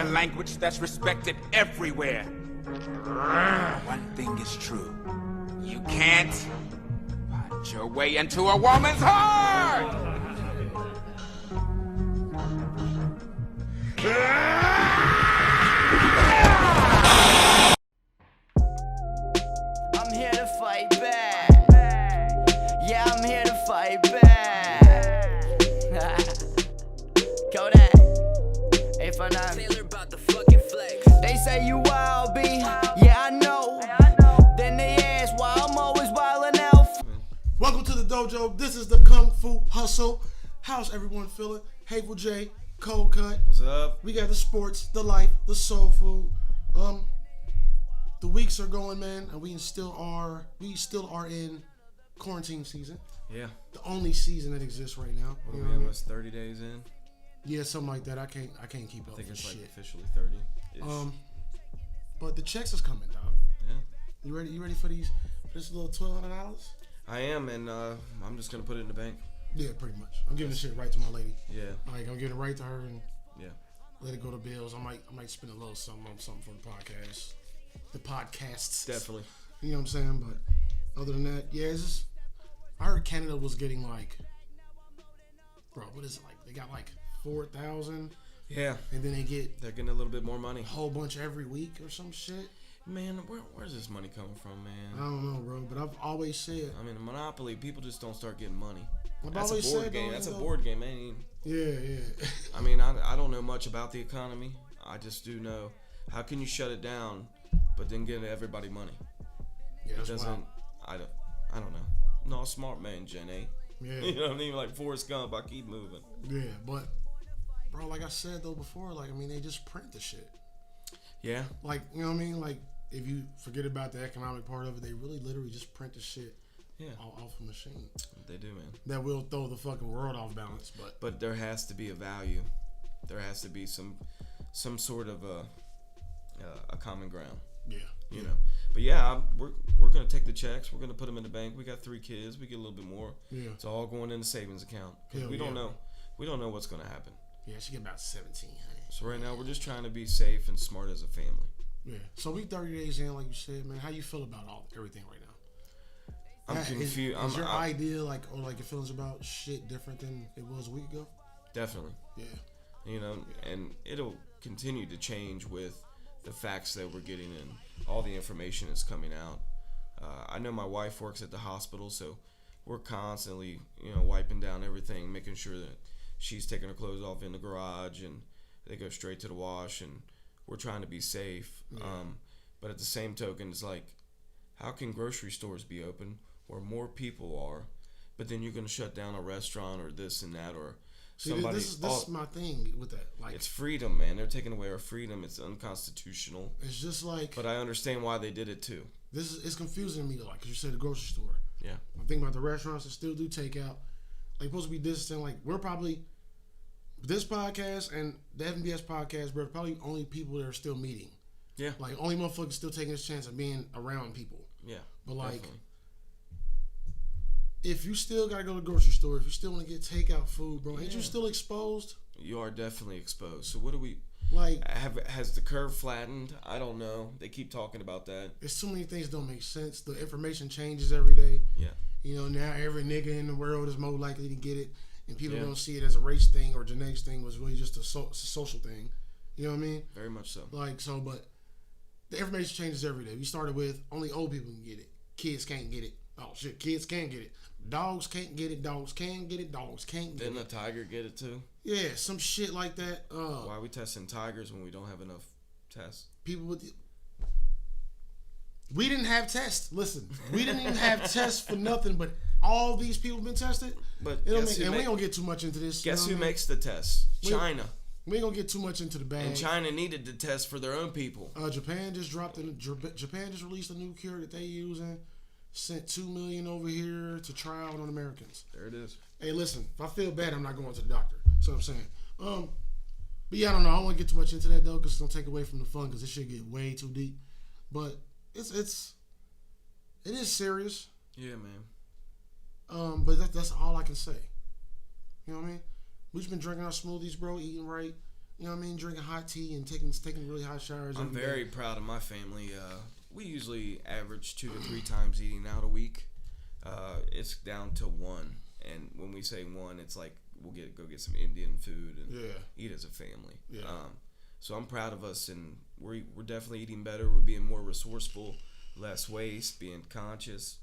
a language that's respected everywhere. One thing is true. You can't punch your way into a woman's heart! I'm here to fight back. Yeah, I'm here to fight back. Kodak. If I'm not Taylor about the fucking flex. They say you wild, B. Yeah, I know. Then they ask why I'm always wildin' out. Welcome to the dojo. This is the Kung Fu Hustle. How's everyone feeling? Hateful J, Cold Cut. What's up? We got the sports, the life, the soul food. The weeks are going, man, and we still are in quarantine season. Yeah. The only season that exists right now. What are we almost 30 days in? Yeah, something like that. I can't keep up. I think with it's shit. like officially 30. But the checks is coming, dog. Yeah. You ready for this little $1,200? I am, and I'm just gonna put it in the bank. Yeah, pretty much. I'm giving the shit right to my lady. Yeah. Like I'm giving it right to her and Yeah. let it go to bills. I might spend a little something on something for the podcast. The podcasts. Definitely. You know what I'm saying? But other than that, yeah, it's just, I heard Canada was getting like, bro, what is it like? They got like 4,000. Yeah. And then they're getting a little bit more money. a whole bunch every week or some shit. Man, where's this money coming from, I man? don't know, bro. But I've always said. I mean, Monopoly, people just don't start getting money. I've That's a always board said, game. though, That's a you know- board game, man. Yeah. I mean, I don't know much about the economy. I just do know how can you shut it down, but then give everybody money. Yeah, It that's doesn't. wild. I don't know. No, smart man, Jenny. Yeah. You know what I mean? Like Forrest Gump, I keep moving. Yeah, but bro, like I said though before, like I mean, they just print the shit. Yeah. Like, you know what I mean? Like, if you forget about the economic part of it, they really literally just print the shit off a machine. They do, man. That will throw the fucking world off balance, But there has to be a value. There has to be some sort of a common ground. yeah. You know. But yeah, we're gonna take the checks. We're gonna put them in the bank. We got 3 kids. We get a little bit more. Yeah. It's all going in the savings account. 'Cause Hell we don't yeah. know. We don't know what's gonna happen. Yeah, she get about 1,700. So right now we're just trying to be safe and smart as a family. Yeah. So we 30 days in, like you said, man. How you feel about everything right now? I'm confused. Is your idea like or like your feelings about shit different than it was a week ago? Definitely. Yeah. You know, and it'll continue to change with the facts that we're getting and all the information that's coming out. I know my wife works at the hospital, so we're constantly, wiping down everything, making sure that she's taking her clothes off in the garage and they go straight to the wash, and we're trying to be safe. Yeah. But at the same token, it's like, how can grocery stores be open where more people are, but then you're going to shut down a restaurant or this and that or somebody? This is my thing with that. Like, it's freedom, man. They're taking away our freedom. It's unconstitutional. it's just like. But I understand why they did it too. It's confusing to me, like, because you said the grocery store. Yeah. I'm thinking about the restaurants that still do takeout. Like, supposed to be distancing. Like, we're probably, this podcast and the FNBS podcast, we're probably only people that are still meeting. Yeah. Like, only motherfuckers still taking this chance of being around people. Yeah. But, like, definitely. if you still got to go to the grocery store, if you still want to get takeout food, bro, ain't you Yeah. still exposed? You are definitely exposed. So what do we? Like, Has the curve flattened? I don't know. They keep talking about that. there's too many things that don't make sense. The information changes every day. Yeah. You know, now every nigga in the world is more likely to get it, and people Yeah. don't see it as a race thing or genetics thing. Was really just a social thing. You know what I mean? Very much so. Like, so, but the information changes every day. We started with only old people can get it. Kids can't get it. Oh shit, kids can get it. Dogs can't get it. Dogs can get it. Dogs can't get Didn't a it. tiger get it too? Yeah, some shit like that. Why are we testing tigers when we don't have enough tests? People with we didn't have tests. Listen, we didn't even have tests for nothing, but all these people have been tested. But It don't guess make, who and we don't get too much into this. Guess you who know what I mean? makes the tests? China. We ain't gonna get too much into the bag. And China needed the test for their own people. Japan just Japan just released a new cure that they using. Sent $2 million over here to try out on Americans. There it is. Hey, listen, if I feel bad, I'm not going to the doctor. That's what I'm saying. But yeah, I don't know. I don't want to get too much into that though, because it's gonna take away from the fun, because this shit get way too deep. But it is serious. Yeah, man. But that's all I can say. You know what I mean? We just been drinking our smoothies, bro, eating right. You know what I mean? Drinking hot tea and taking really hot showers. I'm every very day. proud of my family. We usually average 2 to 3 times eating out a week. It's down to 1, and when we say 1, it's like we'll go get some Indian food and eat as a family. Yeah. So I'm proud of us, and we're definitely eating better. We're being more resourceful, less waste, being conscious.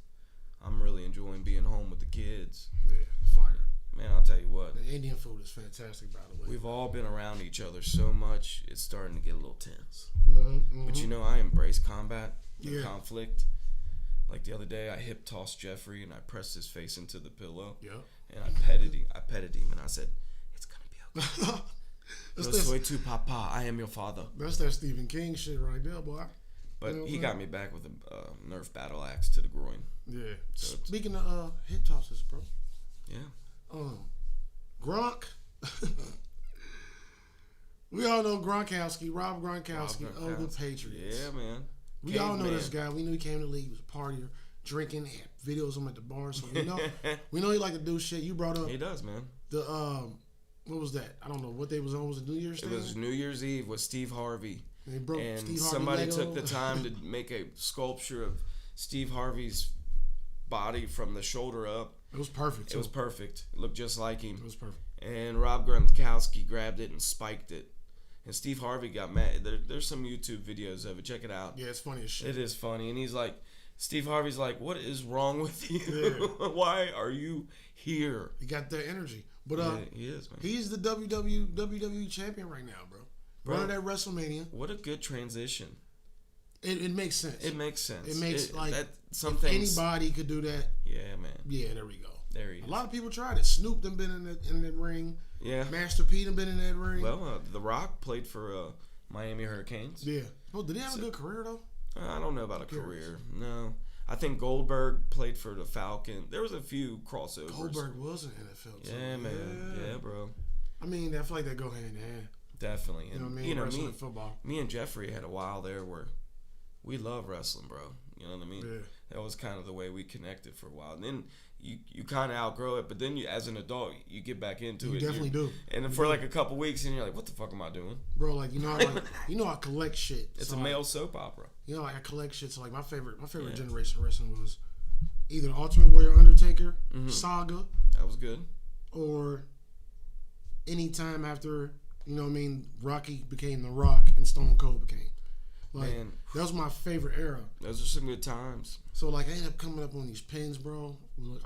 I'm really enjoying being home with the kids. Yeah, fire. Man, I'll tell you what. The Indian food is fantastic, by the way. We've all been around each other so much, it's starting to get a little tense. Mm-hmm. But you know, I embrace combat and Yeah. conflict. Like the other day, I hip tossed Jeffrey and I pressed his face into the pillow. Yeah. And I petted him and I said, "It's gonna be okay. Yo That's, soy tu papa. I am your father." that's that Stephen King shit right there, boy. But You know he what? got me back with a Nerf battle axe to the groin. Yeah. So it's- Speaking of hip tosses, bro. Yeah. Gronk. We all know Gronkowski, Rob Gronkowski, the Patriots. Yeah, man. We all know Caveman. this guy. We knew he came to the league. He was a partier, drinking, had videos of him at the bar. So we know he like to do shit. You brought up He does, man. the what was that? I don't know what day was on. Was it New Year's It Day? was New Year's Eve with Steve Harvey. And he broke And Steve Harvey somebody Lego. took the time to make a sculpture of Steve Harvey's body from the shoulder up. It was perfect. It was perfect. It looked just like him. It was perfect. And Rob Gronkowski grabbed it and spiked it. And Steve Harvey got mad. There's some YouTube videos of it. Check it out. Yeah, it's funny as shit. It is funny. And he's like, Steve Harvey's like, "What is wrong with you? Yeah. Why are you here?" He got that energy. But Yeah, he is, man. he's the WWE champion right now, bro. Running at WrestleMania. What a good transition. It makes sense. It makes sense. It makes like that, some if things. anybody could do that. Yeah, man. Yeah, there we go. There he is. A lot of people tried it. Snoop done been in that ring. Yeah. Master P done been in that ring. Well, The Rock played for Miami Hurricanes. Yeah. Oh, did he have a good career though? I don't know about a Curious. career. No. I think Goldberg played for the Falcon. There was a few crossovers. Goldberg was in NFL too. Yeah, man. Yeah, bro. I mean, I feel like they go hand in hand. Definitely. You know what I And, mean? Wrestling and football. me and Jeffrey had a while there where we love wrestling, bro. You know what I mean? Yeah. That was kind of the way we connected for a while. And then you kind of outgrow it, but then you, as an adult, you get back into You it. definitely do. And then for like a couple weeks, and you're like, "What the fuck am I doing?" Bro, like I collect shit. It's So, a like, male soap opera. You know, like I collect shit. So like my favorite Yeah. generation of wrestling was either the Ultimate Warrior Undertaker saga That was good. or any time after, you know what I mean, Rocky became The Rock and Stone Cold became. Like, Man. that was my favorite era. Those are some good times. So, like, I ended up coming up on these pins, bro.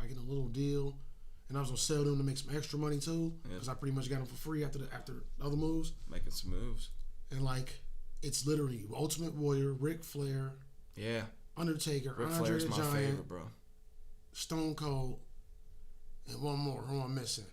I get a little deal. And I was going to sell them to make some extra money, too. Yeah. Because I pretty much got them for free after the other moves. Making some moves. And, like, it's literally Ultimate Warrior, Ric Flair, Yeah. Undertaker, Ric Andre Flair's the my Giant, favorite, bro. Stone Cold, and one more. Who am I missing?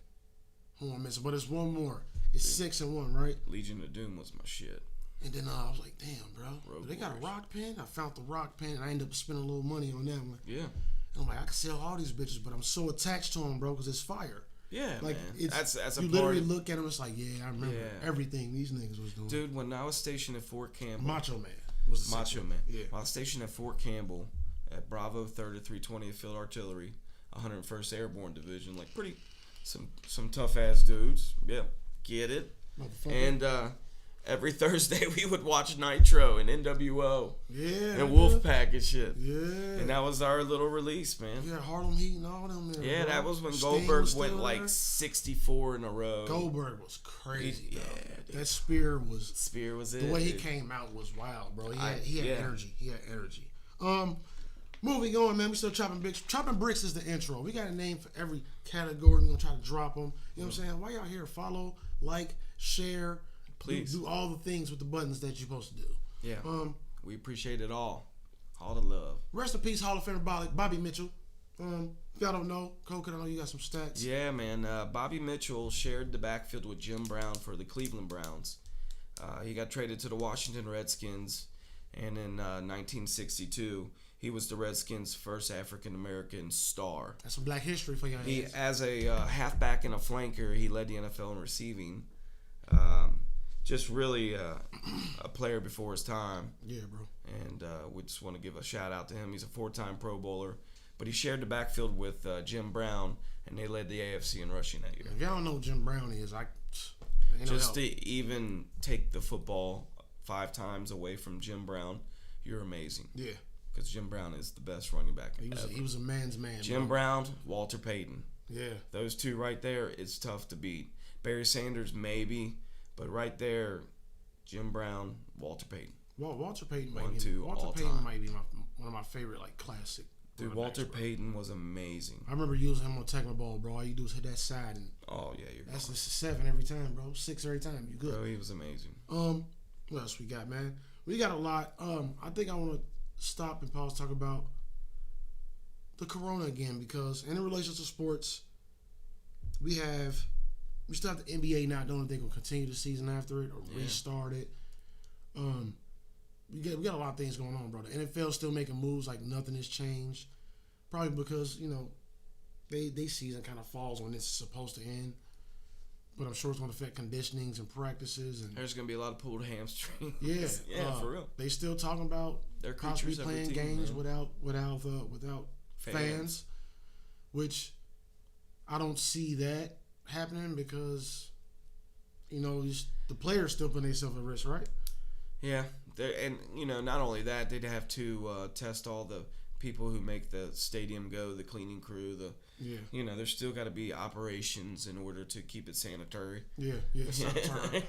But it's one more. It's 6 and 1, right? Legion of Doom was my shit. And then I was like, damn, bro. Road They got a Warriors. rock pen? I found the rock pen, and I ended up spending a little money on that one. Yeah. And I'm like, I can sell all these bitches, but I'm so attached to them, bro, because it's fire. Yeah, Like, man. it's, That's a you part literally of, look at them, it's like, yeah, I remember Yeah. everything these niggas was doing. dude, when I was stationed at Fort Campbell. Macho Man was the Macho second Man. one. Yeah. When I was stationed at Fort Campbell at Bravo 3rd to 320th Field Artillery, 101st Airborne Division, like some tough ass dudes. Yeah, get it. Motherfucker. And every Thursday we would watch Nitro and NWO Yeah. and Wolfpack and shit. Yeah. And that was our little release, man. You had Harlem Heat and all them there. Yeah, bro. that was when Sting Goldberg was went still like there. 64 in a row. Goldberg was crazy. Yeah, bro. dude. That spear was Spear was it. the way he dude. came out was wild, bro. He I- had yeah. energy. He had energy. Moving on, man. We still chopping bricks. Chopping bricks is the intro. We got a name for every category. We gonna try to drop them. You know what I'm saying? Why y'all here? Follow, like, share. Please. do all the things with the buttons that you're supposed to do. Yeah. We appreciate it all. All the love. Rest in peace, Hall of Famer Bobby Mitchell. If y'all don't know, Coke, I know you got some stats. Yeah, man. Bobby Mitchell shared the backfield with Jim Brown for the Cleveland Browns. He got traded to the Washington Redskins, and in 1962, he was the Redskins' first African-American star. That's some black history for y'all. He, ass. as a halfback and a flanker, he led the NFL in receiving. Just really a player before his time. Yeah, bro. And we just want to give a shout out to him. He's a 4-time Pro Bowler, but he shared the backfield with Jim Brown, and they led the AFC in rushing that year. If y'all don't know who Jim Brown is, Just to even take the football 5 times away from Jim Brown, you're amazing. Yeah. Because Jim Brown is the best running back ever. He was a man's man. Jim Brown, Walter Payton. Yeah. Those two right there, it's tough to beat. Barry Sanders, maybe. But right there, Jim Brown, Walter Payton. Well, Walter Payton might be one of my favorite, like, classic. Dude, Walter Payton was amazing. I remember using him on Tecmo Bowl, bro. All you do is hit that side, and that's just a 7 every time, bro. 6 every time. You good? Bro, he was amazing. What else we got, man? We got a lot. I think I want to stop and pause, talk about the corona again, because in relation to sports, we still have the NBA not knowing if they're gonna continue the season after it or restart it. We got a lot of things going on, bro. The NFL still making moves like nothing has changed. Probably because, they season kind of falls when it's supposed to end. But I'm sure it's going to affect conditionings and practices. And there's going to be a lot of pulled hamstrings. Yeah. Yeah, for real. They still talking about they're possibly playing games without fans, which I don't see that happening because, the players still putting themselves at risk, right? Yeah. And, not only that, they'd have to test all the people who make the stadium go, the cleaning crew, there's still got to be operations in order to keep it sanitary. Yeah, sanitary.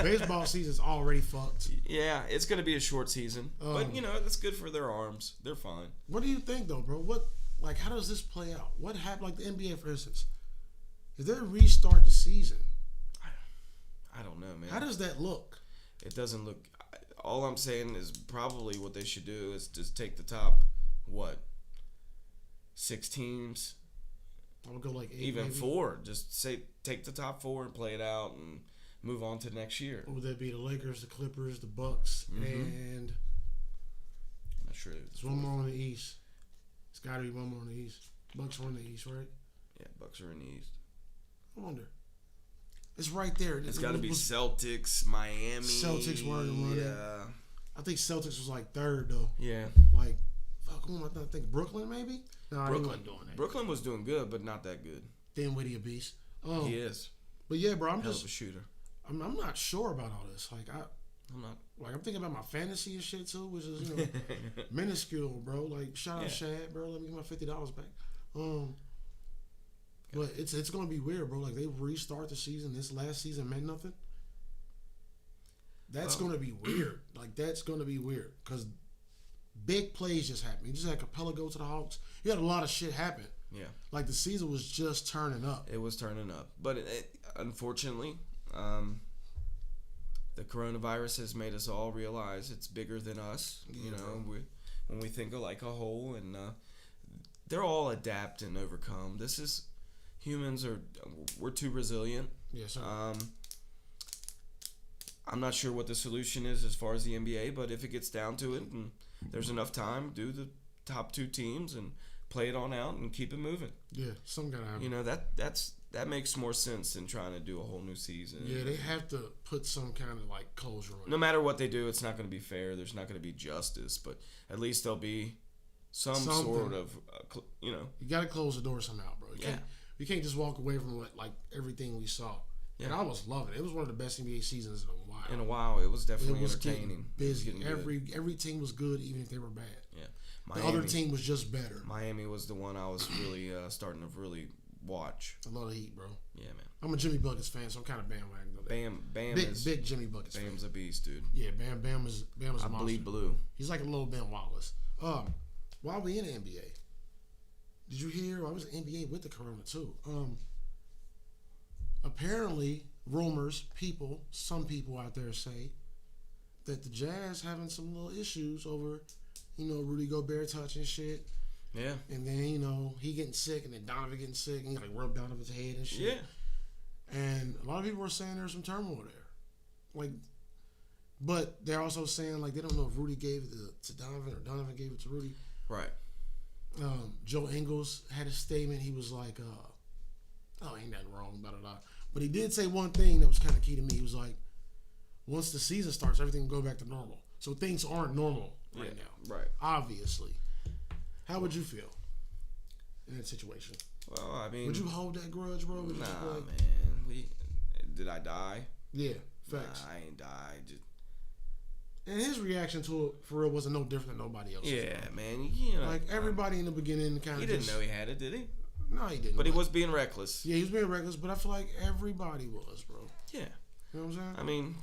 Baseball season's already fucked. Yeah, it's going to be a short season. But, it's good for their arms. They're fine. What do you think, though, bro? How does this play out? What happened, like the NBA, for instance? If they restart the season, I don't know, man. How does that look? It doesn't look... All I'm saying is probably what they should do is just take the top, 6 teams? I would go like 8, even maybe. 4. Just take the top 4 and play it out and move on to next year. What would that be? The Lakers, the Clippers, the Bucks, and... I'm not sure. There's one more on the East. It's got to be one more on the East. Bucks are in the East, right? Yeah, Bucks are in the East. I wonder. It's right there. It's got to be Celtics, Miami. Celtics weren't running. Yeah. I think Celtics was like 3rd, though. Yeah. I think Brooklyn, maybe? No, Brooklyn doing that. Brooklyn was doing good, but not that good. Dinwiddie a beast. He is. But yeah, bro, I'm Hell just of a shooter. I'm not sure about all this. I'm not. I'm thinking about my fantasy and shit too, which is minuscule, bro. Shout out Shad, bro. Let me get my $50 back. But it's gonna be weird, bro. They restart the season. This last season meant nothing. That's gonna be weird. That's gonna be weird because big plays just happened. You just had Capella go to the Hawks. You had a lot of shit happen. Yeah. The season was just turning up. It was turning up, but unfortunately, the coronavirus has made us all realize it's bigger than us. Yeah, when we think of like a whole, and they're all adapt and overcome. We're too resilient. Yes, sir. I'm not sure what the solution is as far as the NBA, but if it gets down to it and there's enough time, do the top 2 teams and play it on out and keep it moving. Yeah, something gotta happen. That makes more sense than trying to do a whole new season. Yeah, they have to put some kind of closure on it. No matter what they do, it's not going to be fair. There's not going to be justice, but at least there'll be something. Sort of, You got to close the door somehow, bro. You can't just walk away from everything we saw. Yeah. And I was loving it. It was one of the best NBA seasons in a while. It was definitely entertaining. Busy. Every team was good, even if they were bad. Yeah. The other team was just better. Miami was the one I was really starting to really watch. A lot of heat, bro. Yeah, man. I'm a Jimmy Buckets fan, so I'm kind of bandwagon. Bam big Jimmy Buckets fan. Bam's a beast, dude. Yeah, Bam is a monster. I bleed blue. He's like a little Ben Wallace. While we in the NBA, did you hear? I was in the NBA with the corona too. Apparently, some people out there say that the Jazz having some little issues over, Rudy Gobert touching shit. Yeah. And then, he getting sick, and then Donovan getting sick, and he rubbed Donovan's head and shit. Yeah. And a lot of people are saying there's some turmoil there. But they're also saying, they don't know if Rudy gave it to Donovan or Donovan gave it to Rudy. Right. Joe Ingles had a statement. He was like, ain't nothing wrong, blah, blah, blah. But he did say one thing that was kind of key to me. He was like, once the season starts, everything will go back to normal. So things aren't normal right now. Right. Obviously. How would you feel in that situation? Well, I mean... Would you hold that grudge, bro? Man. did I die? Yeah, facts. Nah, I ain't died. Just, and his reaction to it, for real, wasn't no different than nobody else. yeah, man. You know, like everybody in the beginning kind of. He didn't know he had it, did he? No, he didn't. But he was being reckless. Yeah, he was being reckless. But I feel like everybody was, bro. Yeah. You know what I'm saying? I mean,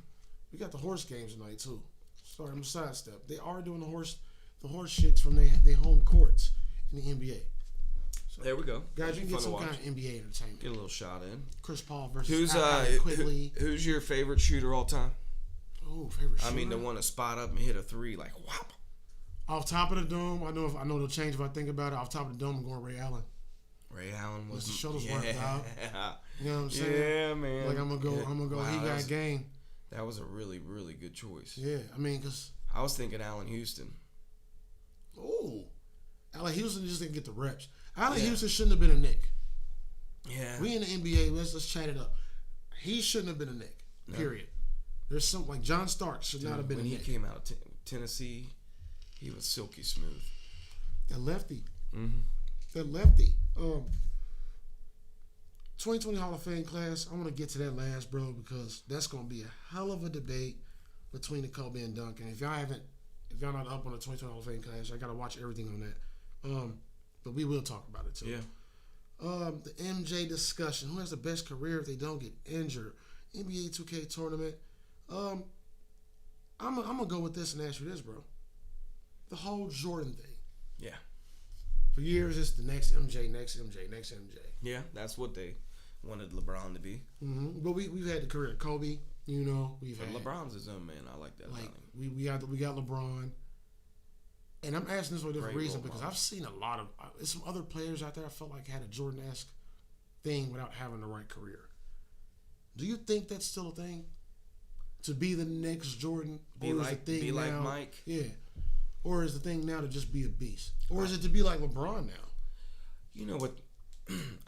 we got the horse games tonight too. Sorry, I'm a sidestep. They are doing the horse shits from their home courts in the NBA. So, there we go. Guys, you can get some kind of NBA entertainment. Get a little shot in. Chris Paul versus Quigley. Who's your favorite shooter all time? Oh, favorite shooter? I mean, the one to spot up and hit a three, like, whop. Off top of the dome, I know they'll change if I think about it. Off top of the dome, I'm going Ray Allen. Ray Allen was the shoulders worked out. You know what I'm saying? Yeah, man. Like I'm gonna go. Wow, he got game. That was a really, really good choice. Yeah, I mean, cause I was thinking Allen Houston. Oh, Allen Houston just didn't get the reps. Allen Houston shouldn't have been a Knick. Yeah. We in the NBA. Let's chat it up. He shouldn't have been a Knick. Period. There's something like John Starks should not have been a Knick. When he came out of Tennessee, he was silky smooth. That lefty. Mm-hmm. That lefty. 2020 Hall of Fame class. I want to get to that last, bro, because that's gonna be a hell of a debate between the Kobe and Duncan. If y'all not up on the 2020 Hall of Fame class, I gotta watch everything on that. But we will talk about it too. Yeah. The MJ discussion. Who has the best career if they don't get injured? NBA 2K tournament. I'm gonna go with this and ask you this, bro. The whole Jordan thing. Yeah. For years, it's the next MJ, next MJ, next MJ. Yeah, that's what they wanted LeBron to be. Mm-hmm. But we've had the career of Kobe. You know, but LeBron's his own man. I like that. Like we got LeBron. And I'm asking this for a different reason because I've seen a lot of some other players out there I felt like had a Jordan-esque thing without having the right career. Do you think that's still a thing? To be the next Jordan? Be like Mike? Yeah. Or is the thing now to just be a beast? Or is it to be like LeBron now? You know what?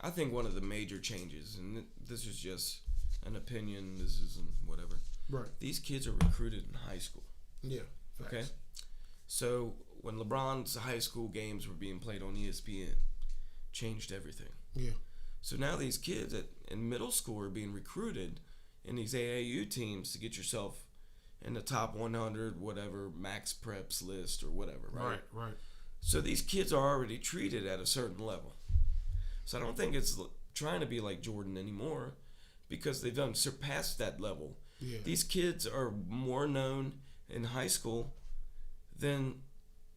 I think one of the major changes, and this is just an opinion, this isn't whatever. Right. These kids are recruited in high school. Yeah. Facts. Okay? So when LeBron's high school games were being played on ESPN, changed everything. Yeah. So now these kids in middle school are being recruited in these AAU teams to get yourself in the top 100, whatever, max preps list or whatever, right? Right. So these kids are already treated at a certain level. So I don't think it's trying to be like Jordan anymore because they've surpassed that level. Yeah. These kids are more known in high school than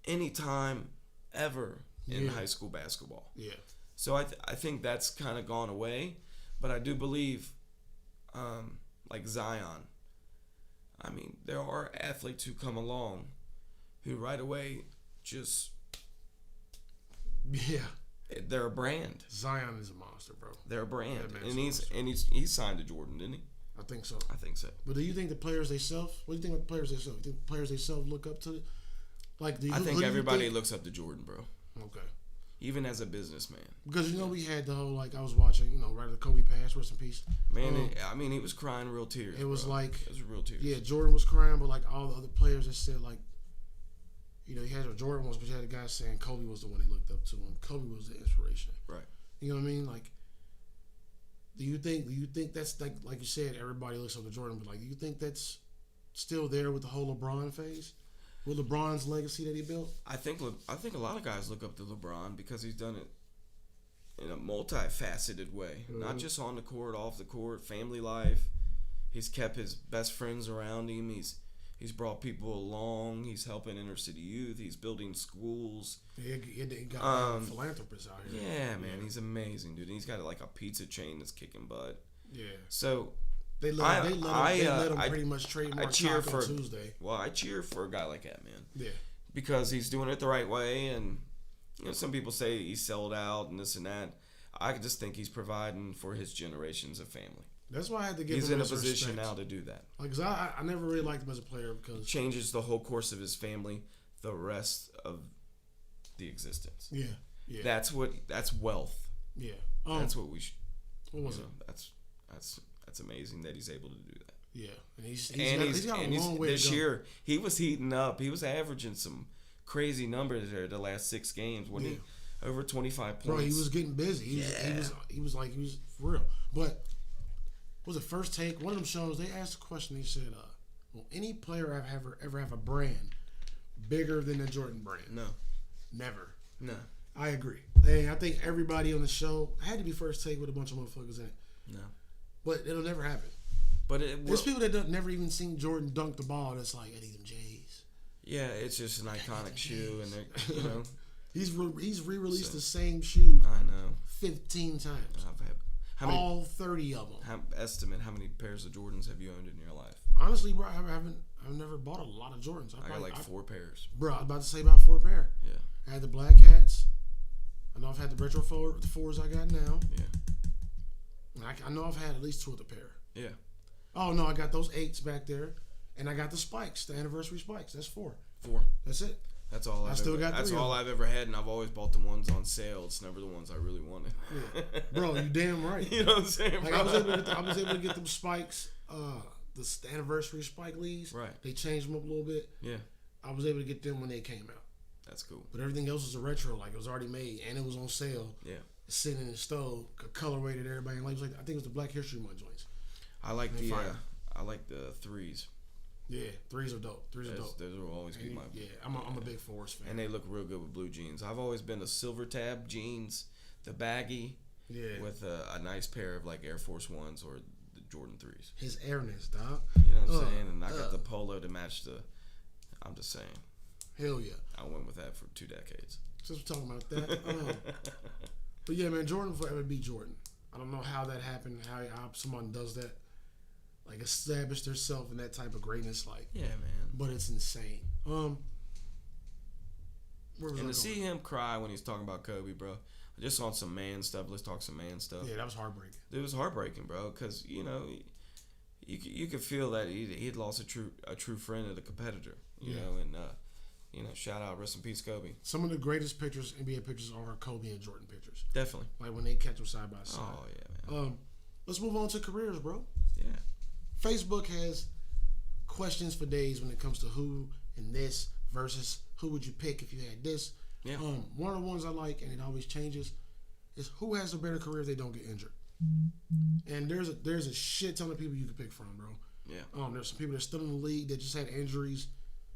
any time ever in high school basketball. Yeah. So I think that's kind of gone away. But I do believe, like Zion, I mean, there are athletes who come along who right away just... Yeah. They're a brand. Zion is a monster, bro. They're a brand. And he's signed to Jordan, didn't he? I think so. I think so. But do you think the players themselves, what do you think about the players themselves? You think the players themselves look up to it? Like, I think everybody looks up to Jordan, bro. Okay. Even as a businessman. Because, we had the whole, like, I was watching, right after Kobe passed, rest in peace. Man, he was crying real tears. It was like... It was real tears. Yeah, Jordan was crying, but, like, all the other players that said, like, you had your Jordan ones, but you had the guys saying Kobe was the one they looked up to, and Kobe was the inspiration. Right. You know what I mean? Like, do you think that's, like you said, everybody looks up to Jordan, but, like, do you think that's still there with the whole LeBron phase? With LeBron's legacy that he built? I think a lot of guys look up to LeBron because he's done it in a multifaceted way. Mm-hmm. Not just on the court, off the court, family life. He's kept his best friends around him. He's brought people along. He's helping inner city youth. He's building schools. Yeah, he got philanthropists out here. Yeah, man, he's amazing, dude. And he's got like a pizza chain that's kicking butt. Yeah. So they let him pretty much trademark Taco Tuesday. Well, I cheer for a guy like that, man. Yeah. Because he's doing it the right way, and some people say he's sold out and this and that. I just think he's providing for his generations of family. That's why I had to give him him in a position respect. now to do that. Like, 'cause I never really liked him as a player because changes the whole course of his family, the rest of the existence. Yeah. That's wealth. Yeah. That's what we should. What was it? That's amazing that he's able to do that. Yeah, and he's got a long way this to go. year he was heating up. He was averaging some crazy numbers there the last 6 games when he over 25 points. Bro, he was getting busy. He was for real. But was it First Take? One of them shows, they asked a question. They said, will any player ever have a brand bigger than the Jordan brand? No. Never. No. I agree. And I think everybody on the show had to be First Take with a bunch of motherfuckers in it. No. But it'll never happen. But it will. There's people that never even seen Jordan dunk the ball that's like, I need them J's. Yeah, it's just an iconic shoe, and they're, you know. He's re-released the same shoe. I know. 15 times. I've had all 30 of them. Estimate how many pairs of Jordans have you owned in your life? Honestly, bro, I've never bought a lot of Jordans. I got like 4 pairs. Bro, I was about to say about 4 pair. Yeah. I had the black hats. I know I've had the retro the 4s I got now. Yeah. I know I've had at least 2 of the pair. Yeah. Oh no, I got those 8s back there, and I got the spikes, the anniversary spikes. That's 4. 4. That's it. That's all I've ever had, and I've always bought the ones on sale. It's never the ones I really wanted. Yeah. Bro, you damn right. You know what I'm saying, like, bro? I was able to get them spikes, the anniversary Spike Lees. Right. They changed them up a little bit. Yeah. I was able to get them when they came out. That's cool. But everything else was a retro, like it was already made and it was on sale. Yeah. Sitting in the stove, colorway that everybody likes. Like I think it was the Black History Month joints. I like the 3s. Yeah, 3s are dope. 3s are dope. Those will always be my. Yeah, I'm a big 4s fan. And they look real good with blue jeans. I've always been a silver tab jeans, the baggy, with a nice pair of like Air Force Ones or the Jordan 3s. His airness, dog. You know what I'm saying? And I got the polo to match the. I'm just saying. Hell yeah. I went with that for 2 decades. Just talking about that. But yeah, man, Jordan will forever be Jordan. I don't know how that happened, how someone does that. Like establish themselves in that type of greatness, like yeah, man. But it's insane. And to see him cry when he's talking about Kobe, bro, just on some man stuff. Let's talk some man stuff. Yeah, that was heartbreaking. It was heartbreaking, bro, because you know, you could feel that he had lost a true friend and a competitor. You know, and you know, shout out, rest in peace, Kobe. Some of the greatest pictures, NBA pictures, are Kobe and Jordan pictures. Definitely. Like when they catch them side by side. Oh yeah, man. Let's move on to careers, bro. Yeah. Facebook has questions for days when it comes to who and this versus who would you pick if you had this. Yeah. One of the ones I like, and it always changes, is who has a better career if they don't get injured. And there's a shit ton of people you can pick from, bro. Yeah. There's some people that are still in the league that just had injuries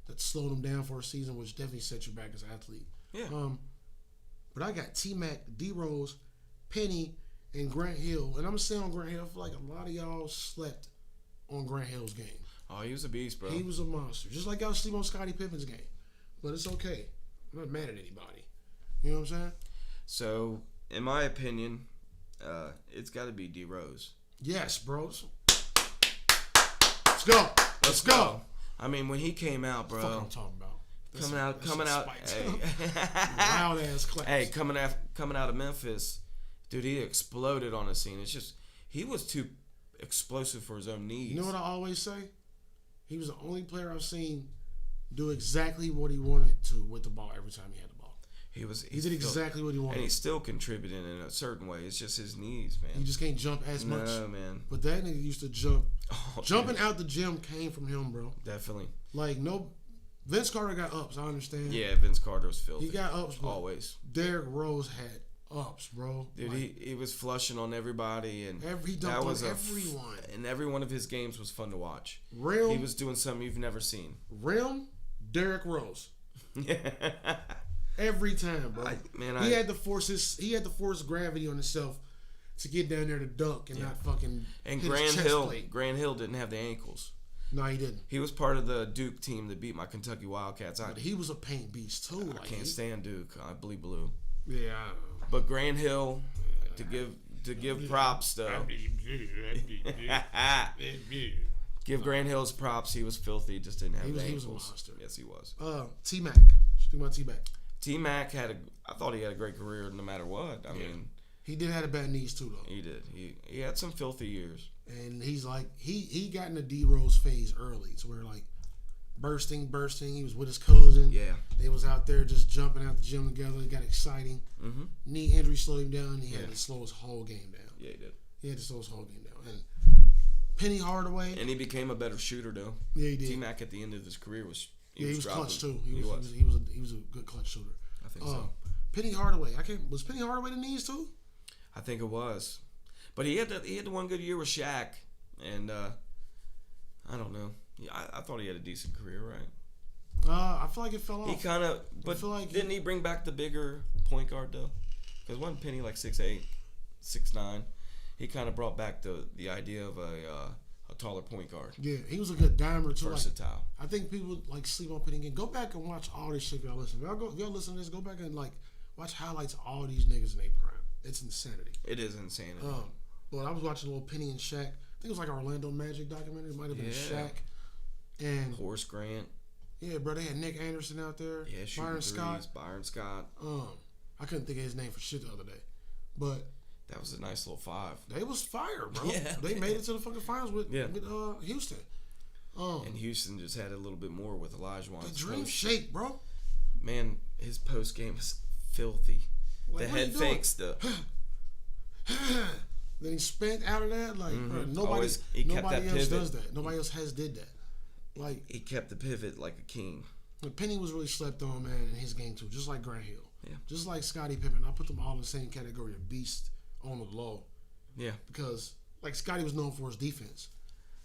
that slowed them down for a season, which definitely set you back as an athlete. Yeah. But I got T-Mac, D.ROSE, Penny, and Grant Hill. And I'm going to say on Grant Hill, I feel like a lot of y'all slept on Grant Hill's game. Oh, he was a beast, bro. He was a monster. Just like y'all sleep on Scottie Pippen's game. But it's okay. I'm not mad at anybody. You know what I'm saying? So, in my opinion, it's got to be D.ROSE. Yes, bro. Let's go. Let's go. I mean, when he came out, bro. Fuck what I'm talking about. Coming out. Hey. Wild ass class. Hey, coming out of Memphis, dude, he exploded on the scene. It's just he was too explosive for his own needs. You know what I always say? He was the only player I've seen do exactly what he wanted to with the ball every time he had the ball. He did exactly what he wanted. And he's still contributing in a certain way. It's just his knees, man. He just can't jump as much. No, man. But that nigga used to jump. Oh, Jumping out the gym came from him, bro. Definitely. Like, no. Vince Carter got ups, I understand. Yeah, Vince Carter was filthy. He got ups, but always. Derrick Rose had ups, bro. Dude, like, he was flushing on everybody, and he dunked on everyone. And every one of his games was fun to watch. Rim, he was doing something you've never seen. Rim, Derrick Rose. Every time, bro. He had to force gravity on himself to get down there to dunk and not fucking. And hit Grant his chest Hill, plate. Grant Hill didn't have the ankles. No, he didn't. He was part of the Duke team that beat my Kentucky Wildcats. But he was a paint beast too. I can't stand Duke. I bleed blue. Yeah. But Grant Hill, to give props though. Give Grant Hill's props. He was filthy. Just didn't have the ankles. He was a monster. Yes, he was. T-Mac. Just think about T-Mac. T-Mac I thought he had a great career no matter what. I mean, he did have bad knees too though. He did. He had some filthy years. And he's like he got in the D.ROSE phase early, to where like bursting. He was with his cousin. Yeah. They was out there just jumping out the gym together. It got exciting. Mm-hmm. Knee injury slowed him down. He had to slow his whole game down. Yeah, he did. He had to slow his whole game down. And Penny Hardaway. And he became a better shooter though. Yeah, he did. T-Mac at the end of his career was. He was clutch too. He was a good clutch shooter. I think so. Penny Hardaway. Was Penny Hardaway the knees too? I think it was. But he had the one good year with Shaq. And I don't know. Yeah, I thought he had a decent career, right? I feel like it fell off. He kind of, but like didn't he bring back the bigger point guard though? Because wasn't Penny like 6'8", 6'9"? He kind of brought back the idea of a taller point guard. Yeah, he was a good dimer too. Versatile. Like, I think people like sleep on Penny again. Go back and watch all this shit y'all listen. If y'all listen to this, go back and like watch highlights of all these niggas in their prime. It's insanity. It is insanity. But I was watching a little Penny and Shaq. I think it was like an Orlando Magic documentary. It might have been Shaq and Horace Grant. Yeah, bro, they had Nick Anderson out there. Yeah, Byron threes, Scott. Byron Scott. I couldn't think of his name for shit the other day, but that was a nice little five. They was fire, bro. Yeah, they made it to the fucking finals with Houston. And Houston just had a little bit more with Olajuwon. The dream shake, bro. Man, his post game was filthy. Like, the head fakes, the then he spent out of that. Like, bro, nobody else does that. Nobody else has did that. Like, he kept the pivot like a king. Penny was really slept on, man, in his game too. Just like Grant Hill. Yeah. Just like Scottie Pippen. I put them all in the same category of beast on the low. Yeah. Because like Scottie was known for his defense.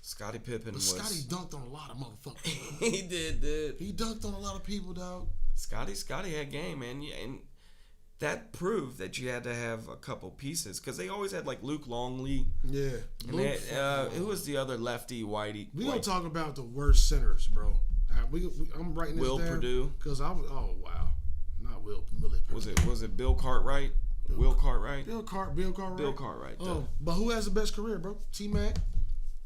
Scottie Pippen but Scottie dunked on a lot of motherfuckers. He did, dude. He dunked on a lot of people, dog. Scottie had game, man. And that proved that you had to have a couple pieces because they always had like Luke Longley. Yeah. And who was the other lefty whitey? We gonna talk about the worst centers, bro. I'm writing this Will down. Purdue. Because I was wow, not Will Purdue. Was it Bill Cartwright? Will Cartwright. Bill Cartwright. Bill Cartwright. But who has the best career, bro? T-Mac.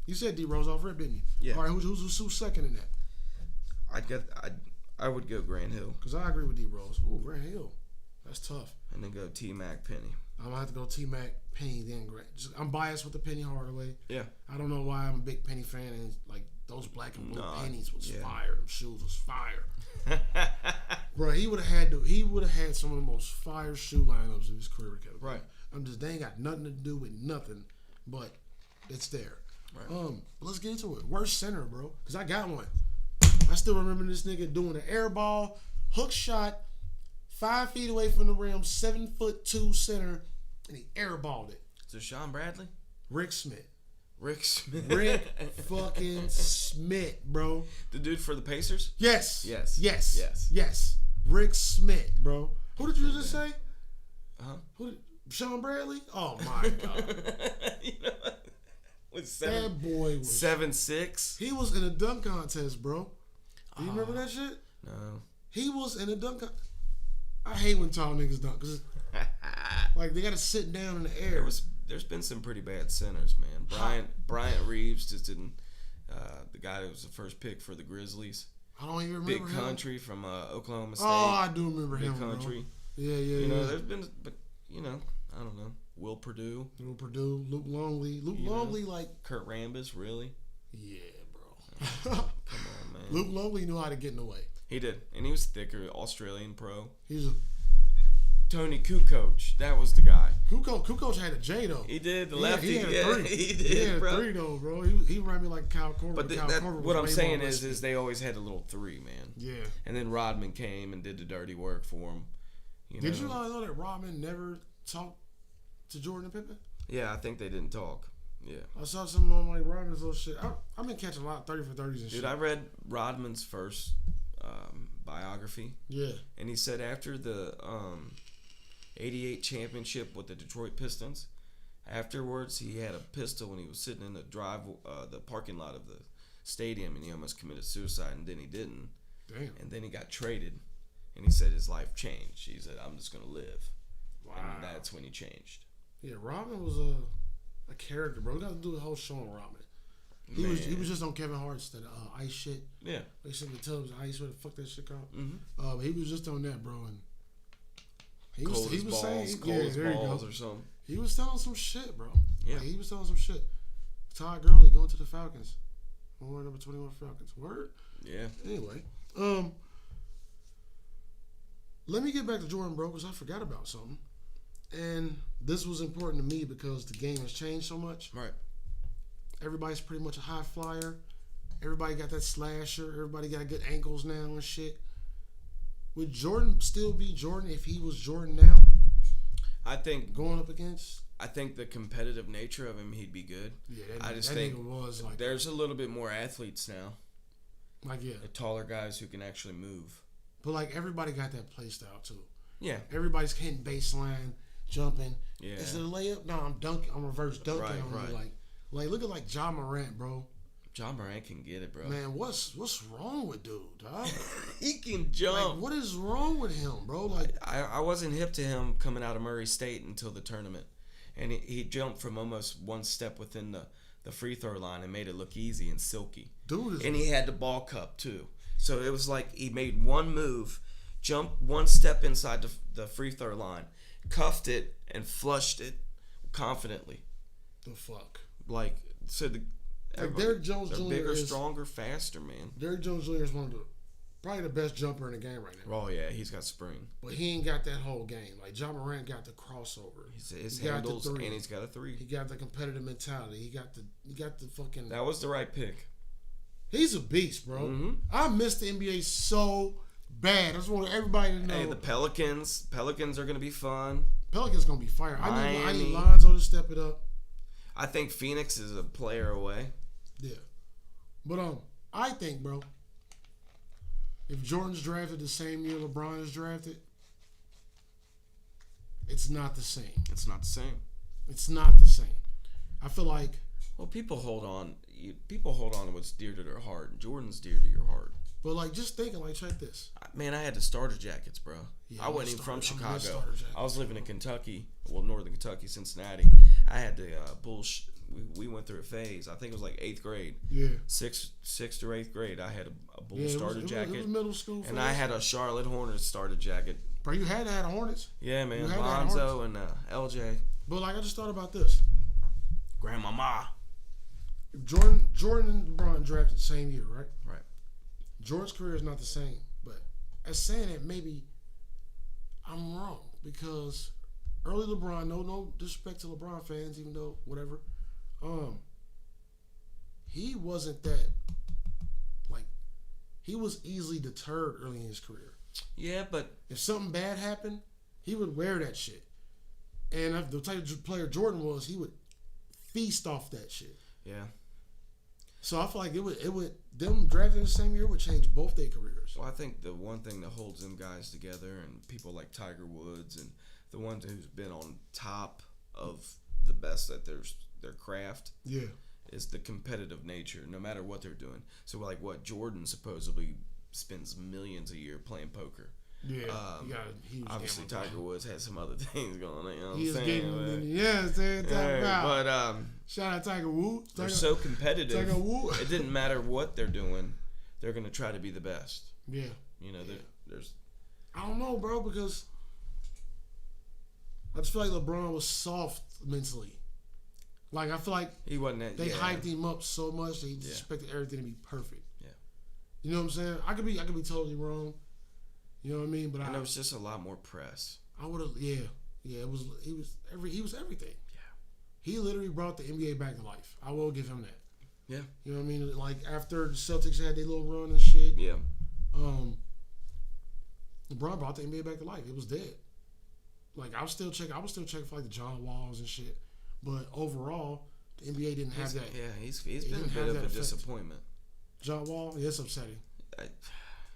You said D.ROSE off rip, didn't you? Yeah. All right, who's second in that? I would go Grant Hill. Because I agree with D.ROSE. Ooh, Grant Hill. That's tough. And then go T-Mac, Penny. I'm going to have to go T-Mac, Penny, then Grant. I'm biased with the Penny Hardaway. Yeah. I don't know why I'm a big Penny fan. And like those black and blue pennies was fire. Them shoes was fire. Bro, he would have had some of the most fire shoe lineups of his career. Right. They ain't got nothing to do with nothing, but it's there. Right. Let's get into it. Worst center, bro. Because I got one. I still remember this nigga doing an air ball, hook shot, 5 feet away from the rim, 7'2" center, and he airballed it. So Sean Bradley? Rick Smith. Rick fucking Smith, bro. The dude for the Pacers? Yes. Rick Smith, bro. Who did you just say? Sean Bradley? Oh my God. You know what? That boy was 7'6". He was in a dunk contest, bro. Do you remember that shit? No. He was in a dunk contest. I hate when tall niggas dunk because like they gotta sit down in the air. There's been some pretty bad centers, man. Bryant Reeves just didn't. The guy that was the first pick for the Grizzlies. I don't even remember Big him. Country from Oklahoma State. Oh, I do remember Big him. Country. Bro. Yeah. You know, there's been, but you know, I don't know. Will Purdue. Luke Longley. Like Kurt Rambis, really? Yeah, bro. Come on, man. Luke Longley knew how to get in the way. He did, and he was thicker. Australian pro. He's Tony Kukoc. That was the guy. Kukoc had a J though. He did the lefty. He had a 3. He did, he had bro. a 3 though, bro. He ran me like Kyle Korver. But what I'm saying is they always had a little 3, man. Yeah. And then Rodman came and did the dirty work for him. Did you know that Rodman never talked to Jordan and Pippen? Yeah, I think they didn't talk. Yeah. I saw something on like Rodman's little shit. I've been catching a lot of 30 for 30s and shit. Dude, I read Rodman's first biography. Yeah. And he said after the 88 championship with the Detroit Pistons, afterwards he had a pistol when he was sitting in the parking lot of the stadium, and he almost committed suicide, and then he didn't. Damn. And then he got traded, and he said his life changed. He said, I'm just going to live. Wow. And that's when he changed. Yeah, Rodman was a character, bro. We got to do a whole show on Rodman. He was just on Kevin Hart's that ice shit. Yeah. They said the tubs ice, where the fuck that shit called. Mm-hmm. He was just on that, bro, and he was saying, balls or something. He was telling some shit, bro. Yeah. Like, he was telling some shit. Todd Gurley going to the Falcons. We're number 21 Falcons. Word? Yeah. Anyway, let me get back to Jordan, bro, because I forgot about something. And this was important to me because the game has changed so much. Right. Everybody's pretty much a high flyer. Everybody got that slasher. Everybody got good ankles now and shit. Would Jordan still be Jordan if he was Jordan now? I think going up against I think the competitive nature of him, he'd be good. Yeah, I just that think nigga was like there's a little bit more athletes now. Like yeah, The taller guys who can actually move. but like everybody got that play style too. Yeah. Everybody's hitting baseline, jumping. Yeah. Instead of layup, no, I'm dunking. I'm reverse dunking Right, on right. you. Like look at like Ja Morant, bro. John Morant can get it, bro. Man, what's wrong with dude, dog? He can jump. Like, what is wrong with him, bro? Like, I wasn't hip to him coming out of Murray State until the tournament. And he jumped from almost one step within the free throw line and made it look easy and silky. dude is And he had the ball cup, too. So it was like he made one move, jumped one step inside the free throw line, cuffed it, and flushed it confidently. the fuck. Like, so the... Like Derrick Jones they're Jr. bigger, is stronger, faster, man. Derrick Jones Jr. is probably the best jumper in the game right now. Oh, yeah, he's got spring. But he ain't got that whole game. Like Ja Morant got the crossover. His He got the handles, three. and he's got a three. He got the competitive mentality. He got the fucking. That was the right pick. He's a beast, bro. Mm-hmm. I miss the NBA so bad. I just want everybody to know. Hey, the Pelicans are going to be fun. Pelicans gonna be fire. I need Miami. Lonzo to step it up. I think Phoenix is a player away. Yeah, but I think, bro, if Jordan's drafted the same year LeBron is drafted, it's not the same. It's not the same. It's not the same. I feel like Well, people hold on. People hold on to what's dear to their heart. Jordan's dear to your heart. But like, just thinking, like, check this. Man, I had the starter jackets, bro. Yeah, I wasn't even from I'm a Chicago. starter jacket. I was living in Kentucky, well, northern Kentucky, Cincinnati. I had the Bulls. We went through a phase. I think it was like 8th grade. Yeah. Sixth or 8th grade, I had a Bulls Yeah, starter it was jacket. middle school. And I had a Charlotte Hornets starter jacket. Bro, you had to have Hornets. Yeah, man. You had to have Lonzo and LJ. But like, I just thought about this. Grandmama. If Jordan and LeBron drafted the same year, right? Right. Jordan's career is not the same. But as saying that, maybe I'm wrong because early LeBron, no disrespect to LeBron fans, even though whatever, he wasn't that, like, he was easily deterred early in his career. Yeah, but If something bad happened, he would wear that shit. And if the type of player Jordan was, he would feast off that shit. yeah. So I feel like it would them drafting the same year would change both their careers. Well, I think the one thing that holds them guys together and people like Tiger Woods and the ones who's been on top of the best at their craft Yeah. is the competitive nature, no matter what they're doing. So like what Jordan supposedly spends millions a year playing poker. Yeah. He got a huge Obviously, gambling Tiger Woods had some other things going on. You know what He I'm is saying? getting yeah, But shout out Tiger Woods. they're so competitive. Tiger Woods. It didn't matter what they're doing; they're gonna try to be the best. Yeah. You know, there's I don't know, bro, because I just feel like LeBron was soft mentally. Like I feel like he wasn't that. they yeah. hyped him up so much that he just expected everything to be perfect. Yeah. You know what I'm saying? I could be totally wrong. You know what I mean? But And there was just a lot more press. I would have he was everything. Yeah. He literally brought the NBA back to life. I will give him that. Yeah. You know what I mean? Like after the Celtics had their little run and shit, Yeah. LeBron brought the NBA back to life. It was dead. Like I was still checking for like the John Walls and shit. But overall, the NBA didn't have that. Yeah, he's It been a didn't bit have of that a effect. disappointment. John Wall, yeah, it's upsetting.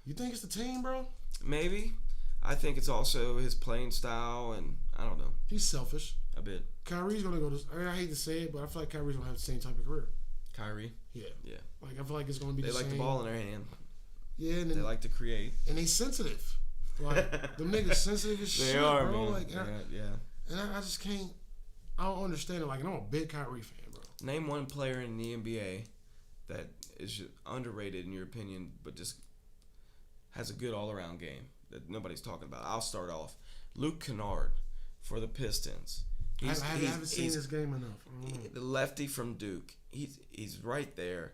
You think it's the team, bro? Maybe. I think it's also his playing style, and I don't know, He's selfish. a bit. Kyrie's gonna go to. I hate to say it, but I feel like Kyrie's gonna have the same type of career. Kyrie. Yeah. Yeah. Like I feel like it's gonna be They the like same. the ball in their hand. Yeah, and They then, like to create. and they sensitive. Like them niggas sensitive as They shit, are, bro. man. Like, Yeah. and I just can't. I don't understand it. Like, and I'm a big Kyrie fan, bro. Name one player in the NBA that is underrated in your opinion, but just has a good all-around game that nobody's talking about. I'll start off. Luke Kennard for the Pistons. I haven't seen this game enough. The lefty from Duke. He's right there.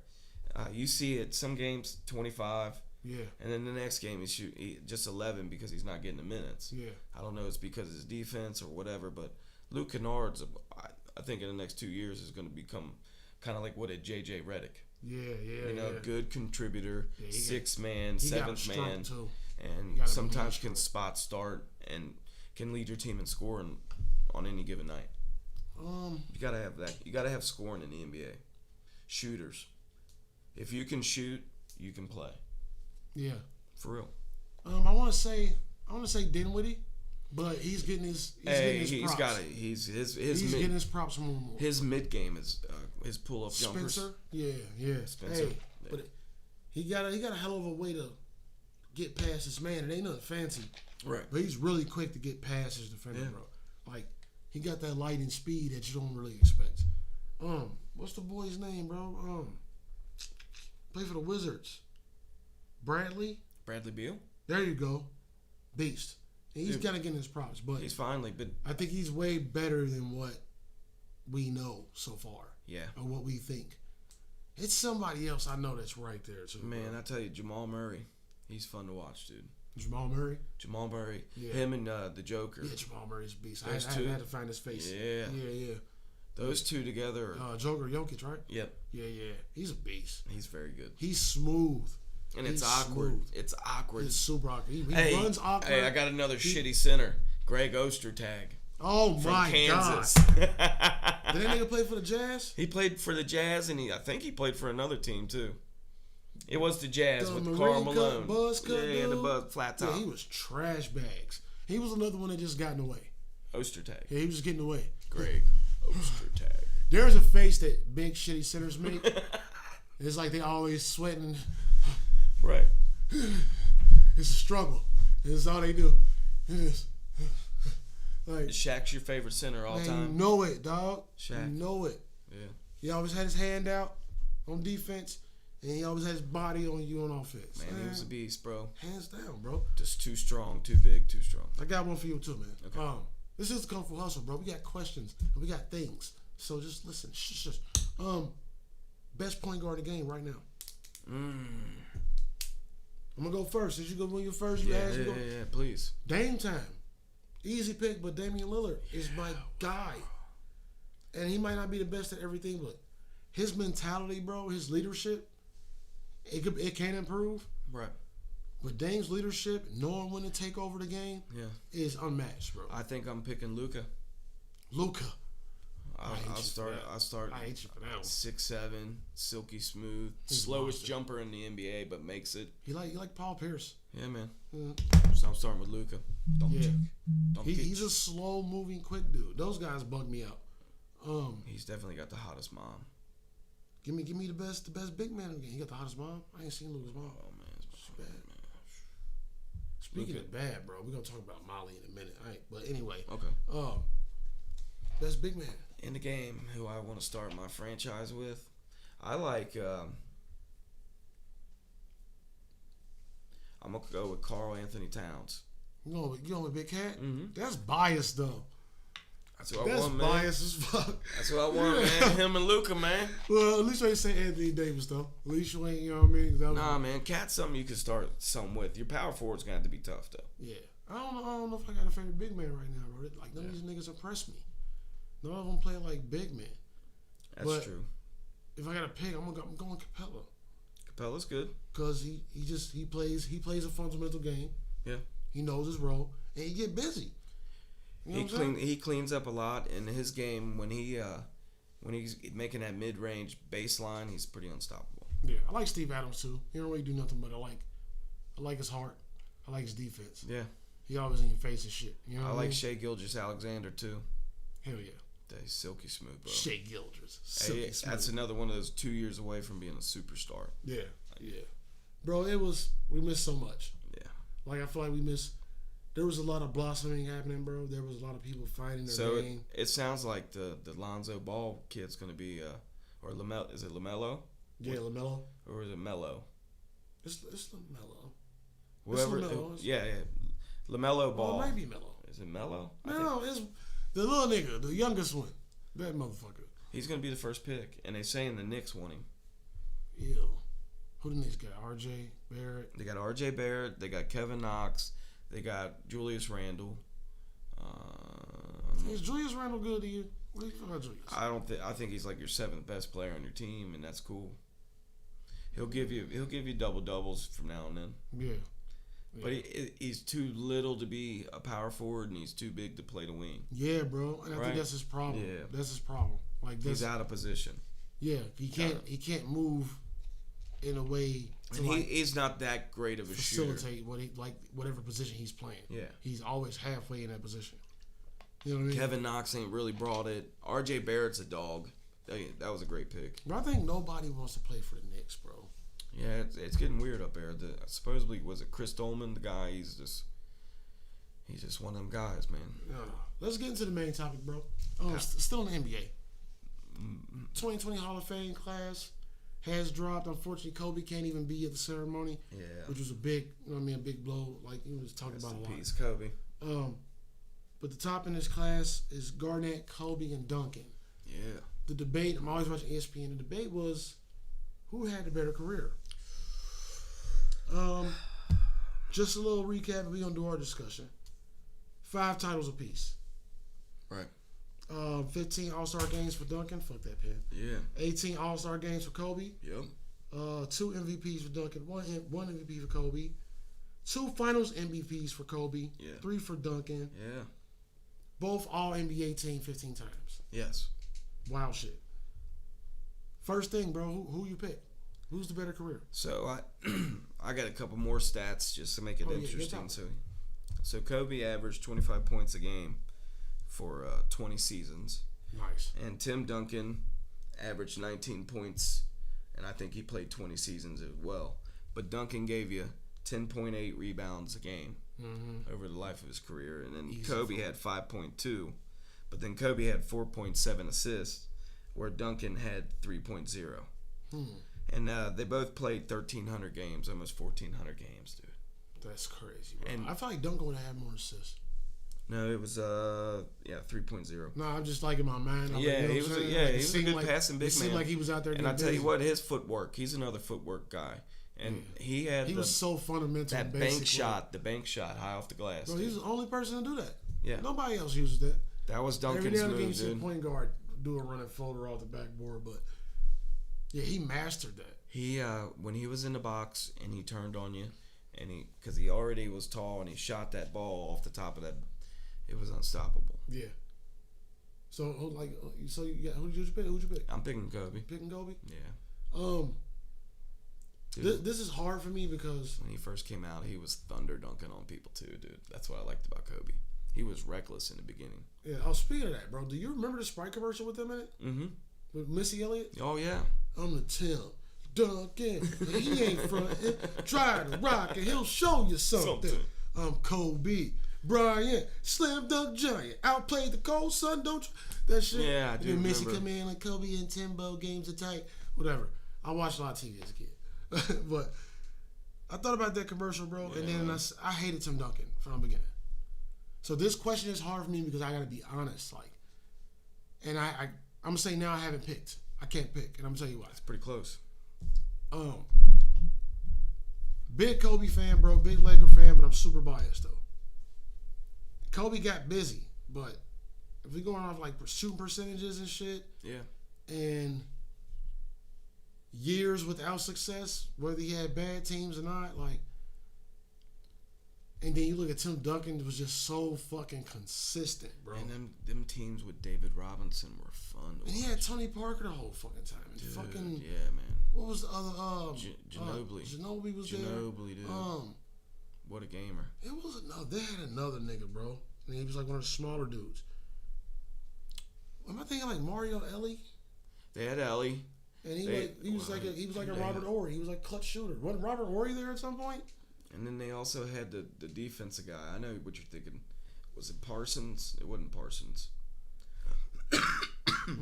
You see it some games 25. Yeah. And then the next game he just 11 because he's not getting the minutes. Yeah. I don't know if it's because of his defense or whatever, but Luke Kennard's, I think in the next 2 years is going to become kind of like what a J.J. Redick. Yeah. You know, good contributor, Yeah, sixth man, he got a seventh stroke, man, too. and gotta be sometimes strong. can spot start and can lead your team in scoring on any given night. You gotta have that. You gotta have scoring in the NBA. Shooters. If you can shoot, you can play. Yeah. For real. I want to say Dinwiddie, but he's getting his props. He's getting his props more and more. His mid game is his pull up jumpers. Spencer, yeah. Spencer, hey, but he got a hell of a way to get past this man. It ain't nothing fancy, right? But he's really quick to get past his defender, bro. Like he got that lightning speed that you don't really expect. What's the boy's name, bro? Play for the Wizards. Bradley Beal. There you go, beast. And he's gotta get his props, but he's finally. But I think he's way better than what we know so far. Yeah, or what we think. It's somebody else I know that's right there too. Man, bro. I tell you, Jamal Murray, he's fun to watch, dude. Jamal Murray, yeah. Him and the Joker. Yeah, Jamal Murray's a beast. I had to find his face. Yeah. Those two together. Joker Jokic, right? Yep. Yeah. He's a beast. He's very good. He's smooth. And it's awkward. Smooth. It's awkward. It's super awkward. He runs awkward. Hey, I got another shitty center. Greg Ostertag. Oh my Kansas. God. Did that nigga play for the Jazz? He played for the Jazz, and I think he played for another team too. It was the Jazz with Karl Malone. The buzz flat top. Yeah, he was trash bags. He was another one that just got in the way. Ostertag. Yeah, he was just getting in the way. Greg Ostertag. There's a face that big shitty centers make. It's like they always sweating. Right. It's a struggle. It's all they do. It is. Like, Shaq's your favorite center all time. You know it, dog. Shaq. You know it. Yeah. He always had his hand out on defense, and he always had his body on you on offense. Man, he was a beast, bro. Hands down, bro. Just too strong, too big, too strong. I got one for you too, man. Okay. This is the Kung Fu Hustle, bro. We got questions and we got things. So just listen. Shush. Best point guard in the game right now. I'm gonna go first. Since you go when you first, you ask me. Yeah, please. Dame time. Easy pick, but Damian Lillard is my guy. And he might not be the best at everything, but his mentality, bro, his leadership, it can improve. Right. But Dame's leadership, knowing when to take over the game, is unmatched, bro. I think I'm picking Luka. I'll start. I hate you for that one. 6'7", silky smooth, slowest jumper in the NBA, but makes it. You like Paul Pierce? Yeah, man. Mm-hmm. So I'm starting with Luka. He's a slow moving, quick dude. Those guys bug me out. He's definitely got the hottest mom. Give me the best big man in the game. He got the hottest mom. I ain't seen Luka's mom. Oh man, it's bad. Man. Speaking of bad, bro, we're gonna talk about Molly in a minute. All right, but anyway. Okay. Best big man in the game. Who I want to start my franchise with? I like. I'm gonna go with Karl Anthony Towns. You going with Big Cat? Mm-hmm. That's biased though. That's what I want, man. That's biased as fuck. That's what I want, man. Him and Luka, man. Well, at least you ain't say Anthony Davis though. At least you ain't, you know what I mean? Nah, man. Cat's something you can start something with. Your power forward's gonna have to be tough though. Yeah. I don't know if I got a favorite big man right now, bro. Like none of these niggas impress me. None of them play like big men. That's true. If I got to pick, I'm going Capella. Capella's good. Cause he plays a fundamental game. Yeah. He knows his role and he get busy. You know he cleans up a lot in his game when he's making that mid range baseline. He's pretty unstoppable. Yeah, I like Steve Adams too. He don't really do nothing, but I like his heart. I like his defense. Yeah. He always in your face and shit. You know I what like mean? Shai Gilgeous-Alexander too. Hell yeah. He's silky smooth, bro. Shai Gilgeous. Silky smooth. That's another one of those 2 years away from being a superstar. Yeah. Bro, we missed so much. Yeah. Like I feel like there was a lot of blossoming happening, bro. There was a lot of people fighting their game. So it sounds like the Lonzo Ball kid's gonna be or LaMelo. Is it LaMelo? Yeah, LaMelo. Or is it Melo? It's LaMelo. Whoever. It's LaMelo. Yeah. LaMelo Ball. Well, it might be Melo. Is it Melo? No, it's the little nigga, the youngest one. That motherfucker. He's gonna be the first pick, and they saying the Knicks want him. Ew. Who the Knicks got? R.J. Barrett. They got R.J. Barrett. They got Kevin Knox. They got Julius Randle. Is Julius Randle good to you? What do you feel about Julius? I think he's like your 7th best player on your team, and that's cool. He'll give you double doubles from now and then. Yeah. But he's too little to be a power forward, and he's too big to play the wing. Yeah, bro. And I think that's his problem. Yeah. That's his problem. Like he's out of position. Yeah, he can't move in a way to he's not that great of a facilitate shooter. Whatever position he's playing. Yeah. He's always halfway in that position. You know what I mean? Kevin Knox ain't really brought it. R.J. Barrett's a dog. That was a great pick. But I think nobody wants to play for the Knicks, bro. Yeah, it's getting weird up there. Supposedly, was it Chris Dolman, the guy? He's just one of them guys, man. Let's get into the main topic, bro. Still in the NBA. 2020 Hall of Fame class has dropped. Unfortunately, Kobe can't even be at the ceremony. Yeah. Which was a big blow. Like you was talking about a lot. Peace, Kobe. But the top in this class is Garnett, Kobe, and Duncan. Yeah. The debate, I'm always watching ESPN. The debate was who had the better career. Just a little recap, and we're gonna do our discussion. 5 titles apiece. Right. 15 All-Star games for Duncan. Fuck that pen. Yeah. 18 All-Star games for Kobe. Yep. 2 MVPs for Duncan. One MVP for Kobe. 2 Finals MVPs for Kobe. Yeah. 3 for Duncan. Yeah. Both All-NBA team 15 times. Yes. Wild shit. First thing, bro. Who you pick? Who's the better career? So I got a couple more stats just to make it interesting. So Kobe averaged 25 points a game for 20 seasons. Nice. And Tim Duncan averaged 19 points, and I think he played 20 seasons as well. But Duncan gave you 10.8 rebounds a game over the life of his career, and then Kobe had 5.2, but then Kobe had 4.7 assists, where Duncan had 3.0. And they both played 1,300 games, almost 1,400 games, dude. That's crazy, bro. And I feel like Duncan would have had more assists. No, it was 3.0. No, I'm just like in my mind. He was a good passing big man. It seemed like he was out there. And I tell you what, his footwork. He's another footwork guy, and he was so fundamental. That bank shot, the bank shot, high off the glass. Bro, he's the only person to do that. Yeah, nobody else uses that. That was Duncan's move, dude. Every point guard do a running floater off the backboard, but yeah, he mastered that. He when he was in the box and he turned on you, and because he already was tall and he shot that ball off the top of that. It was unstoppable. Yeah. So you got who'd you pick? I'm picking Kobe. Picking Kobe? Yeah. This is hard for me because when he first came out, he was thunder dunking on people too, dude. That's what I liked about Kobe. He was reckless in the beginning. Yeah. Speaking of that, bro, do you remember the Sprite commercial with them in it? Mm-hmm. With Missy Elliott? Oh yeah. I'm the Tim Duncan. He ain't frontin'. Try to rock and he'll show you something. I'm Kobe Bryant, slam dunk giant, outplayed the cold sun, don't you? That shit. Yeah, I do. And then Missy come in like Kobe and Timbo, games are tight, whatever. I watched a lot of TV as a kid, but I thought about that commercial, bro, and then I hated Tim Duncan from the beginning. So this question is hard for me because I gotta be honest, and I'm gonna say now I haven't picked. I can't pick, and I'm gonna tell you why. It's pretty close. Big Kobe fan, bro. Big Laker fan, but I'm super biased though. Kobe got busy, but if we going off like shooting percentages and shit, and years without success, whether he had bad teams or not, and then you look at Tim Duncan, it was just so fucking consistent, bro. And them teams with David Robinson were fun. And he had Tony Parker the whole fucking time. And dude, yeah, man. What was the other? Ginobili. Ginobili was there. Ginobili, dude. What a gamer. It was they had another nigga, bro. And he was like one of the smaller dudes. Am I thinking like Mario Ellie? They had Ellie. And he was like a Robert Horry. He was like clutch shooter. Wasn't Robert Horry there at some point? And then they also had the defensive guy. I know what you're thinking. Was it Parsons? It wasn't Parsons.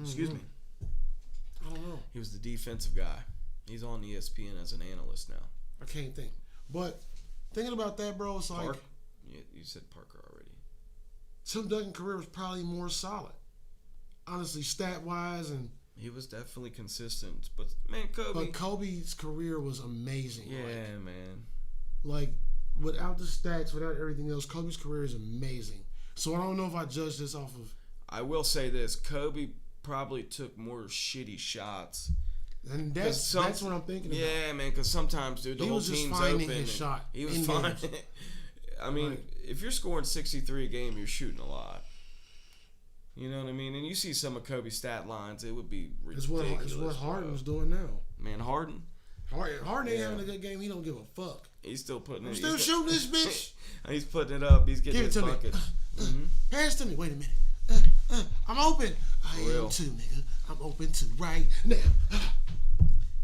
Excuse me. I don't know. He was the defensive guy. He's on ESPN as an analyst now. I can't think. But thinking about that, bro, it's like... Yeah, you said Parker already. Tim Duncan's career was probably more solid. Honestly, stat-wise and... He was definitely consistent. But, man, Kobe... But Kobe's career was amazing. Yeah, man. Like, without the stats, without everything else, Kobe's career is amazing. So I don't know if I judge this off of... I will say this. Kobe probably took more shitty shots And that's what I'm thinking about. Yeah, man, because sometimes, dude, the he whole was just team's finding open. his shot. He was fine. I mean, if you're scoring 63 a game, you're shooting a lot. You know what I mean? And you see some of Kobe's stat lines, it would be ridiculous. It's what Harden's doing now. Man, Harden ain't having a good game. He don't give a fuck. He's still putting it. I'm still shooting this bitch. He's putting it up. He's getting his buckets. Pass to me. Wait a minute. I'm open. I am too, nigga. I'm open too right now.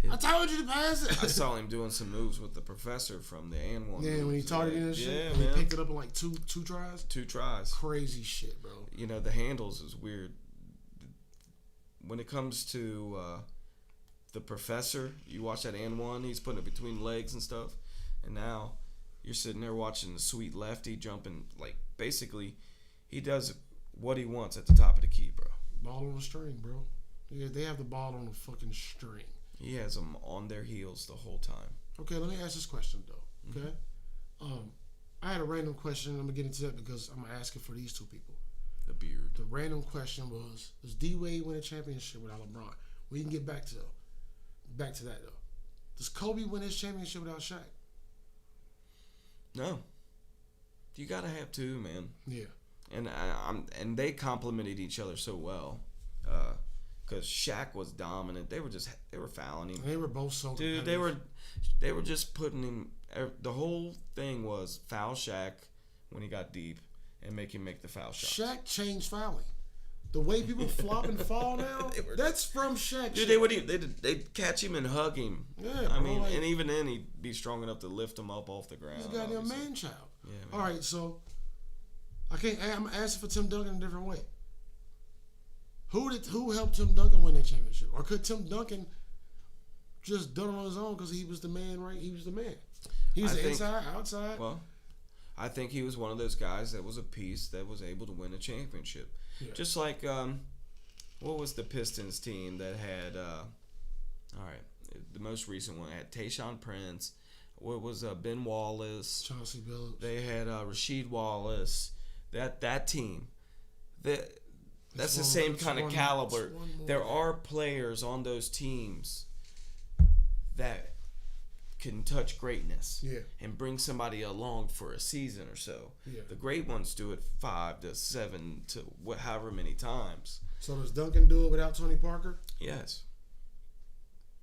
I told you to pass it. I saw him doing some moves with the professor from the And One. Yeah, when he targeted and shit. Yeah, and man. He picked it up in like two tries. 2 tries. Crazy shit, bro. You know, the handles is weird. When it comes to the professor, you watch that And One, he's putting it between legs and stuff. And now you're sitting there watching the sweet lefty jumping. Like, basically, he does what he wants at the top of the key, bro. Ball on the string, bro. Yeah, they have the ball on the fucking string. He has them on their heels the whole time. Okay, let me ask this question, though. Okay? I had a random question. I'm going to get into that because I'm going to ask it for these two people. The beard. The random question was, does D-Wade win a championship without LeBron? We can get back to that, though. Does Kobe win his championship without Shaq? No. You got to have 2, man. Yeah. And they complemented each other so well. Because Shaq was dominant. They were fouling him. They were both so dude. They were just putting him. The whole thing was foul Shaq when he got deep and make him make the foul shots. Shaq changed fouling. The way people flop and fall now, that's from Shaq. Dude, they'd catch him and hug him. Yeah, I bro, mean, like, and even then he'd be strong enough to lift him up off the ground. He's a goddamn obviously. man child. Yeah, man. All right, so I'm asking for Tim Duncan a different way. Who helped Tim Duncan win that championship? Or could Tim Duncan just done it on his own because he was the man, right? He was the man. He was inside, outside. Well, I think he was one of those guys that was a piece that was able to win a championship. Yeah. Just like, what was the Pistons team that had, the most recent one had Tayshaun Prince. What was Ben Wallace? Chauncey Billups. They had Rasheed Wallace. That team. That's the same kind of caliber. There are players on those teams that can touch greatness and bring somebody along for a season or so. Yeah. The great ones do it 5 to 7 to however many times. So does Duncan do it without Tony Parker? Yes.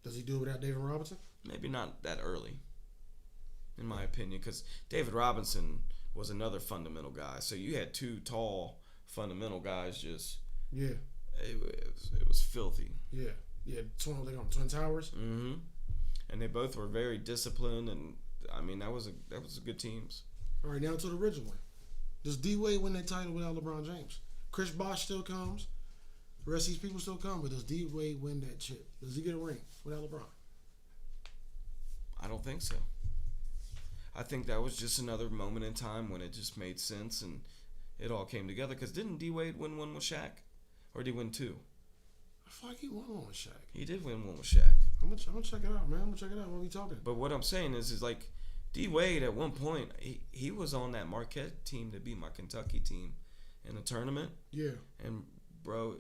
Does he do it without David Robinson? Maybe not that early, in my opinion, because David Robinson was another fundamental guy. So you had 2 tall fundamental guys just... Yeah. It was filthy. Yeah. Yeah, they got Twin Towers. Mm-hmm. And they both were very disciplined, and I mean that was a good teams. All right, now to the original one. Does D-Wade win that title without LeBron James? Chris Bosh still comes. The rest of these people still come, but does D-Wade win that chip? Does he get a ring without LeBron? I don't think so. I think that was just another moment in time when it just made sense and it all came together. Because didn't D-Wade win one with Shaq? Or did he win 2? I feel like he won one with Shaq. He did win one with Shaq. I'm gonna check it out, man. I'm gonna check it out. What are we talking? But what I'm saying is like D-Wade at one point, he was on that Marquette team to beat my Kentucky team in the tournament. Yeah. And bro,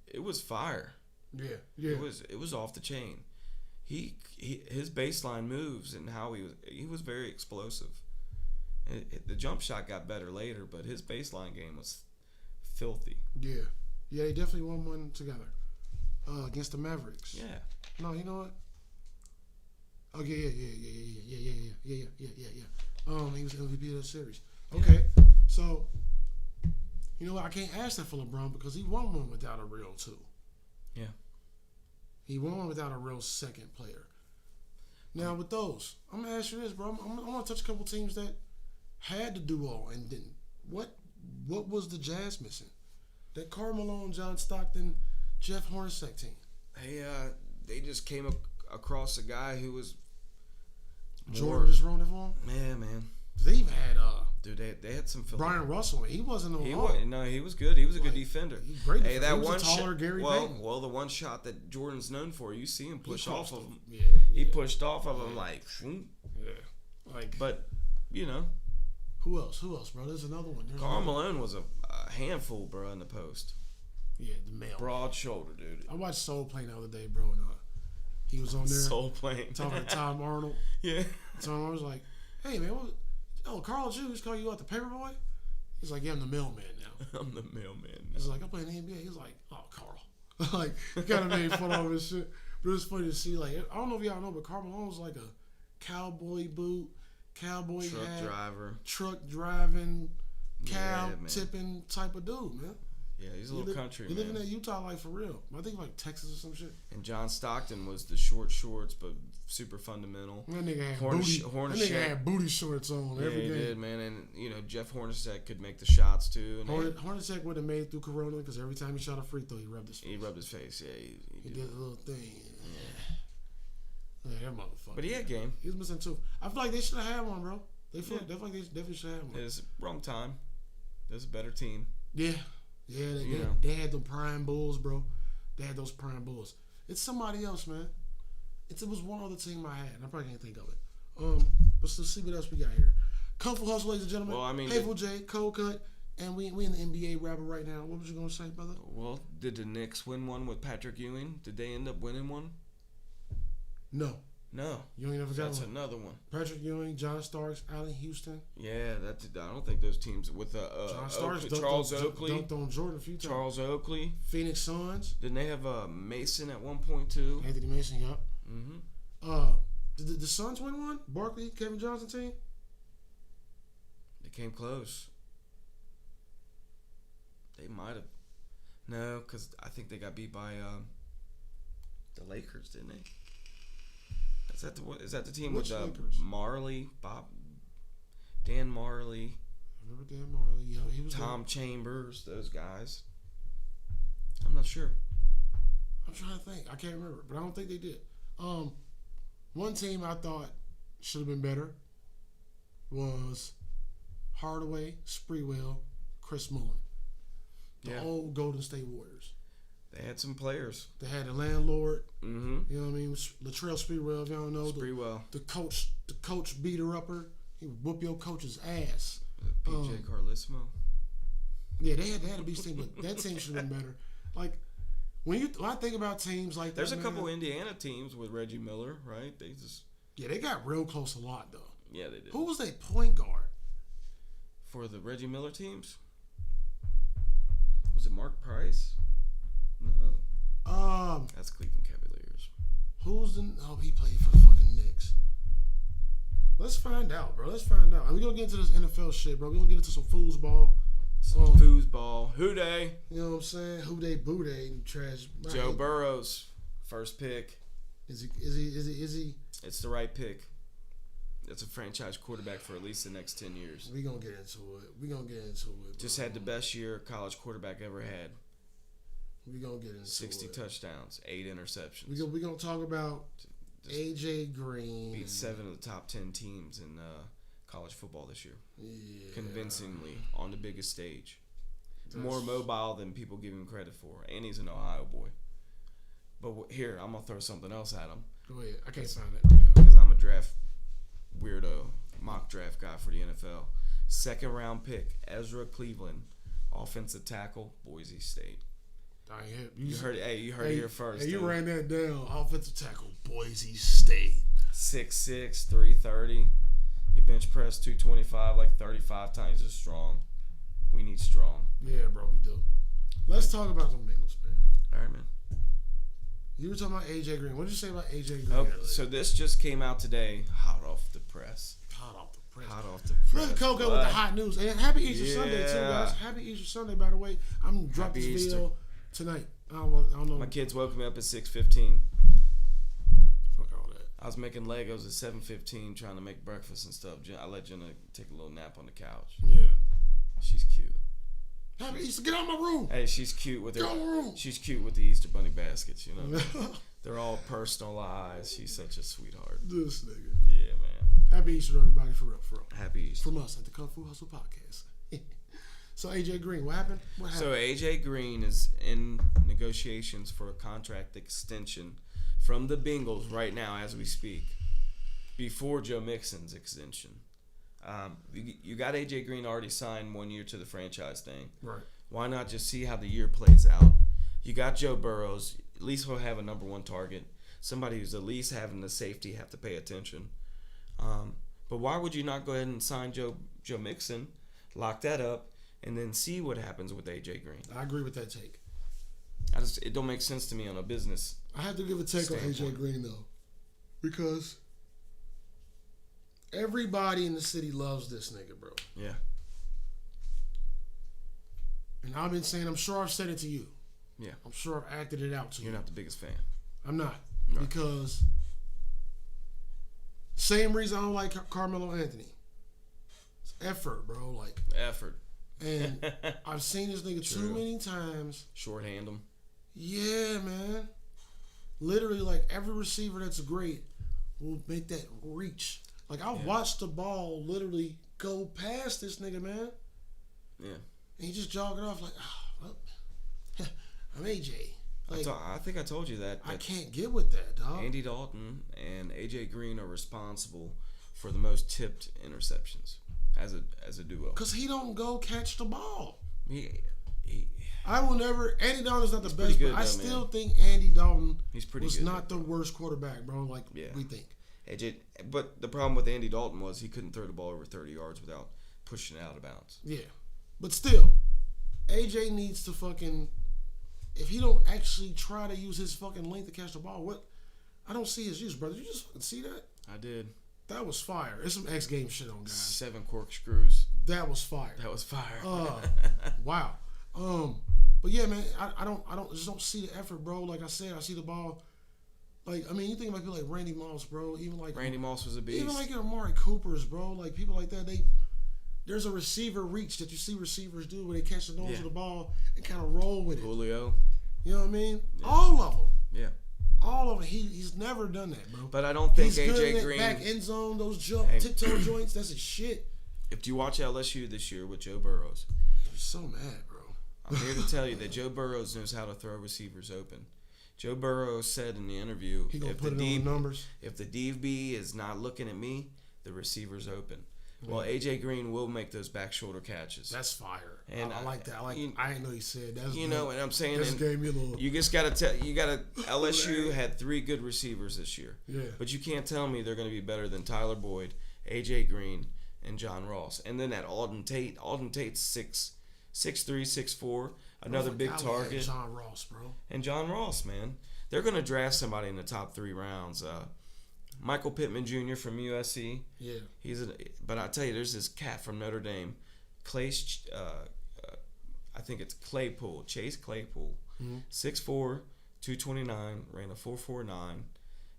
it was fire. Yeah. Yeah. It was off the chain. His baseline moves and how he was very explosive. The jump shot got better later, but his baseline game was filthy. Yeah. Yeah, they definitely won one together against the Mavericks. Yeah. No, you know what? Oh yeah. He was MVP of that series. Okay, so you know what? I can't ask that for LeBron because he won one without a real 2. Yeah. He won one without a real second player. Now with those, I'm gonna ask you this, bro. I'm gonna touch a couple teams that had the duo and didn't. What was the Jazz missing? That Karl Malone, John Stockton, Jeff Hornacek team. They just came across a guy who was Jordan just ruined it for him? Yeah, man. They even had dude, they had some Brian Russell. He wasn't he was good. He was a good defender. Great defender. That he was one taller Gary Payton. Well, the one shot that Jordan's known for, you see him push off of him. Yeah, he pushed off of him like, but you know. Who else, bro? There's another one. Karl Malone was a handful, bro, in the post. Yeah, the male. Broad shoulder, dude. I watched Soul play the other day, bro, and He was on there. Soul Plane. Talking to Tom Arnold. Yeah. Tom Arnold was like, hey, man, Carl Jr. call you out the paperboy? He's like, yeah, I'm the mailman now. I'm the mailman now. He's like, I play in the NBA. He's like, oh, Carl. Like, he kind of made fun of his shit. But it was funny to see, like, I don't know if y'all know, but Karl Malone was like a cowboy boot, cowboy Truck hat, driver. truck driving, cow Yeah, man. tipping type of dude, man. Yeah, he's a little country, He man. living in Utah, like, for real. I think, like, Texas or some shit. And John Stockton was the short shorts, but super fundamental. That nigga had Hornacek. booty shorts on Yeah, every he game. did, man. And, you know, Jeff Hornacek could make the shots, too. And Hornacek would have made it through Corona because every time he shot a free throw, he rubbed his face. he rubbed his face, yeah. He did a little thing. Yeah, that motherfucker. But he had game. He was missing two. I feel like they should have had one, bro. They feel like they definitely should have had one. It's wrong time. There's a better team. Yeah. They had them prime bulls, bro. They had those prime bulls. It's somebody else, man. It was one other team I had, and I probably can't think of it. But let's see what else we got here. Kung Fu Hustle, ladies and gentlemen. Well, I mean, Hateful J, Cold Cut, and we in the NBA rapper right now. What was you gonna say, brother? Well, did the Knicks win one with Patrick Ewing? Did they end up winning one? No. You ain't never got That's one. another one. Patrick Ewing, John Starks, Allen Houston. Yeah, I don't think those teams with John Starks Charles Oakley. dunked on Jordan a few times. Charles Oakley. Phoenix Suns. Didn't they have Mason at one point too? Anthony Mason, yup. Mm-hmm. Did the Suns win one? Barkley, Kevin Johnson team? They came close. They might have. No, because I think they got beat by the Lakers, didn't they? Is that the team Which with Lakers? Marley, Dan Marley, I remember Dan Marley. Yeah, he was Tom Chambers, those guys? I'm not sure. I'm trying to think. I can't remember, but I don't think they did. One team I thought should have been better was Hardaway, Sprewell, Chris Mullin. The old Golden State Warriors. They had some players. They had the landlord. Mm-hmm. You know what I mean? Latrell Sprewell, if y'all don't know. Sprewell. The coach beater upper. He would whoop your coach's ass. PJ Carlissimo. Yeah, they had a beast team, but that team should have been better. Like when I think about teams like that, There's a couple Indiana teams with Reggie Miller, right? They got real close a lot though. Yeah, they did. Who was their point guard For the Reggie Miller teams? Was it Mark Price? No. That's Cleveland Cavaliers. He played for the fucking Knicks. Let's find out, bro. Let's find out. We're gonna get into this NFL shit, bro. We're gonna get into some foosball. Some foosball. Who dey? You know what I'm saying? Who they, boo they, trash. Joe Burrows, first pick. Is he? It's the right pick. It's a franchise quarterback for at least the next 10 years. We gonna get into it. Just had the best year a college quarterback ever had. We gonna get into 60 touchdowns, 8 interceptions. We gonna talk about AJ Green. Beat 7 of the top 10 teams in college football this year. Yeah. Convincingly on the biggest stage. More mobile than people give him credit for. And he's an Ohio boy. But here, I'm going to throw something else at him. Go ahead. I can't find that right now. Because I'm a draft weirdo, mock draft guy for the NFL. Second round pick, Ezra Cleveland, offensive tackle, Boise State. You heard it here first. Hey, you ran that down. Offensive tackle, Boise State. 6'6", 330. He bench pressed 225 like 35 times. He's strong. We need strong. Yeah, bro, we do. Let's talk about some Bengals, man. All right, man. You were talking about AJ Green. What did you say about AJ Green? Oh, so this just came out today, hot off the press. Hot off the press. Look at Coco with the hot news. And happy Easter Sunday, too, guys. Happy Easter Sunday, by the way. I'm dropping this video tonight. I don't know. My kids woke me up at 6:15. Fuck all that. I was making Legos at 7:15, trying to make breakfast and stuff. I let Jenna take a little nap on the couch. Yeah. She's cute. Happy Easter. Get out of my room. Hey, she's cute with Get out of my room. She's cute with the Easter bunny baskets, you know. They're all personalized. She's such a sweetheart. This nigga. Yeah, man. Happy Easter, everybody, for real. Happy Easter. From us at the Kung Fu Hustle Podcast. So, AJ Green, what happened? So, AJ Green is in negotiations for a contract extension from the Bengals right now as we speak, before Joe Mixon's extension. You got AJ Green already signed 1 year to the franchise thing. Right. Why not just see how the year plays out? You got Joe Burrows. At least he'll have a number one target. somebody who's at least having the safety have to pay attention. But why would you not go ahead and sign Joe Mixon, lock that up, and then see what happens with AJ Green? I agree with that take. It don't make sense to me on a business. I have to give a take standpoint. on AJ Green though, because everybody in the city loves this nigga, bro. Yeah. And I've been saying, I'm sure I've said it to you. Yeah. I'm sure I've acted it out to you. You're not the biggest fan. I'm not. Right. Because same reason I don't like Carmelo Anthony. It's effort, bro. Like Effort. And I've seen this nigga True. too many times. Shorthand him. Yeah, man. Literally, like every receiver that's great will make that reach. Like I've watched the ball literally go past this nigga, man. Yeah. And he just jogged it off like, oh, well, I'm AJ. Like, I think I told you that I can't get with that, dog. Andy Dalton and AJ Green are responsible for the most tipped interceptions as a duo. Cause he don't go catch the ball. He I will never. Andy Dalton's not the pretty best, good, but I though, still man. think Andy Dalton He's pretty was good, not though. the worst quarterback, bro. Like we think. AJ, but the problem with Andy Dalton was he couldn't throw the ball over 30 yards without pushing it out of bounds. Yeah, but still, AJ needs to fucking. If he don't actually try to use his fucking length to catch the ball, what? I don't see his use, brother. You just fucking see that? I did. That was fire. It's some X Games shit on, guys. 7 corkscrews. That was fire. That was fire. Wow. But yeah, man, I just don't see the effort, bro. Like I said, I see the ball. Like, I mean, you think about people like Randy Moss, bro. Even like Randy Moss was a beast. Even like your Amari Coopers, bro. Like people like that, there's a receiver reach that you see receivers do where they catch the nose of the ball and kind of roll with it. Julio. You know what I mean? Yeah. All of them. Yeah. All of them. He's never done that, bro. But I don't think He's good in AJ that Green. back end zone, those tiptoe joints. That's his shit. If you watch LSU this year with Joe Burrows, I'm so mad, bro. I'm here to tell you that Joe Burrows knows how to throw receivers open. Joe Burrows said in the interview, He gonna if put the it on the numbers. If the DB is not looking at me, the receiver's open. Well, AJ Green will make those back shoulder catches. That's fire. And I like that. I didn't know he said that. You know what I'm saying? That And gave me a little. you just got to LSU had 3 good receivers this year. Yeah. But you can't tell me they're going to be better than Tyler Boyd, AJ Green, and John Ross. And then that Alden Tate. Alden Tate's 6'3", 6'4", another big target. John Ross, bro. And John Ross, man. They're going to draft somebody in the top 3 rounds. Michael Pittman Jr. from USC. Yeah. But I tell you, there's this cat from Notre Dame, I think it's Claypool, Chase Claypool, 6'4", 229, ran a 4.49,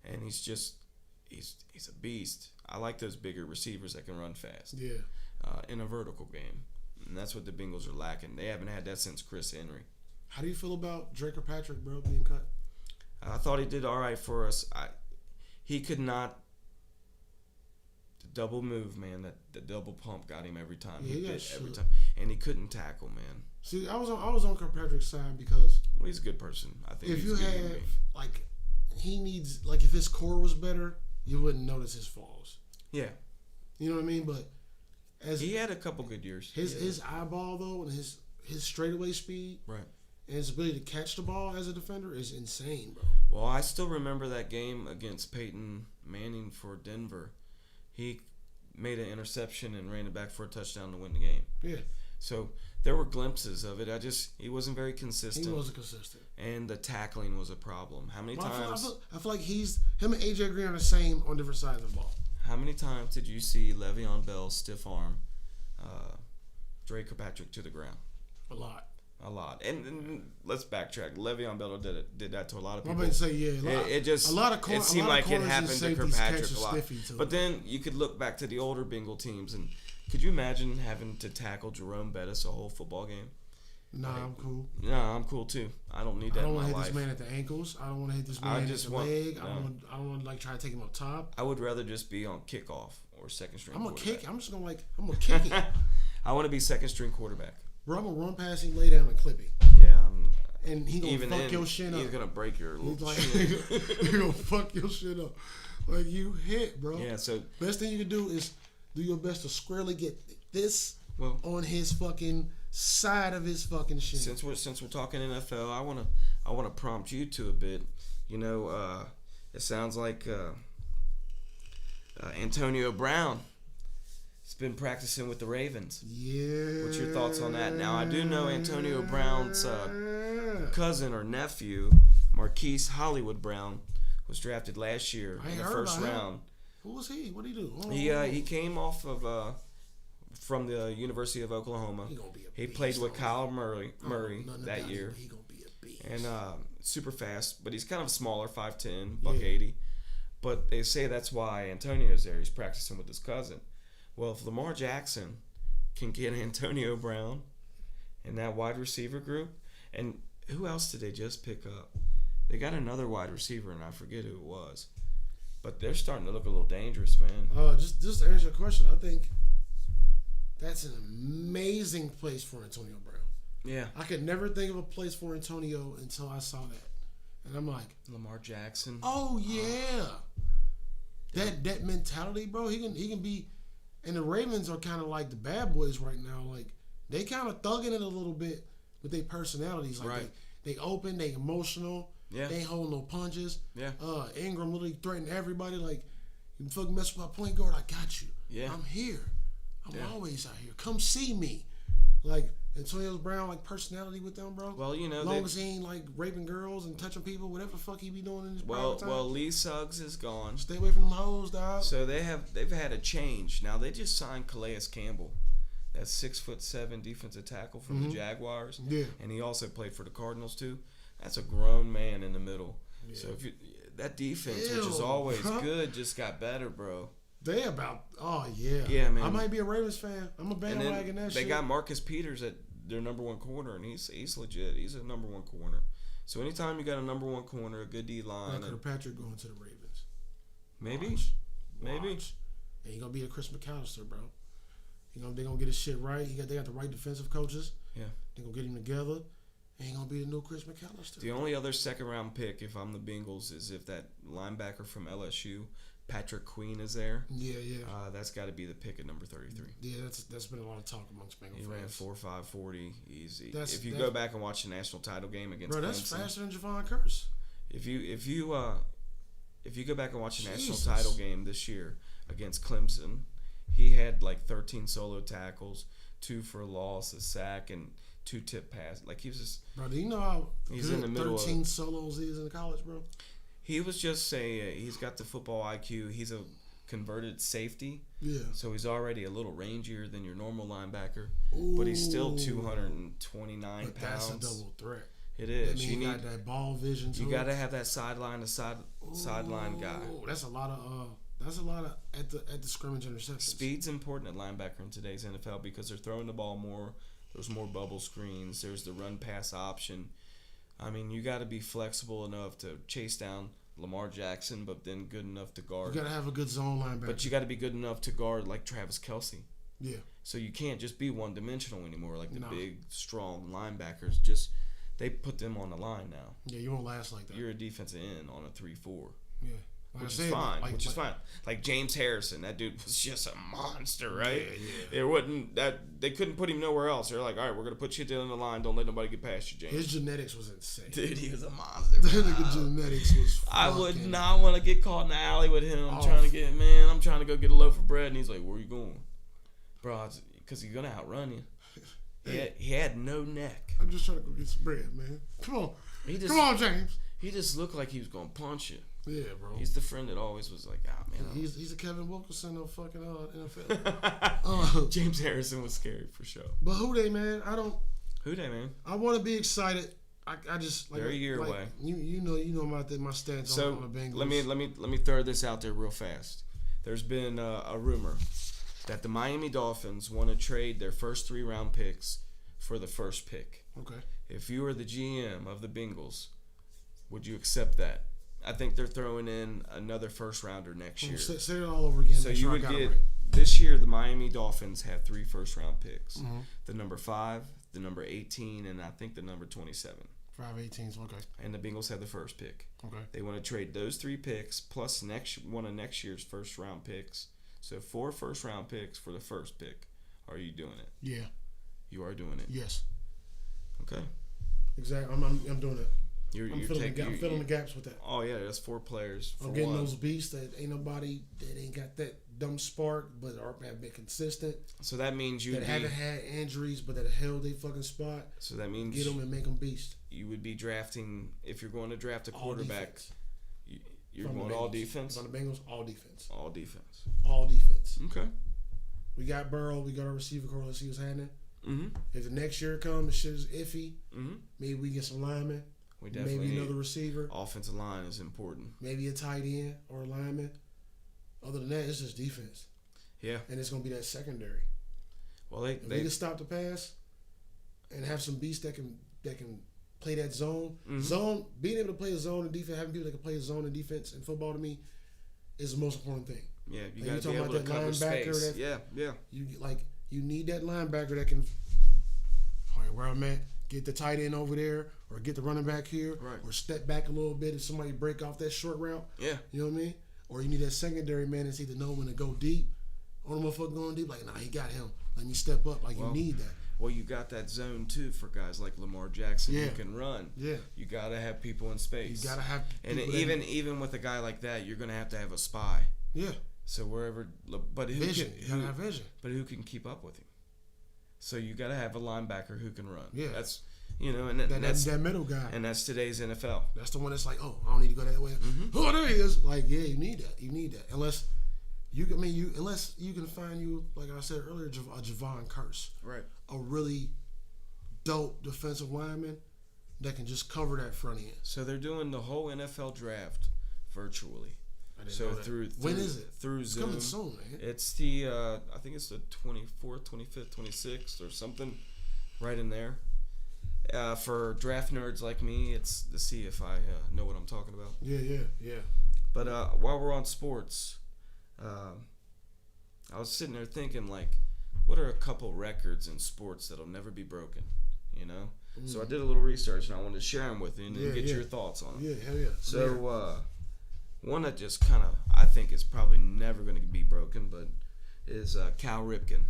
and he's a beast. I like those bigger receivers that can run fast. Yeah. In a vertical game, and that's what the Bengals are lacking. They haven't had that since Chris Henry. How do you feel about Drake or Patrick, bro, being cut? I thought he did all right for us. He could not. The double move, man. The double pump got him every time. Yeah, he did sure. every time, and he couldn't tackle, man. See, I was on Kirkpatrick's side because he's a good person. I think if you have he needs if his core was better, you wouldn't notice his flaws. Yeah, you know what I mean. But he had a couple good years. His eyeball though, and his straightaway speed, right, and his ability to catch the ball as a defender is insane, bro. Well, I still remember that game against Peyton Manning for Denver. He made an interception and ran it back for a touchdown to win the game. Yeah. So there were glimpses of it. He wasn't very consistent. He wasn't consistent. And the tackling was a problem. How many times? I feel like him and AJ Green are the same on different sides of the ball. How many times did you see Le'Veon Bell stiff arm Drake Kirkpatrick to the ground? A lot. And let's backtrack. Le'Veon Bell did that to a lot of people. I'm about to say, yeah. It seemed like it happened to Kirkpatrick a lot. But then you could look back to the older Bengal teams, and could you imagine having to tackle Jerome Bettis a whole football game? Nah, I'm cool. Nah, I'm cool too. I don't need that in my life. I don't want to hit this man at the ankles. I don't want to hit this man at the leg. No. I don't want to try to take him up top. I would rather just be on kickoff or second string. I'm gonna kick. I'm gonna kick it. I want to be second string quarterback. Bro, I'm gonna run past him, lay down, and clip him. Yeah. And he gonna fuck your shit up. He's gonna break your little shit. He gonna fuck your shit up. Like you hit, bro. Yeah. So best thing you can do is do your best to squarely get this on his fucking side of his fucking shit. Since we're talking NFL, I wanna prompt you to a bit. You know, it sounds like Antonio Brown has been practicing with the Ravens. Yeah. What's your thoughts on that? Now, I do know Antonio Brown's cousin or nephew, Marquise Hollywood Brown, was drafted last year in the first round. Who was he? What did he do? He came off of from the University of Oklahoma. He played with Kyle Murray that year. He gonna be a beast. And super fast, but he's kind of smaller, 5'10", buck 80. But they say that's why Antonio's there. He's practicing with his cousin. Well, if Lamar Jackson can get Antonio Brown in that wide receiver group, and who else did they just pick up? They got another wide receiver, and I forget who it was. But they're starting to look a little dangerous, man. Just to answer your question, I think that's an amazing place for Antonio Brown. Yeah. I could never think of a place for Antonio until I saw that. And I'm like, Lamar Jackson. oh yeah. That mentality, bro, he can be. And the Ravens are kind of like the bad boys right now. Like, they kind of thugging it a little bit with their personalities. Like, right. They open, they emotional. Yeah. They ain't holding no punches. Yeah. Ingram literally threatened everybody. Like, you fucking mess with my point guard, I got you. Yeah. I'm here. I'm always out here. Come see me. Like, Antonio Brown, like, personality with them, bro. Well, you know, as long as he ain't, like, raping girls and touching people, whatever the fuck he be doing in his private time. Well, Lee Suggs is gone. Stay away from them hoes, dog. So they've had a change. Now they just signed Calais Campbell, that 6'7" defensive tackle from the Jaguars. Yeah. And he also played for the Cardinals too. That's a grown man in the middle. Yeah. So if that defense, which is always good, just got better, bro. They about yeah, man. I might be a Ravens fan. I'm a bandwagon that shit. They got Marcus Peters at their number one corner, and he's legit. He's a number one corner. So anytime you got a number one corner, a good D line, Kirkpatrick going to the Ravens. Maybe. And he gonna be a Chris McAllister, bro. They gonna get his shit right. They got the right defensive coaches. Yeah. They gonna get him together. And he gonna be the new Chris McAllister. The only other second round pick, if I'm the Bengals, is if that linebacker from LSU, Patrick Queen, is there. Yeah. That's got to be the pick at number 33. Yeah, that's been a lot of talk amongst Bengals fans. He ran 4.5 40 easy. If you go back and watch the national title game against Clemson, that's faster than Javon Curse. If you go back and watch the national title game this year against Clemson, he had like 13 solo tackles, 2 for a loss, a sack, and 2 tip passes. Like, he was just. Bro, do you know how he's in the middle 13 solos he is in college, bro? He was just he's got the football IQ. He's a converted safety. Yeah. So he's already a little rangier than your normal linebacker. Ooh. But he's still 229 pounds. That's a double threat. It is. You need that ball vision too. You got to have that sideline guy. That's a lot of at the scrimmage interceptions. Speed's important at linebacker in today's NFL because they're throwing the ball more. There's more bubble screens. There's the run pass option. I mean, you got to be flexible enough to chase down Lamar Jackson, but then good enough to guard. You got to have a good zone linebacker. But you got to be good enough to guard like Travis Kelce. Yeah. So you can't just be one-dimensional anymore like the big, strong linebackers. They put them on the line now. Yeah, you won't last like that. You're a defensive end on a 3-4. Yeah. Which is fine. Like James Harrison, that dude was just a monster, right? Yeah. They couldn't put him nowhere else. They're like, all right, we're gonna put you down the line. Don't let nobody get past you, James. His genetics was insane. Dude, he was a monster. His genetics was. I would not want to get caught in the alley with him. I'm trying to go get a loaf of bread, and he's like, where are you going, bro? Because he's gonna outrun you. He had no neck. I'm just trying to go get some bread, man. Come on, James. He just looked like he was gonna punch you. Yeah, bro. He's the friend that always was like, man. He's a Kevin Wilkerson of fucking NFL. James Harrison was scary for sure. But who they, man? Who they, man? I want to be excited. I just like they're a year away. You know my stance on the Bengals. Let me throw this out there real fast. There's been a rumor that the Miami Dolphins want to trade their first 3 round picks for the first pick. Okay. If you were the GM of the Bengals, would you accept that? I think they're throwing in another first rounder next year. Say it all over again. So you would get this year. The Miami Dolphins have 3 first round picks: the number 5, the number 18, and I think the number 27. 5/18s, okay. And the Bengals have the first pick. Okay. They want to trade those 3 picks plus one of next year's first round picks. So 4 first round picks for the first pick. Are you doing it? Yeah. You are doing it. Yes. Okay. Exactly. I'm doing it. I'm filling the gaps with that. Oh yeah, that's 4 players. I'm getting those beasts that ain't nobody that ain't got that dumb spark, but have been consistent. So that means you haven't had injuries, but that held their fucking spot. So that means get them and make them beasts. You would be drafting, if you're going to draft a quarterback. You're From going all defense. On the Bengals, all defense. All defense. All defense. Okay. We got Burrow. We got our receiver core. Let's see what's happening. Mm-hmm. If the next year comes, the shit is iffy. Mm-hmm. Maybe we get some linemen. We definitely maybe another receiver. Offensive line is important. Maybe a tight end or a lineman. Other than that, it's just defense. Yeah. And it's gonna be that secondary. Well, they can stop the pass and have some beasts that can play that zone. Mm-hmm. Zone, being able to play a zone in defense, having people that can play a zone in defense in football to me is the most important thing. Yeah, you like got to be able to cover space. You need that linebacker that can. All right, where I'm at, get the tight end over there, or get the running back here, right, or step back a little bit if somebody break off that short route. Yeah, you know what I mean. Or you need that secondary man that's either know when to go deep, or the motherfucker going deep. Like, nah, he got him. Let me step up. Like, you need that. Well, you got that zone too for guys like Lamar Jackson who can run. Yeah, you gotta have people in space. You gotta have. And even with a guy like that, you're gonna have to have a spy. Yeah. So wherever, but who vision. You gotta have vision. But who can keep up with him? So you gotta have a linebacker who can run. Yeah. That's and that's that middle guy. And that's today's NFL. That's the one that's like, oh, I don't need to go that way. Mm-hmm. Oh, there he is. Like, yeah, you need that. You need that. Unless you can find you, like I said earlier, a Javon Curse. Right. A really dope defensive lineman that can just cover that front end. So they're doing the whole NFL draft virtually. So through when is it? Through it's Zoom. Coming soon, man. It's the I think it's the 24th, 25th, 26th or something, right in there. For draft nerds like me, it's to see if I know what I'm talking about. Yeah. But while we're on sports, I was sitting there thinking, like, what are a couple records in sports that'll never be broken? So I did a little research and I wanted to share them with you and get your thoughts on them. Yeah, hell yeah. So one that just kind of I think is probably never going to be broken, but is Cal Ripken.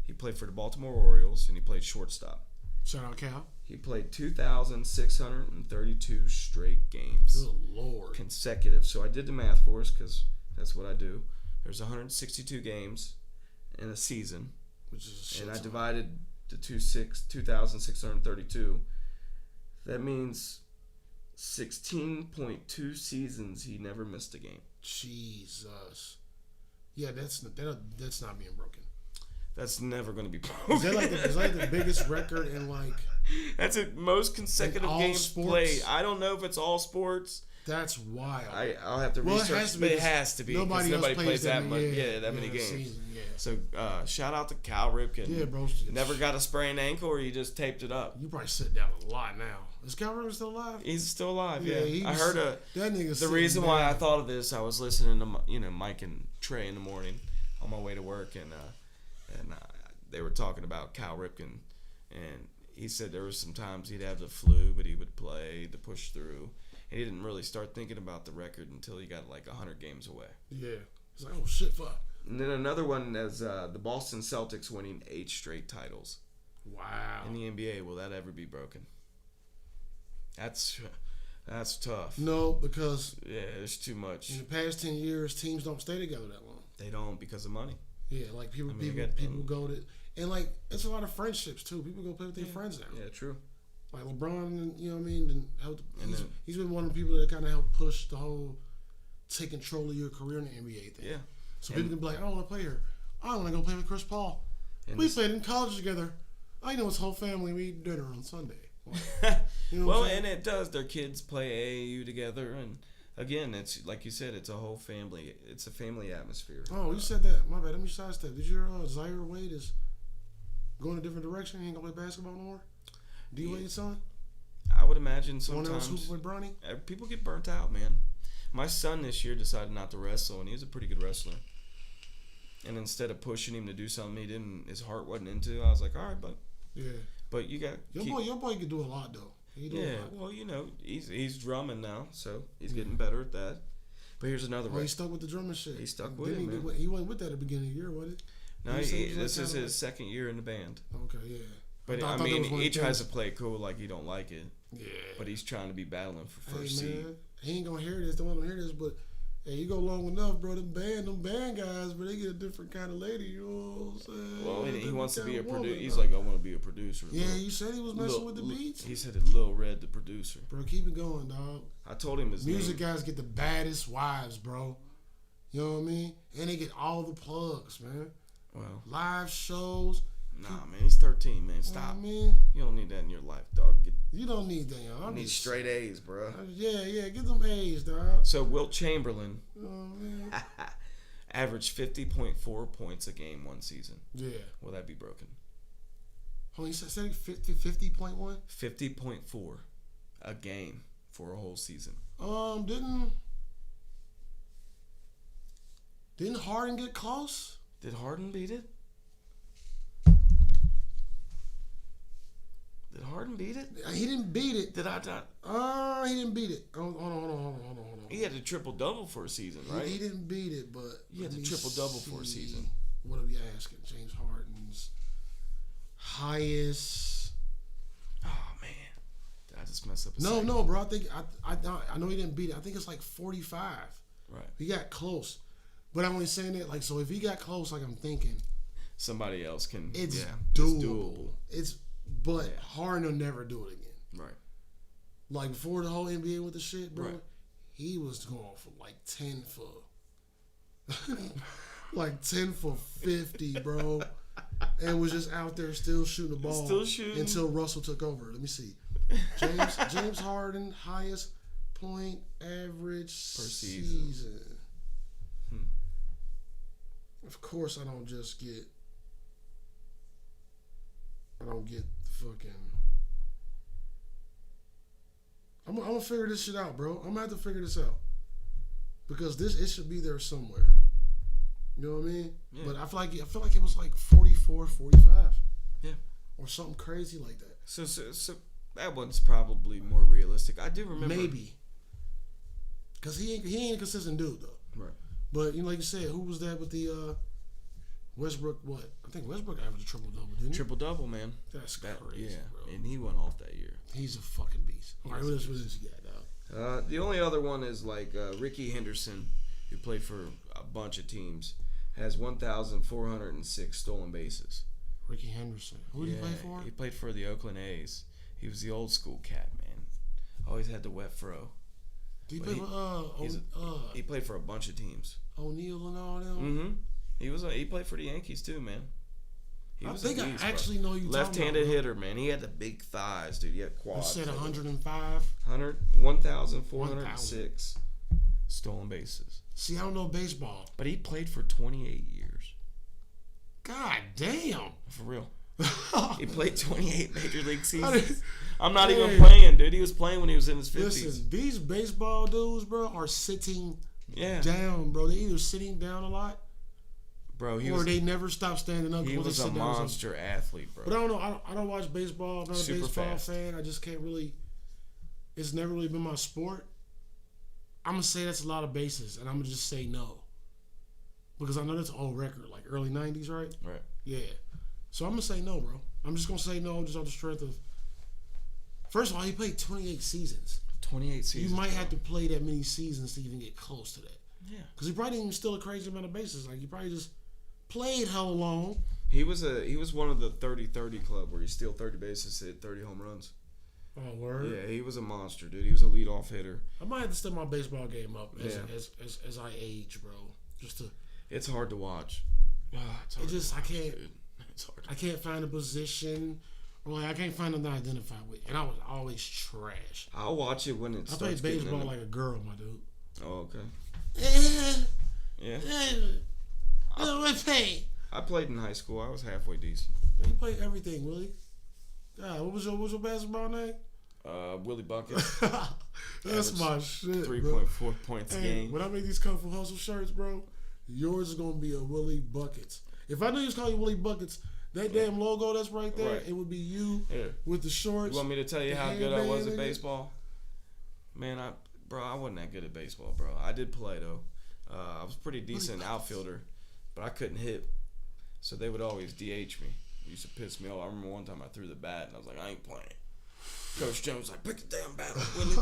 He played for the Baltimore Orioles and he played shortstop. Shout out Cal. He played 2,632 straight games. Good Lord. Consecutive. So I did the math for us because that's what I do. There's 162 games in a season. Which is a shit and I ton. divided the 2,632. That means 16.2 seasons he never missed a game. Jesus. Yeah, that's not being broken. That's never going to be broken. Is that like the biggest record in like? That's the most consecutive games sports? played. I don't know if it's all sports. That's wild. I'll have to research, but it has to be because nobody plays that much. That many games. Season, yeah. So shout out to Cal Ripken. Yeah, bro. Never got a sprained ankle, or he just taped it up. You probably sit down a lot now. Is Cal Ripken still alive? He's still alive. Yeah, I was, heard that nigga. The reason why I thought of this, I was listening to Mike and Trey in the morning on my way to work, and they were talking about Cal Ripken, and he said there was some times he'd have the flu, but he would play to push through. And he didn't really start thinking about the record until he got like 100 games away. Yeah. He's like, oh, shit, fuck. And then another one is the Boston Celtics winning 8 straight titles. Wow. In the NBA, will that ever be broken? That's tough. No, because... Yeah, there's too much. In the past 10 years, teams don't stay together that long. They don't because of money. Yeah, like people go to... And, like, it's a lot of friendships, too. People go play with their friends now. Yeah, true. Like LeBron, you know what I mean? He's been one of the people that kind of helped push the whole take control of your career in the NBA thing. Yeah. So people can be like, I don't want to play here. I want to go play with Chris Paul. We played in college together. I know his whole family. We eat dinner on Sunday. You know well, and it does. Their kids play AAU together, and again, it's like you said, it's a whole family. It's a family atmosphere. Oh, you said that. My bad. Let me sidestep. Did your Zaire Wade is going a different direction? He ain't gonna play basketball no more? D-Wade's son? I would imagine sometimes. One of those with Bronny? People get burnt out, man. My son this year decided not to wrestle, and he was a pretty good wrestler. And instead of pushing him to do something his heart wasn't into, I was like, all right, but yeah. But you got your boy can do a lot though. Well, he's drumming now, so he's getting better at that. But here's another. He stuck with the drumming shit. He stuck with it, He wasn't with that at the beginning of the year, was it? No, this is his second year in the band. Okay, yeah. But I mean, he tries to play it cool like he don't like it. Yeah. But he's trying to be battling for first hey, man, seed. he ain't gonna hear this. Don't want to hear this, but hey, you go long enough, bro. Them band guys, but they get a different kind of lady. You know what I'm saying? Well, he wants to be a producer. He's though. like, I want to be a producer. Yeah, you said he was messing with the beats. He said it, Lil Red, the producer. Bro, keep it going, dog. I told him his Music name. guys get the baddest wives, bro. You know what I mean? And they get all the plugs, man. Well, Live shows. nah, man, he's 13, man. Stop. You know what I mean? You don't need that in your life, dog. You don't need that. You need straight A's, bro. Yeah, get them A's, dog. So Wilt Chamberlain You know what I mean? averaged 50.4 points a game one season. Yeah. Will that be broken? Hold on, you said 50.1? 50.4 a game for a whole season. Didn't Harden get close? Did Harden beat it? Did Harden beat it? He didn't beat it. Did I not? He didn't beat it. Hold on. He had a triple-double for a season, right? He didn't beat it, but He had a triple-double for a season. What are we asking? James Harden's highest. Oh, man. Did I just mess up a No, second? bro. I think I know he didn't beat it. I think it's like 45. Right. He got close, but I'm only saying that like so. If he got close, like I'm thinking, Somebody else can. it's yeah, doable. But Yeah. Harden will never do it again. Right. Like before the whole NBA with the shit, bro, Right. he was going for like 10 for like 10 for 50, bro. And was just out there still shooting the ball. Still shooting. Until Russell took over. Let me see. James Harden, highest point average Per season. Of course I don't get the fucking. I'm gonna figure this shit out, bro. I'm gonna have to figure this out. Because it should be there somewhere. You know what I mean? Yeah. But I feel like it was like 44, 45. Yeah. Or something crazy like that. So that one's probably more realistic. I do remember. Maybe. Cause he ain't a consistent dude though. Right. But you know, like you said, who was that with the Westbrook? What? I think Westbrook averaged a triple double, didn't he? Triple-double, man. That's crazy, Yeah. bro. And he went off that year. He's a fucking beast. All right, what else you got, dog? The only other one is like Ricky Henderson, who played for a bunch of teams, has 1,406 stolen bases. Ricky Henderson. Who did he play for? He played for the Oakland A's. He was the old school cat, man. Always had the wet fro. Did he play for He played for a bunch of teams. O'Neal and all them? Mm-hmm. He played for the Yankees too, man. I think I actually know you. Left-handed hitter, man. He had the big thighs, dude. He had You quads. said 105. 1,406 stolen bases. See, I don't know baseball. But he played for 28 years. God damn. For real. He played 28 major league I seasons. didn't- I'm not even Hey. playing, dude. He was playing when he was in his 50s. Listen, these baseball dudes, bro, are sitting Yeah. down, bro. They're either sitting down a lot Bro, or they never stop standing up. he before they was sit a down or something. monster athlete, bro. But I don't know. I don't watch baseball. I'm not Super a baseball fast. fan. I just can't really. It's never really been my sport. I'm gonna say that's a lot of bases, and I'm gonna just say no. Because I know that's an old record, like early '90s, right? Right. Yeah. So I'm gonna say no, bro. I'm just gonna say no, just on the strength of. First of all, he played 28 seasons. 28 seasons. You might bro. have to play that many seasons to even get close to that. Yeah. Because he probably didn't even steal a crazy amount of bases. Like he probably just played hella long. He was one of the 30-30 club where he steal 30 bases, hit 30 home runs. Oh, word. Yeah, he was a monster, dude. He was a leadoff hitter. I might have to step my baseball game up Yeah. as I age, bro. Just to. It's hard to watch. It's It just I can't. dude. It's hard. I can't find a position, or like I can't find nothing to identify with, and I was always trash. I'll watch it when it I starts played getting baseball in like a girl, my dude. Oh, okay. Yeah. What pay? I played in high school. I was halfway decent. You play everything, Willie. God, what was your basketball name? Willie Bucket, That's Average my shit, 3.4 points a Hey, game. when I make these Kung Fu Hustle shirts, bro, yours is gonna be a Willie Buckets. If I knew you was calling you Willie Buckets, that damn logo that's right there, Right. it would be you Here. with the shorts. You want me to tell you the how good I was headband, at nigga? baseball? Man, I wasn't that good at baseball, bro. I did play though. I was pretty decent outfielder, but I couldn't hit, so they would always DH me. used to piss me off. I remember one time I threw the bat and I was like, I ain't playing. Coach Jones was like, pick the damn bat up, Willie.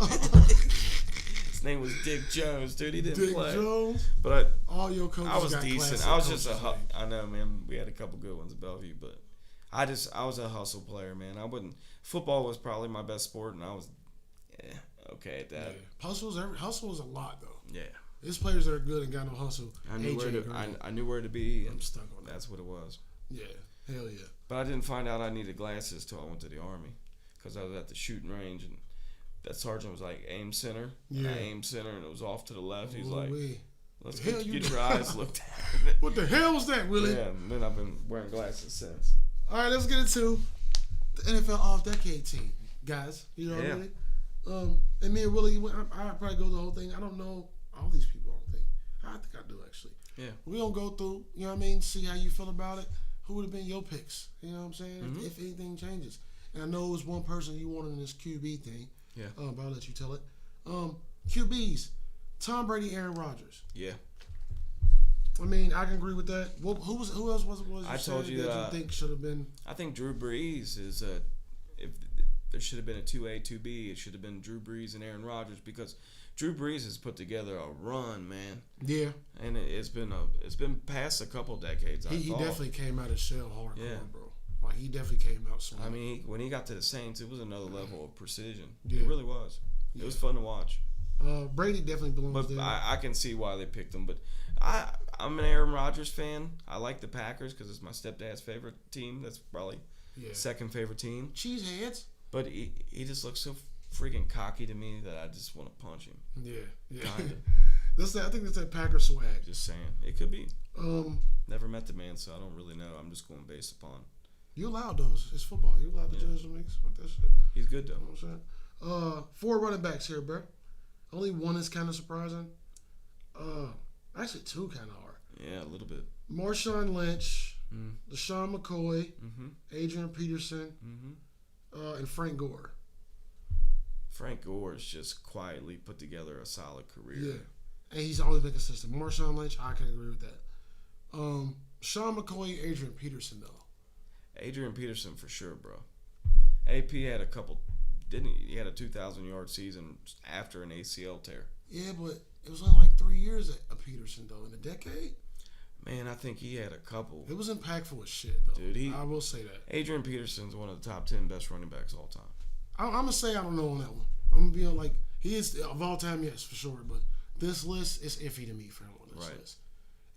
His name was Dick Jones, dude. He didn't play. Dick Jones? But all your coaches I was got decent. I was just I know, man. We had a couple good ones at Bellevue, but I was a hustle player, man. Football was probably my best sport, and I was okay at that. Yeah. Hustle is a lot, though. Yeah. There's players that are good and got no hustle. I knew where to be. And I'm stuck on that. That's what it was. Yeah. Hell yeah. But I didn't find out I needed glasses till I went to the Army, because I was at the shooting range, and that sergeant was like, aim center. Yeah. And I aimed center, and it was off to the left. He's like, let's hell get your eyes looked at. What the hell was that, Willie? Yeah, and then I've been wearing glasses since. All right, let's get into the NFL All-Decade team, guys. You know what I mean? And me and Willie, I probably go the whole thing. I don't know all these people, I think I do, actually. Yeah. We're going to go through, you know what I mean, see how you feel about it. Who would have been your picks? You know what I'm saying? Mm-hmm. If anything changes. And I know it was one person you wanted in this QB thing. Yeah. But I'll let you tell it. QBs, Tom Brady, Aaron Rodgers. Yeah. I mean, I can agree with that. Who else was I told you that you think should have been? I think Drew Brees is if there should have been a 2A, 2B, it should have been Drew Brees and Aaron Rodgers, because Drew Brees has put together a run, man. Yeah. And it's been past a couple decades. He definitely came out of shell hardcore, bro. Like, he definitely came out smart. I mean, when he got to the Saints, it was another level of precision. Yeah. It really was. It was fun to watch. Brady definitely belongs But there. I can see why they picked him. But I'm an Aaron Rodgers fan. I like the Packers because it's my stepdad's favorite team. That's probably second favorite team. Cheeseheads. But he just looks so freaking cocky to me that I just want to punch him. Yeah. Kinda. I think that's that Packer swag. Just saying. It could be. Never met the man, so I don't really know. I'm just going based upon. You allowed those. It's football. You allowed to judge the mix with that shit. He's good, though. You know what I'm saying? 4 running backs here, bro. Only one is kind of surprising. Actually, 2 kind of are. Yeah, a little bit. Marshawn Lynch, LaShawn McCoy, Adrian Peterson, and Frank Gore. Frank Gore's just quietly put together a solid career. Yeah. And he's always been consistent. Marshawn Lynch, I can agree with that. Sean McCoy, Adrian Peterson, though. Adrian Peterson for sure, bro. AP had a couple, didn't he? He had a 2,000-yard season after an ACL tear. Yeah, but it was only like 3 years of Peterson, though, in a decade. Man, I think he had a couple. It was impactful as shit, though. Dude, I will say that. Adrian Peterson's one of the top 10 best running backs of all time. I'm going to say I don't know on that one. I'm going to be like, he is, of all time, yes, for sure. But this list is iffy to me for him on this list.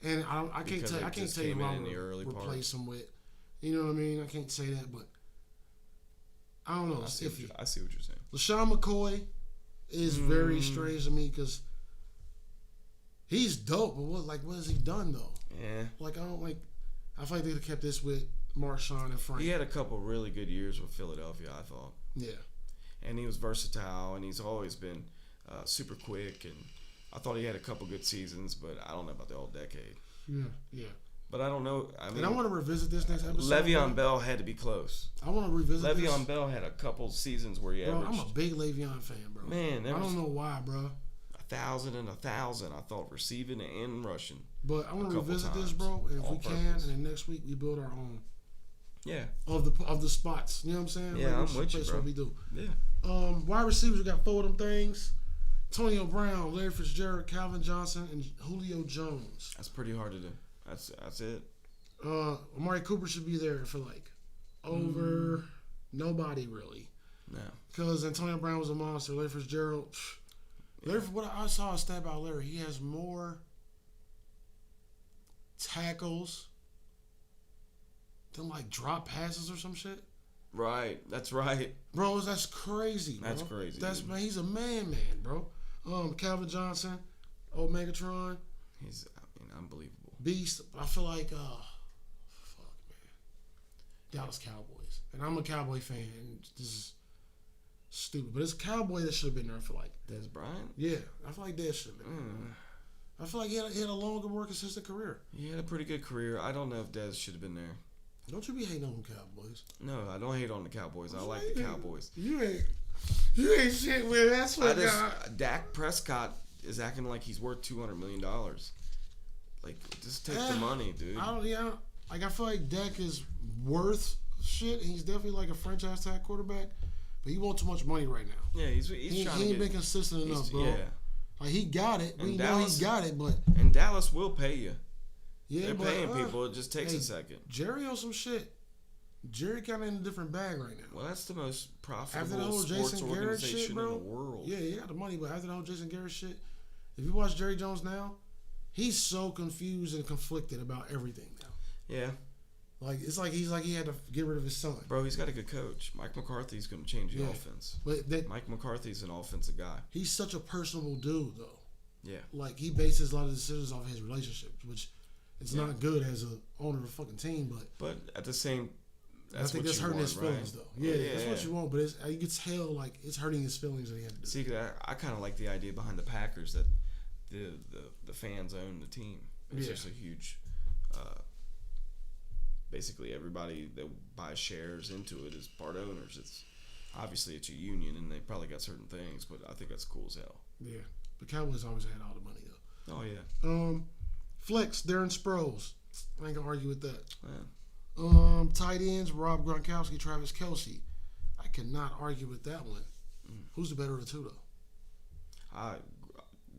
And I can't tell you who I would replace him with. You know what I mean? I can't say that, but I don't know. It's iffy. I see what you're saying. LaShawn McCoy is very strange to me because he's dope, but what has he done though? Yeah. I feel like they could have kept this with Marshawn and Frank. He had a couple really good years with Philadelphia, I thought. Yeah. And he was versatile, and he's always been super quick, and I thought he had a couple good seasons, but I don't know about the whole decade. Yeah. But I don't know. I mean, and I want to revisit this next episode. Le'Veon Bell had to be close. I want to revisit Le'Veon Bell had a couple seasons where he averaged. I'm a big Le'Veon fan, bro. Man, I don't know why, bro. 1,000 and 1,000. I thought receiving and rushing. But I want to revisit this, bro. And if we can, and then next week we build our own. Yeah. Of the spots, you know what I'm saying? Yeah, I'm with you, bro. What we do. Yeah. Wide receivers, we got 4 of them things. Antonio Brown, Larry Fitzgerald, Calvin Johnson, and Julio Jones. That's pretty hard to do. That's it. Amari Cooper should be there for over nobody really. No. Because Antonio Brown was a monster. Larry Fitzgerald. What I saw a stat about Larry, he has more tackles than drop passes or some shit. Right. That's right. Bro, that's crazy, bro. That's crazy. Man, he's a man, bro. Calvin Johnson, old Megatron. He's unbelievable. Beast. I feel like Dallas Cowboys. And I'm a Cowboy fan, and this is stupid. But it's a Cowboy that should have been there for Dez Bryant? Yeah. I feel like Dez should have been there. I feel like he had a longer, more consistent career. He had a pretty good career. I don't know if Dez should have been there. Don't you be hating on the Cowboys? No, I don't hate on the Cowboys. I like the Cowboys. You ain't shit with that's what Dak Prescott is acting like he's worth $200 million. Just take the money, dude. Like, I feel like Dak is worth shit. He's definitely like a franchise tag quarterback, but he wants too much money right now. Yeah, he's He trying to ain't get, been consistent enough, bro. Yeah. Like, he got it. We know Dallas, he got it, but and Dallas will pay you. yeah, They're but, paying people. It just takes a second. Jerry on some shit. Jerry kind of in a different bag right now. Well, that's the most After the profitable whole sports Jason Garrett organization shit, bro. in the world. Yeah, he got the money, but after the whole Jason Garrett shit, if you watch Jerry Jones now, he's so confused and conflicted about everything now. Yeah. Like, it's like he had to get rid of his son. Bro, he's got a good coach. Mike McCarthy's going to change the offense. But Mike McCarthy's an offensive guy. he's such a personable dude, though. Yeah. Like, he bases a lot of decisions off his relationships, which it's not good as a owner of a fucking team. But at the same, I think that's hurting his feelings, right? though. Yeah, that's what you want. But you can tell, like, it's hurting his feelings that he had to do. See, I kind of like the idea behind the Packers that the fans own the team. It's just a huge. Basically, everybody that buys shares into it is part owners. It's obviously it's a union, and they probably got certain things, but I think that's cool as hell. Yeah, the Cowboys always had all the money though. Oh yeah. Flex Darren Sproles. I ain't gonna argue with that. Yeah. Tight ends Rob Gronkowski, Travis Kelce. I cannot argue with that one. Who's the better of the two though?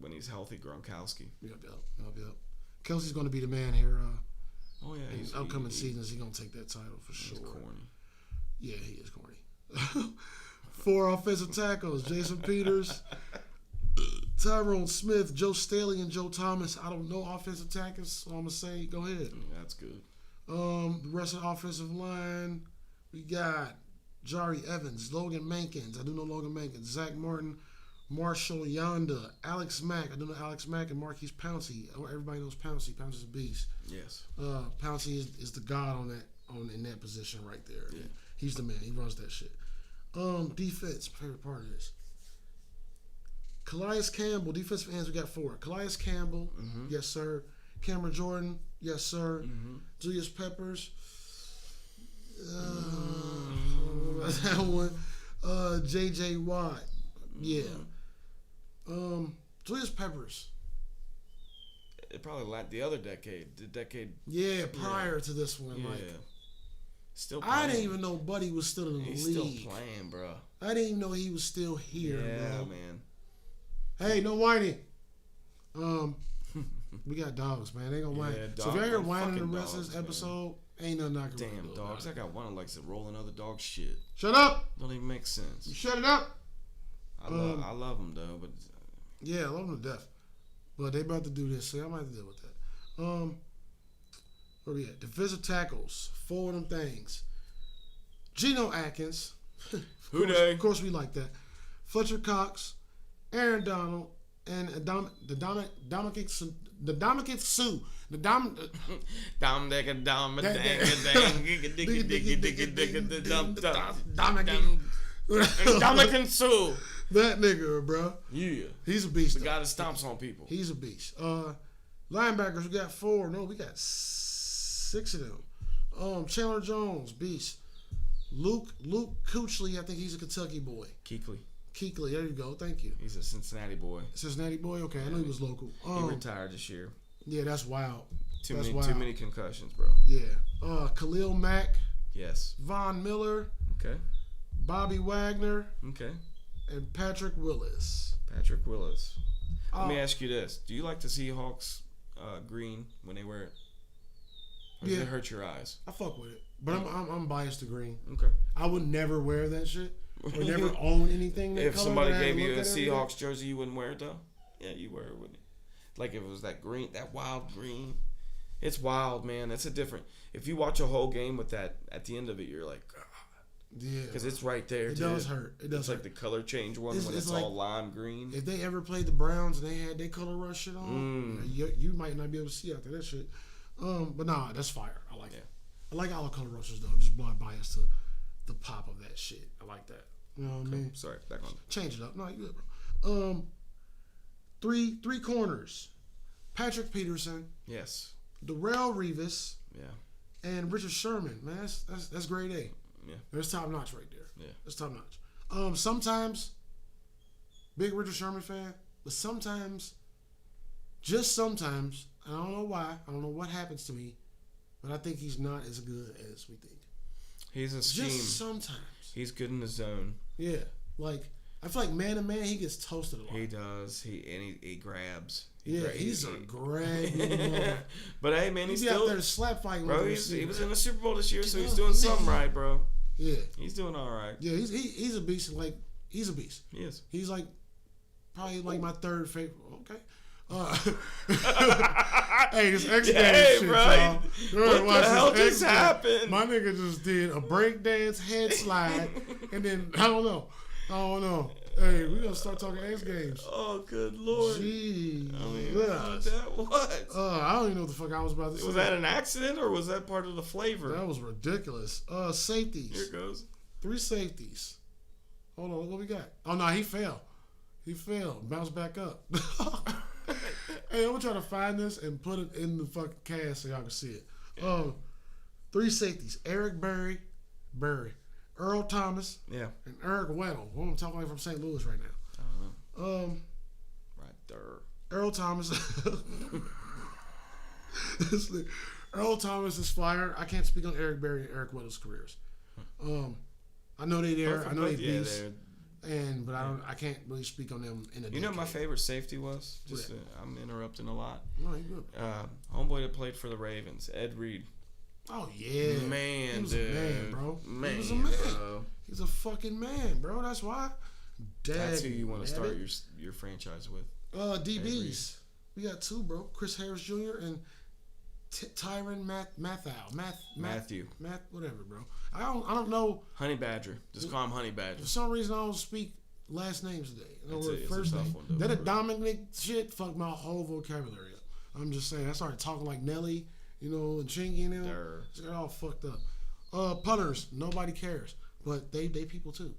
When he's healthy, Gronkowski. Yep. Kelsey's gonna be the man here. Oh yeah, in upcoming seasons, he's gonna take that title for sure. He's corny. Yeah, he is corny. 4 offensive tackles: Jason Peters, Tyrone Smith, Joe Staley, and Joe Thomas. I don't know offensive tackles, so I'm gonna say go ahead. That's good. The rest of the offensive line, we got Jari Evans, Logan Mankins. I do know Logan Mankins. Zach Martin, Marshall Yonda, Alex Mack. I do know Alex Mack and Marquise Pouncey. Everybody knows Pouncey. Pouncey's a beast. Yes. Pouncey is the god in that position right there. Yeah. He's the man. He runs that shit. Defense, my favorite part of this. Calais Campbell, defensive ends, we got 4. Calais Campbell, yes sir. Cameron Jordan, yes sir. Julius Peppers, that one. J.J. Watt, yeah. Julius Peppers. It probably lacked the other decade. The decade. Yeah, prior to this one, Yeah. like. Still playing. I didn't even know Buddy was still in the He's league. still playing, bro. I didn't even know he was still here, Yeah, bro. man. Hey, no whining. We got dogs, man. They gonna whine. Yeah, So if y'all hear dog- whining the fucking rest of this dogs, man. episode, ain't nothing I can really Damn do dogs. I about it. got one that likes to roll another dog shit. Shut up! Don't even make You sense. shut it up! I love them though, but Yeah, I love them to death. But they about to do this, so I might have to deal with that. Where we at? Defensive tackles. 4 of them things. Geno Atkins. Who dey? Of course we like that. Fletcher Cox, Aaron Donald, and the Dominic Sue. Dominican Sue. That nigga, bro. Yeah. He's a beast. The though. guy that stomps on people. He's a beast. Linebackers, we got 4. No, we got 6 of them. Chandler Jones, beast. Luke Kuechly, I think he's a Kentucky boy. Kuechly, there you go. Thank you. He's a Cincinnati boy. Cincinnati boy. Okay, I knew he was local. He retired this year. Yeah, that's wild. Too That's many wild. too many concussions, bro. Yeah. Khalil Mack, Yes. Von Miller, Okay. Bobby Wagner, Okay. and Patrick Willis. Patrick Willis. Let me ask you this: do you like the Seahawks green when they wear it? Or does Yeah. it hurt your eyes? I fuck with it, but I'm biased to green. Okay. I would never wear that shit or never own anything. That If color somebody that I had gave to you look a at every day. Seahawks jersey, you wouldn't wear it though. Yeah, you wear it, wouldn't you? Like if it was that green, that wild green. It's wild, man. That's a different. If you watch a whole game with that at the end of it, you're like, yeah, because it's right there. It too. does hurt. It does It's hurt. like the color change one when it's it's like- all lime green. If they ever played the Browns and they had their color rush shit on, you might not be able to see after that shit. But nah, that's fire. I like it. I like all the color rushes though. Just blind bias to the pop of that shit. I like that. You know what I mean? Sorry, back on. Change it up. No, you good, bro. Three corners. Patrick Peterson, Yes. Darrell Revis, Yeah. and Richard Sherman. Man, that's grade A. Yeah. That's top notch right there. Yeah. That's top notch. Sometimes, big Richard Sherman fan, but sometimes, just sometimes, I don't know why, I don't know what happens to me, but I think he's not as good as we think. He's a scheme. Just sometimes. He's good in the zone. Yeah, like I feel like man to man, he gets toasted a lot. He does. He grabs. He's a grabbing. But hey, man, he's be still out there slap fighting. Bro, he was in the Super Bowl this year, so he's doing something right, bro. Yeah, he's doing all right. Yeah, he's a beast. Like he's a beast. He is. He's like probably like my third favorite. Okay. Hey, this X Games shit, bro. y'all. What the hell just happened? My nigga just did a breakdance head slide, and then I don't know. Hey, we gonna start talking X Games. Oh, good lord. Jeez. I mean, what? I don't even know what the fuck I was about to say. Was that an accident or was that part of the flavor? That was ridiculous. Safeties. Here it goes. 3 safeties. Hold on, what we got? Oh no, he fell. Bounced back up. Hey, I'm gonna try to find this and put it in the fucking cast so y'all can see it. 3 safeties. Eric Berry, Earl Thomas, and Eric Weddle. Well, I'm talking from St. Louis right now. Right there. Earl Thomas. Earl Thomas is fired. I can't speak on Eric Berry and Eric Weddle's careers. I know they there. I know they beast. But I can't really speak on them in a. You know what my favorite safety was? I'm interrupting a lot. No, you good. Homeboy that played for the Ravens, Ed Reed. Oh yeah, man, he was dude. a man, bro. Man, he was a man. Bro. He's a fucking man, bro. That's why. That's who you want to start your franchise with. DBs. We got 2, bro. Chris Harris Jr. and Tyron Matthew. Whatever, bro. I don't know. Honey Badger. Just call him Honey Badger. For some reason, I don't speak last names today. First name. That a Dominic shit fucked my whole vocabulary up. I'm just saying. I started talking like Nelly, and Chingy and them. It's got all fucked up. Punters. Nobody cares, but they people too.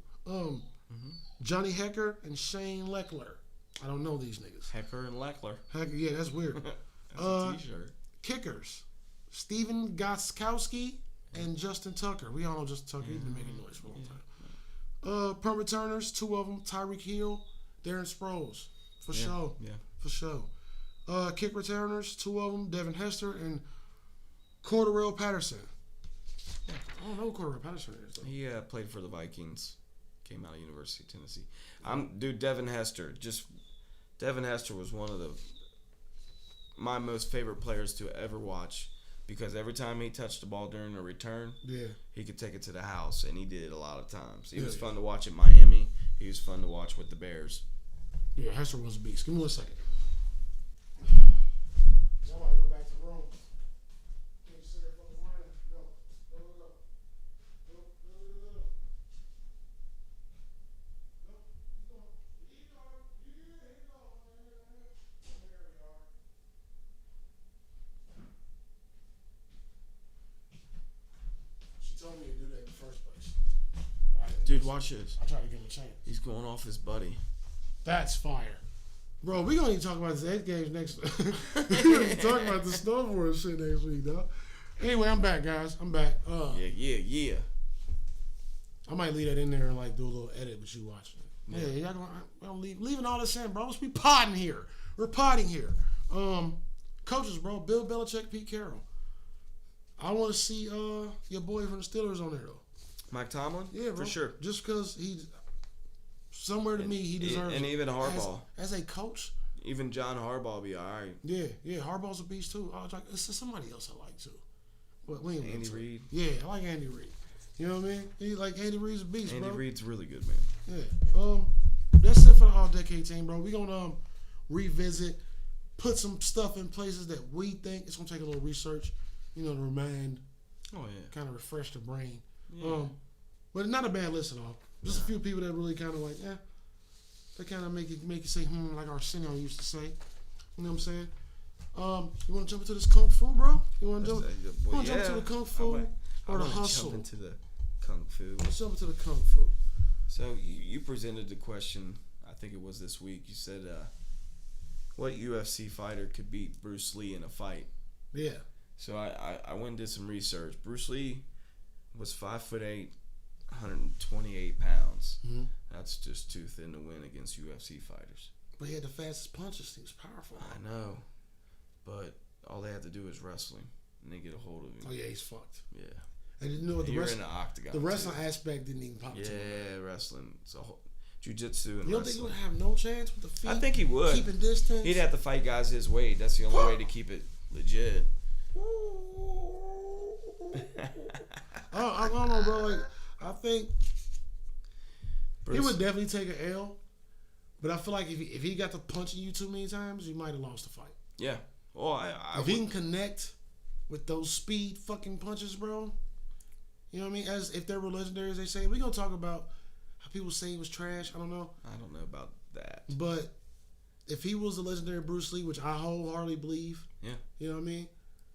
Johnny Hecker and Shane Leckler. I don't know these niggas. Hecker and Leckler. Hecker, yeah, that's weird. That's a t-shirt. Kickers. Steven Gostkowski and Justin Tucker. We all know Justin Tucker. He's been making noise for a long time. Punt returners, 2 of them. Tyreek Hill, Darren Sproles. For sure. Yeah. For sure. Kick returners, 2 of them. Devin Hester and Cordarrelle Patterson. I don't know who Cordarrelle Patterson is, though. He played for the Vikings. Came out of University of Tennessee. Devin Hester. Devin Hester was one of my most favorite players to ever watch, because every time he touched the ball during a return, he could take it to the house, and he did it a lot of times. He was fun to watch at Miami. He was fun to watch with the Bears. Yeah, Hester was a beast. Give me 1 second. Told me to do that in the first place. Dude, watch this. I tried to give him a chance. He's going off his buddy. That's fire. Bro, we gonna even talk about this X Games next week. We gonna talk about the snowboard shit next week, dog. Anyway, I'm back, guys. I'm back. Yeah. I might leave that in there and do a little edit with you watching it. Yeah, y'all gonna leaving all this in, bro. Let's be potting here. We're potting here. Coaches, bro. Bill Belichick, Pete Carroll. I want to see your boy from the Steelers on there, though. Mike Tomlin? Yeah, bro. For sure. Just because he's somewhere to me, he deserves and even Harbaugh. As a coach. Even John Harbaugh will be all right. Yeah. Harbaugh's a beast, too. I was like, it's somebody else I like, too. But we ain't Andy Reid. Yeah, I like Andy Reid. You know what I mean? Andy Reid's a beast, Andy bro. Reid's really good, man. Yeah. That's it for the All-Decade team, bro. We're going to revisit, put some stuff in places that we think. It's going to take a little research, to remind. Oh, yeah. Kind of refresh the brain. Yeah. But not a bad list at all. Just a few people that really kind of they kind of make you say, like Arsenio used to say. You know what I'm saying? You want to jump into this Kung Fu, bro? You want to jump into the Kung Fu or the hustle? Jump into the Kung Fu. Let's jump into the Kung Fu. So you presented the question, I think it was this week. You said, what UFC fighter could beat Bruce Lee in a fight? Yeah. So I went and did some research. Bruce Lee was 5'8", 128 pounds. Mm-hmm. That's just too thin to win against UFC fighters. But he had the fastest punches. He was powerful. I know. But all they have to do is wrestle him. and they get a hold of him. Oh yeah, he's fucked. Yeah. And you know what, You're in the octagon. The wrestling too. aspect didn't even pop to me. Yeah, wrestling. It's a whole jiu-jitsu and You don't think wrestling. he would have no chance with the feet? I think he would. Keeping distance? He'd have to fight guys his weight. That's the only way to keep it legit. I don't know, bro. Like, I think Bruce, he would definitely take an L. But I feel like if he got to punching you too many times, he might have lost the fight. Yeah. Well, If he can connect with those speed fucking punches, bro. You know what I mean? As if they were legendary, as they say. We're going to talk about how people say he was trash. I don't know. I don't know about that. But if he was the legendary Bruce Lee, which I wholeheartedly believe. Yeah. You know what I mean?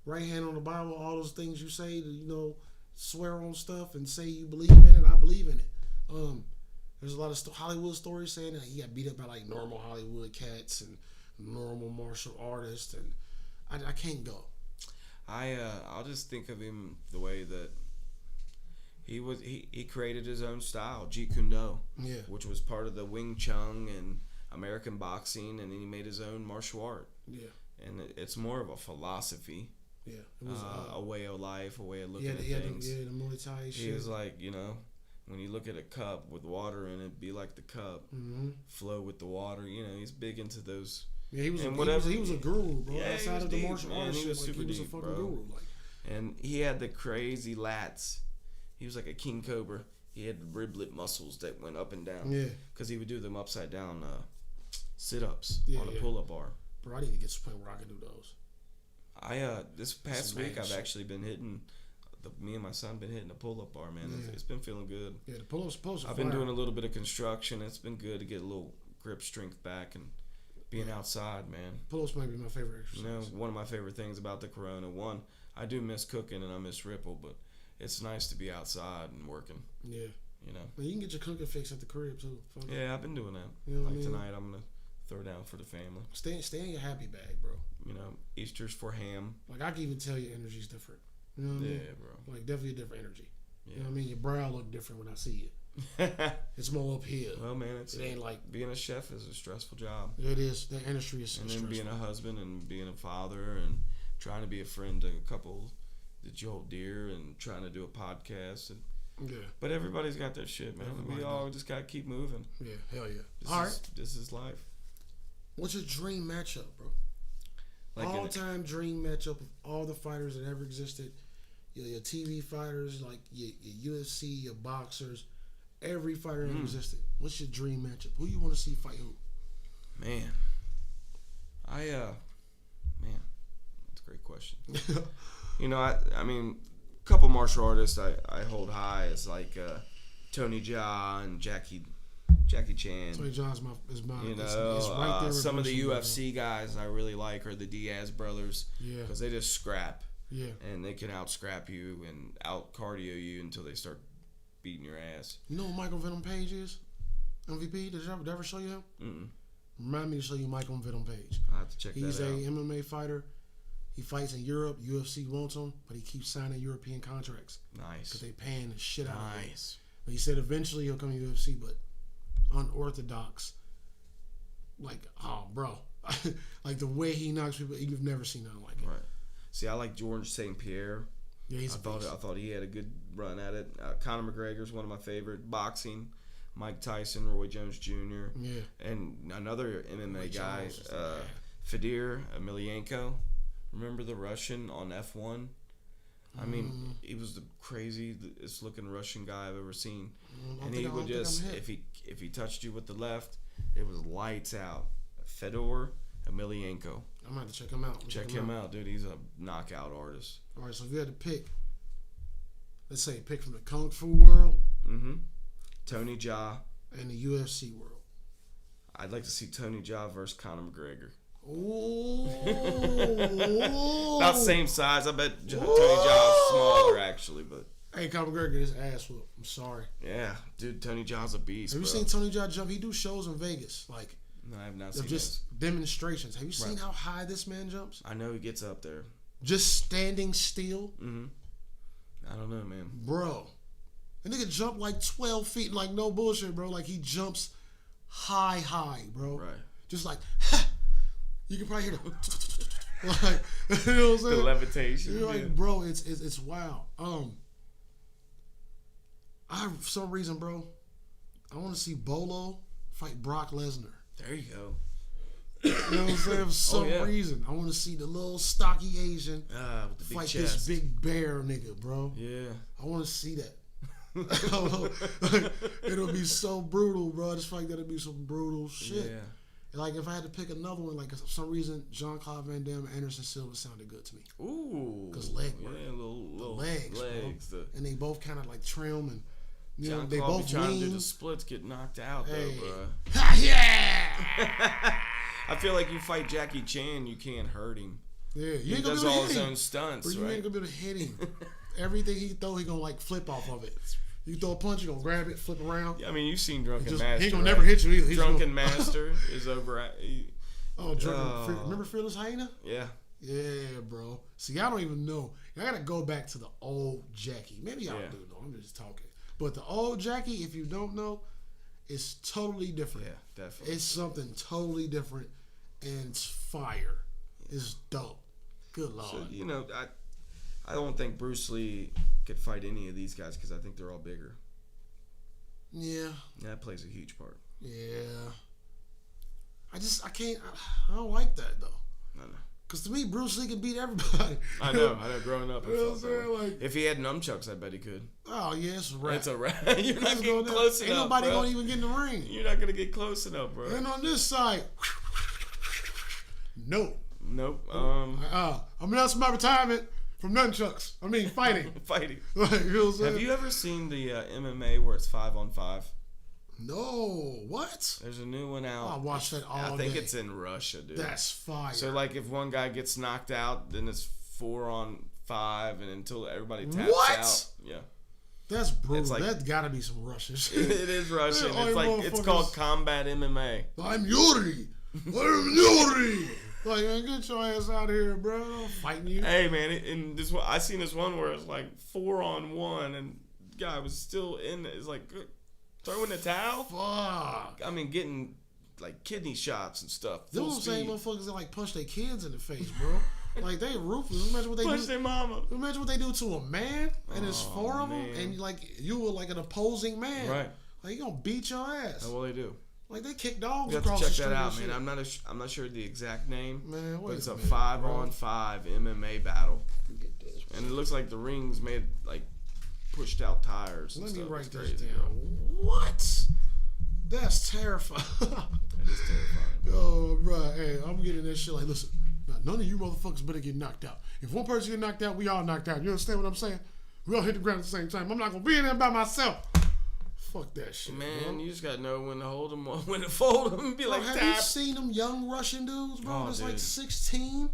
Right hand on the Bible, all those things you say to, you know, swear on stuff and say you believe in it, I believe in it. There's a lot of Hollywood stories saying that he got beat up by like normal Hollywood cats and normal martial artists, and I can't go. I'll just think of him the way that he created his own style, Jeet Kune Do, Yeah. which was part of the Wing Chun and American boxing, and then he made his own martial art. Yeah. And it's more of a philosophy, Yeah. It was a way of life, a way of looking at the things. the Muay Thai shit. He was like, you know, when you look at a cup with water in it, be like the cup, flow with the water. You know, he's big into those. Yeah, he was a guru, bro. Yeah, Outside of the martial arts, he was super he was deep, a fucking bro. guru. Like, And he had the crazy lats. He was like a king cobra. He had the riblet muscles that went up and down. Yeah. Because he would do them upside down sit-ups on a pull-up bar. bro, I need to get to the point where I can do those. This past week I've actually been hitting. Me and my son been hitting the pull-up bar, man. Yeah. It's been feeling good. Yeah, the pull-ups are I've been doing a little bit of construction. It's been good to get a little grip strength back and being outside, man. Pull-ups might be my favorite exercise. You know, one of my favorite things about the Corona, one, I do miss cooking and I miss Ripple, but it's nice to be outside and working. Yeah. You know. Man, you can get your cooking fix at the crib too. Fuck. Yeah, I've been doing that. You know what I like mean? tonight, I'm gonna throw down for the family. Stay in your happy bag, bro. You know, Easter's for ham. Like, I can even tell your energy's different. You know what I mean? Yeah, bro. Like, definitely a different energy. Yeah. You know what I mean? Your brow look different when I see it. It's more up here. Well, man, it ain't like being a chef is a stressful job. it is. The industry is And stressful. then being a husband and being a father and trying to be a friend to a couple that you hold dear and trying to do a podcast. Yeah. But everybody's got their shit, man. Everybody We all just gotta keep moving. Yeah, hell yeah. This is life. What's your dream matchup, bro? Like all-time dream matchup of all the fighters that ever existed. Your TV fighters, like your UFC, your boxers, every fighter that existed. What's your dream matchup? Who you want to see fight who? Man, that's a great question. You know, I mean, a couple martial artists I hold high is like Tony Jaa and Jackie Chan. Tony Jaa is my You it's know, right there with some of the Bruce Lee, UFC guys I really like are the Diaz brothers. Yeah. Because they just scrap. Yeah. And they can out scrap you and out cardio you until they start beating your ass. You know who Michael Venom Page is? MVP? Did I ever show you him? Mm-mm. Remind me to show you Michael Venom Page. I have to check He's that out. a MMA fighter. He fights in Europe. UFC wants him, but he keeps signing European contracts Nice. because they paying the shit out of him. Nice. But he said eventually he'll come to UFC, but unorthodox. Like, oh, bro. Like the way he knocks people, you've never seen nothing like it. Right. See, I like George St. Pierre. Yeah, he's I thought he had a good run at it. Conor McGregor's one of my favorite. Boxing, Mike Tyson, Roy Jones Jr. Yeah. And another MMA Roy guy, Jones was the man. Fedor Emelianenko. Remember the Russian on F1? I mean, he was the craziest looking Russian guy I've ever seen. And he would just, if he touched you with the left, it was lights out. Fedor Emelianenko. I'm going to have to check him out. Check him out, dude. He's a knockout artist. All right, so if you had to pick, let's say pick from the Kung Fu world Mm-hmm. Tony Jaa. and the UFC world. I'd like to see Tony Jaa versus Conor McGregor. Ooh. About the same size. I bet Tony Jaa is smaller, actually. But Hey, Conor McGregor get his ass whooped. I'm sorry. yeah, dude, Tony Jaa's a beast, Have you bro. seen Tony Jaa jump? He do shows in Vegas, like No, I have not of seen just demonstrations. Have you seen Right. how high this man jumps? this. I know he gets up there. Just standing still, Mm-hmm. I don't know, man. bro. The nigga jump like 12 feet, like no bullshit, bro. Like he jumps high, bro. Right. Just like, you can probably hear the Like, you know what I'm saying? The levitation. You're like, bro, it's wild. For some reason, bro, I want to see Bolo fight Brock Lesnar. There you go. You know what I'm saying? For some reason, I want to see the little stocky Asian with the big fight chest. this big bear nigga, bro. Yeah. I want to see that. It'll be so brutal, bro. This fight that'll be some brutal shit. Yeah. Like if I had to pick another one, like for some reason, Jean-Claude Van Damme, Anderson Silva sounded good to me. Ooh. Cause leg work, little legs, bro. And they both kind of like trim and you know they both trying lean. to do the splits, get knocked out Hey. though, bro. Yeah. I feel like you fight Jackie Chan, you can't hurt him. Yeah, you He ain't gonna does be able to all hit his him. own stunts, Bro, you right? ain't gonna be able to hit him. Everything he throw, he gonna like flip off of it. You throw a punch, you gonna grab it, flip around. Yeah, I mean, you've seen Drunken He Master. ain't gonna right? never hit you either. He's Drunken gonna, Master is over at. Remember Fearless Hyena? Yeah. Yeah, bro. See, I don't even know. I gotta go back to the old Jackie. Maybe y'all do know. I'm just talking. But the old Jackie, if you don't know, is totally different. Yeah, definitely. It's something totally different, and it's fire. It's dope. Good lord. So, you know, I don't think Bruce Lee could fight any of these guys because I think they're all bigger. Yeah. That plays a huge part. Yeah. I can't. I don't like that though. I know. Cause to me, Bruce Lee can beat everybody. I know. Growing up, I You know felt what I'm that way. saying? Like, If he had nunchucks, I bet he could. oh yeah, it's a wrap. It's a wrap. You're not Let's getting go close down. enough, Ain't nobody bro. gonna even get in the ring. You're not gonna get close enough, bro. And on this side, no. Nope. I'm announcing my retirement from nunchucks. I mean, fighting. Fighting. Like, you know what I'm saying? Have you ever seen the MMA where it's 5-on-5? No. What? There's a new one out. I watch that all I think day. it's in Russia, dude. That's fire. So like if one guy gets knocked out, then it's 4-on-5, and until everybody taps What? out. Yeah. That's brutal. It's like- That's gotta be some Russian It shit. is Russian. Yeah, It's like all you it's motherfuckers- called combat MMA. I'm Yuri. I'm Yuri. Like, man, get your ass out of here, bro. I'm fighting you. Hey man, in this one, I seen this one where it's like 4-on-1, and the guy was still in. It's like throwing the towel. Fuck. I mean, getting like kidney shots and stuff. Them Full the same speed. motherfuckers that like punch their kids in the face, bro. Like they ruthless. Imagine what they Punch do. their mama. Imagine what they do to a man, and there's Oh, 4 of them, man. and like you were like an opposing man. Right. Like you gonna beat your ass. Oh, well, they do. Like they kick dogs You have across to check the street. that out, and man. shit. I'm not sure the exact name, Man, but wait it's a a minute, 5-on-5 MMA battle, Get this. and it looks like the ring's made like pushed out tires. And Let me stuff. write It's this crazy, down. bro. What? That's terrifying. It is terrifying. Oh, bro. Hey, I'm getting that shit. Like, listen, now, none of you motherfuckers better get knocked out. If one person get knocked out, we all knocked out. You understand what I'm saying? We all hit the ground at the same time. I'm not gonna be in there by myself. Fuck that shit, Man, bro. you just gotta know when to hold them, when to fold them, and be Bro, like have tap. you seen them young Russian dudes, bro? Oh, That's like dude. 16,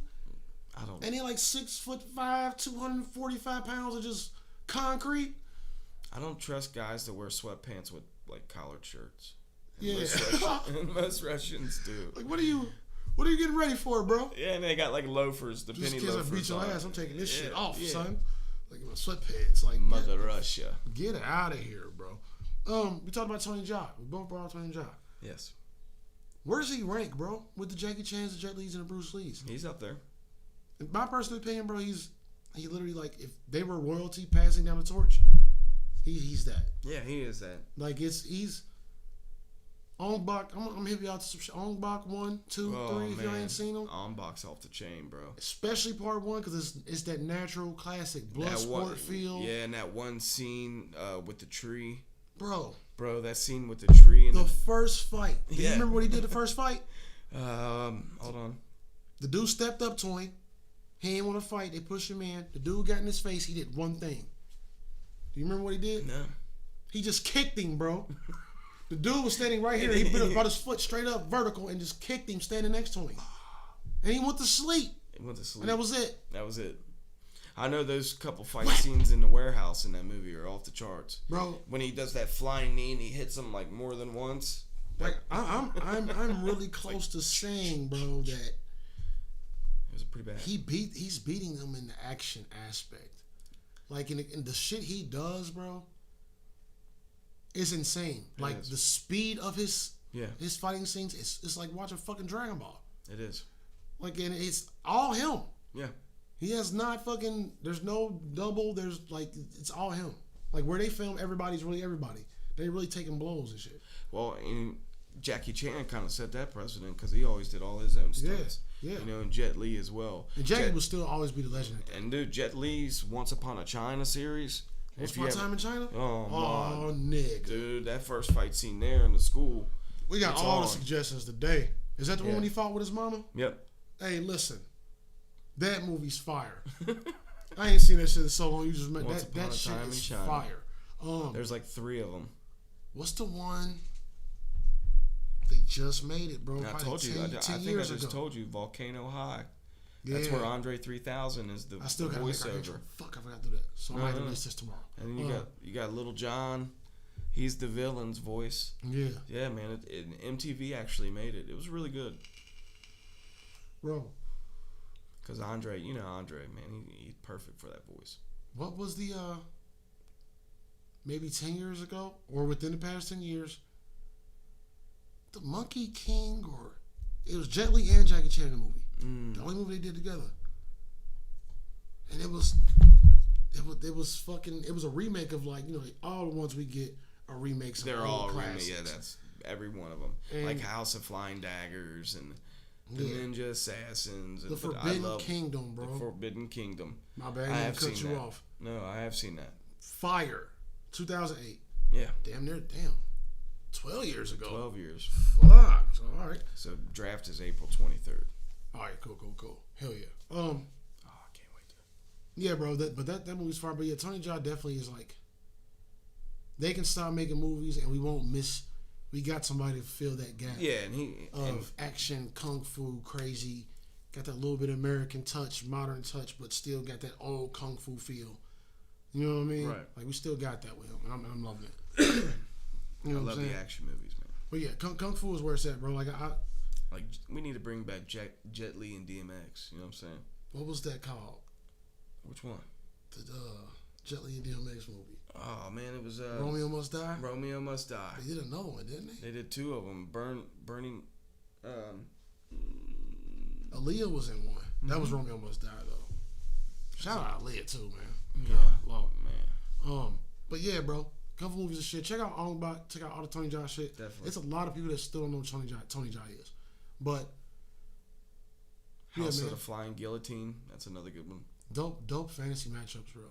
I don't. and they're like 6'5", 245 pounds of just concrete. I don't trust guys that wear sweatpants with like collared shirts. And Yeah. most Russians do. Like, what are you getting ready for, bro? Yeah, and they got like loafers, the Just penny in case I loafers. beat your on. ass, I'm taking this shit Yeah, off, yeah. son. Like my sweatpants. Like, Mother Russia. get out of here, bro. We talked about Tony Jaa. We both brought up Tony Jaa. Yes, Where does he rank, bro? With the Jackie Chans, the Jet Lees, and the Bruce Lees? he's up there. In my personal opinion, bro, he literally like if they were royalty passing down the torch, he's that. Yeah, he is that. Like he's Ong Bak. I'm gonna hit you out to some shit. Ong Bak 1, 2, 3. If y'all ain't seen them, On box off the chain, bro. especially part 1 because it's that natural classic blood That sport one, feel. Yeah, and that one scene with the tree. Bro, That scene with the tree and the first fight. Do you Yeah. remember what he did the first fight? hold on. The dude stepped up to him. He didn't want to fight. They pushed him in. The dude got in his face. He did one thing. Do you remember what he did? No. He just kicked him, bro. The dude was standing right here. He brought his foot straight up vertical and just kicked him standing next to him. And he went to sleep. He went to sleep. And that was it. That was it. I know those couple fight scenes in the warehouse in that movie are off the charts. Bro, When he does that flying knee and he hits him like more than once. like I'm really close to saying, bro, that It was pretty bad. he's beating them in the action aspect. Like in the shit he does, bro, is insane. Like is. the speed of his Yeah, fighting scenes, it's like watching fucking Dragon Ball. it is. Like, and it's all him. Yeah. He has not fucking. There's no double. There's like it's all him. Like where they film, everybody's really everybody. They really taking blows and shit. Well, and Jackie Chan kind of set that precedent because he always did all his own stunts. Yeah. You know, and Jet Li as well. And Jackie will still always be the legend. And dude, Jet Li's Once Upon a China series. Once Upon a Time in China? Oh, nigga. Dude, that first fight scene there in the school. We got all the suggestions today. Is that the one when he fought with his mama? Yep. Hey, listen. That movie's fire. I ain't seen that shit in so long. You just met that shit is fire. There's like 3 of them. What's the one? They just made it, bro. I told you. I think I just told you. Volcano High. Yeah. That's where Andre 3000 is the voiceover. Fuck, I forgot to do that. So I might have missed this tomorrow. And then you got Little John. He's the villain's voice. Yeah. Yeah, man. MTV actually made it. It was really good. Bro. Because Andre, man, he's perfect for that voice. What was the, maybe 10 years ago, or within the past 10 years, the Monkey King, or it was Jet Li and Jackie Chan in the movie. The only movie they did together. And it was a remake of like, all the ones we get are remakes of They're all classics. Yeah, that's every one of them. And like House of Flying Daggers and the Ninja Assassins. The Forbidden Kingdom, bro. The Forbidden Kingdom. My bad, I cut you off. No, I have seen that. Fire. 2008. Yeah. Damn. 12 years ago. 12 years. Fuck. So, all right. So draft is April 23rd. All right, cool. Hell yeah. I can't wait to. Yeah, bro. That movie's fire. But yeah, Tony Jaa definitely is like. They can stop making movies and we won't miss. We got somebody to fill that gap. Yeah, and action, kung fu, crazy. Got that little bit of American touch, modern touch, but still got that old kung fu feel. You know what I mean? Right. Like we still got that with him. And I'm loving it. I love the action movies, man. But yeah, kung fu is where it's at, bro. Like we need to bring back Jet Li and DMX. You know what I'm saying? What was that called? Which one? The Jet Li and DMX movie. Oh man, it was Romeo Must Die. Romeo Must Die. They did another one, didn't they? They did 2 of them. Burning. Aaliyah was in one. That was Romeo Must Die though. Shout out Aaliyah too, man. Yeah, Lord, man. But yeah, bro. Couple movies and shit. Check out all the Tony Jaa shit. Definitely. It's a lot of people that still don't know who Tony Jaa is. But House of the Flying Guillotine. That's another good one. Dope fantasy matchups, bro.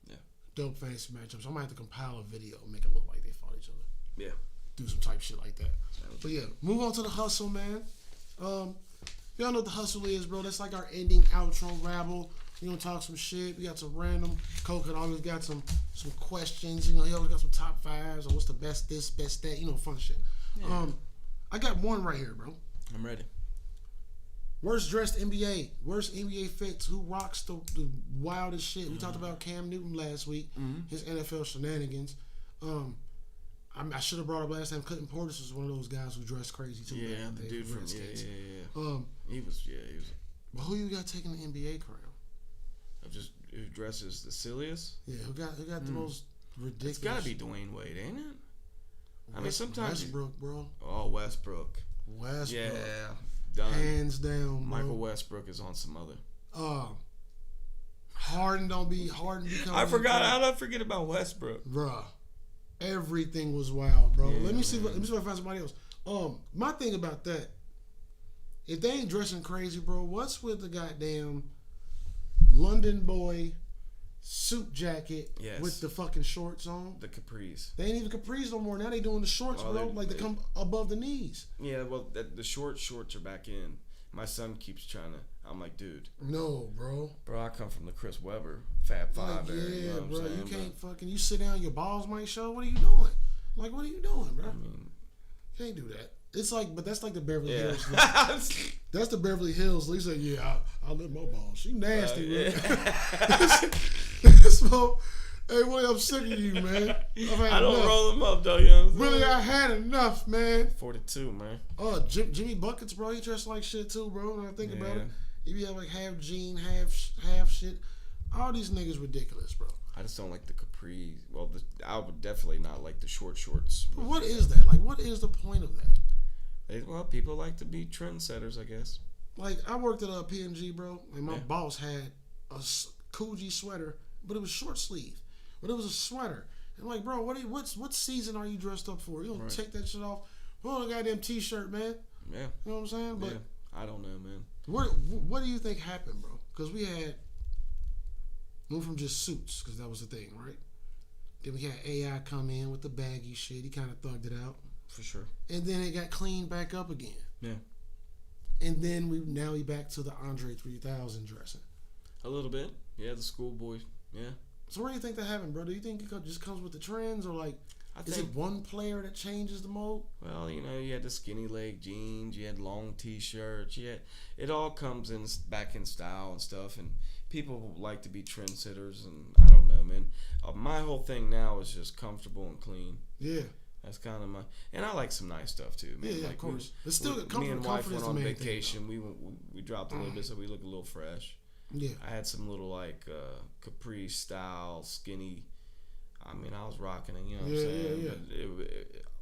Yeah. Dope fantasy matchups. I might have to compile a video and make it look like they fought each other. Yeah. Do some type shit like that. But yeah, move on to the hustle, man. Y'all know what the hustle is, bro. That's like our ending outro rabble. We gonna talk some shit. We got some random. Coke always got some questions. He always got some top 5s or what's the best this, best that. Fun shit. Yeah. I got one right here, bro. I'm ready. Worst dressed NBA. Worst NBA fits. Who rocks the wildest shit? We talked about Cam Newton last week. His NFL shenanigans. I should have brought up last time. Clinton Portis was one of those guys who dressed crazy too. Yeah, the dude from He was. But who you got taking the NBA crown? Just who dresses the silliest? Yeah, who got the most ridiculous? It's gotta be Dwayne Wade, ain't it? I mean, sometimes Westbrook, bro. Oh, Westbrook. Yeah, done. Hands down, bro. Michael Westbrook is on some other. Harden becoming. I forgot. How did I forget about Westbrook, bruh? Everything was wild, bro. Yeah, let me see if I find somebody else. My thing about that, if they ain't dressing crazy, bro, what's with the goddamn London boy suit jacket with the fucking shorts on? The capris. They ain't even capris no more. Now they doing the shorts, bro. They come above the knees. Yeah, well, the shorts are back in. My son keeps trying to. I'm like, dude. No, bro. Bro, I come from the Chris Webber Fab Five era. Yeah, you know bro. you can't fucking. You sit down, your balls might show. What are you doing? Like, what are you doing, bro? I mean, can't do that. It's like, but that's like the Beverly Hills. That's the Beverly Hills. Lisa, I live my balls. She nasty, bro. So, hey, Willie, I'm sick of you, man. I don't roll them up, though, you know what I'm saying? Really, I had enough, man. 42, man. Jimmy Buckets, bro. He dressed like shit, too, bro. When I think about it. He be having like half jean, half shit. All these niggas ridiculous, bro. I just don't like the capri. Well, I would definitely not like the shorts. But what is that? Like, what is the point of that? Well, people like to be trendsetters, I guess. Like, I worked at a P&G, bro, and my boss had a Coogee sweater, but it was short sleeve. But it was a sweater. And like, bro, what season are you dressed up for? You don't take that shit off. Put on a goddamn t-shirt, man. Yeah. You know what I'm saying? But I don't know, man. What do you think happened, bro? Because we moved from just suits, because that was the thing, right? Then we had AI come in with the baggy shit. He kind of thugged it out. For sure. And then it got cleaned back up again. Yeah. And then we back to the Andre 3000 dressing. A little bit. Yeah, the schoolboy. Yeah. So what do you think that happened, bro? Do you think it just comes with the trends, or like, is it one player that changes the mode? Well, you know, you had the skinny leg jeans, you had long t-shirts, it all comes back in style and stuff, and people like to be trendsetters, and I don't know, man. My whole thing now is just comfortable and clean. Yeah. That's kind of and I like some nice stuff too, man. Yeah, like, of course. It's still me and wife went on vacation. We dropped a little bit, so we look a little fresh. Yeah. I had some little like capri style skinny. I mean, I was rocking it, you know what I'm saying? Yeah. But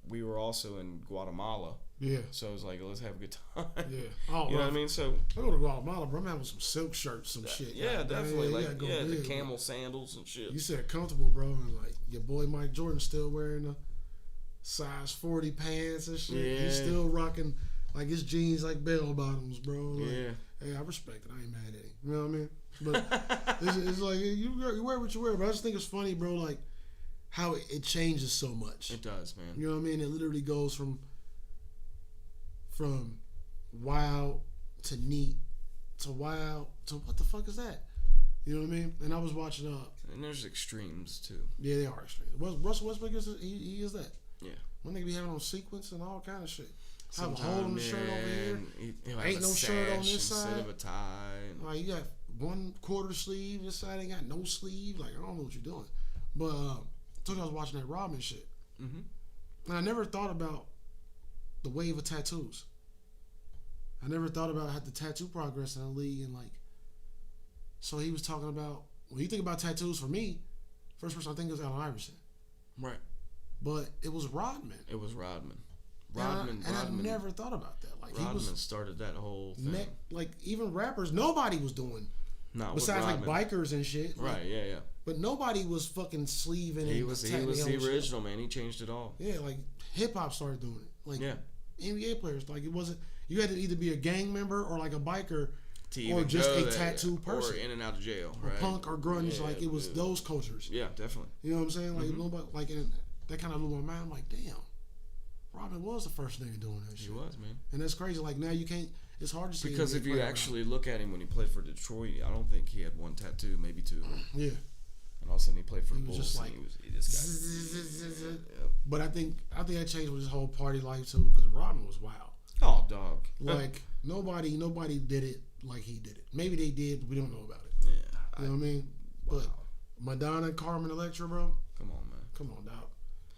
we were also in Guatemala. Yeah. So it was like, let's have a good time. Yeah. Oh, you know what I mean? So I go to Guatemala, bro. I'm having some silk shirts, some shit. Yeah, definitely. The camel sandals and shit. You said comfortable, bro, and like your boy Mike Jordan still wearing the size 40 pants and shit. Yeah. He's still rocking like his jeans like bell bottoms, bro. Like, yeah. Hey, I respect it. I ain't mad at him. You know what I mean? But it's like you wear what you wear. But I just think it's funny, bro. Like how it changes so much. It does, man. You know what I mean? It literally goes from wild to neat to wild to what the fuck is that? You know what I mean? And I was watching and there's extremes too. Yeah, they are extremes. Russell Westbrook he is that. Yeah. One nigga be having on sequence and all kind of shit. Have a hole in the shirt over here. Ain't no shirt on this side. Instead of a tie. Like you got 1/4 sleeve. This side ain't got no sleeve. Like I don't know what you're doing. But I was watching that Rodman shit. Mm-hmm. And I never thought about the wave of tattoos. I never thought about how the tattoo progress in the league and like. So he was talking about when you think about tattoos for me, first person I think is Allen Iverson. Right. But it was Rodman. It was Rodman. Rodman. I never thought about that. Like Rodman started that whole thing. Like even rappers, nobody was doing. No, besides like bikers and shit. Right. Like, yeah. But nobody was fucking sleeving. He was the original, man. He changed it all. Yeah, like hip hop started doing it. Like NBA players, like it wasn't. You had to either be a gang member or like a biker, or just a tattoo person, or in and out of jail, right? Or punk or grunge. Yeah, like it was those cultures. Yeah, definitely. You know what I'm saying? Like nobody, like and that kind of blew my mind. I'm like, damn, Rodman was the first nigga doing that shit. He was, man. And that's crazy. Like now you can't. It's hard to see. Because if you actually look at him when he played for Detroit, I don't think he had one tattoo, maybe two. Yeah. And all of a sudden he played for the Bulls. Just like, But I think that changed with his whole party life too, because Rodman was wild. Oh, dog. Like nobody did it like he did it. Maybe they did, but we don't know about it. Yeah. You know what I mean? Wow. But Madonna, Carmen Electra, bro. Come on, man. Come on, dog.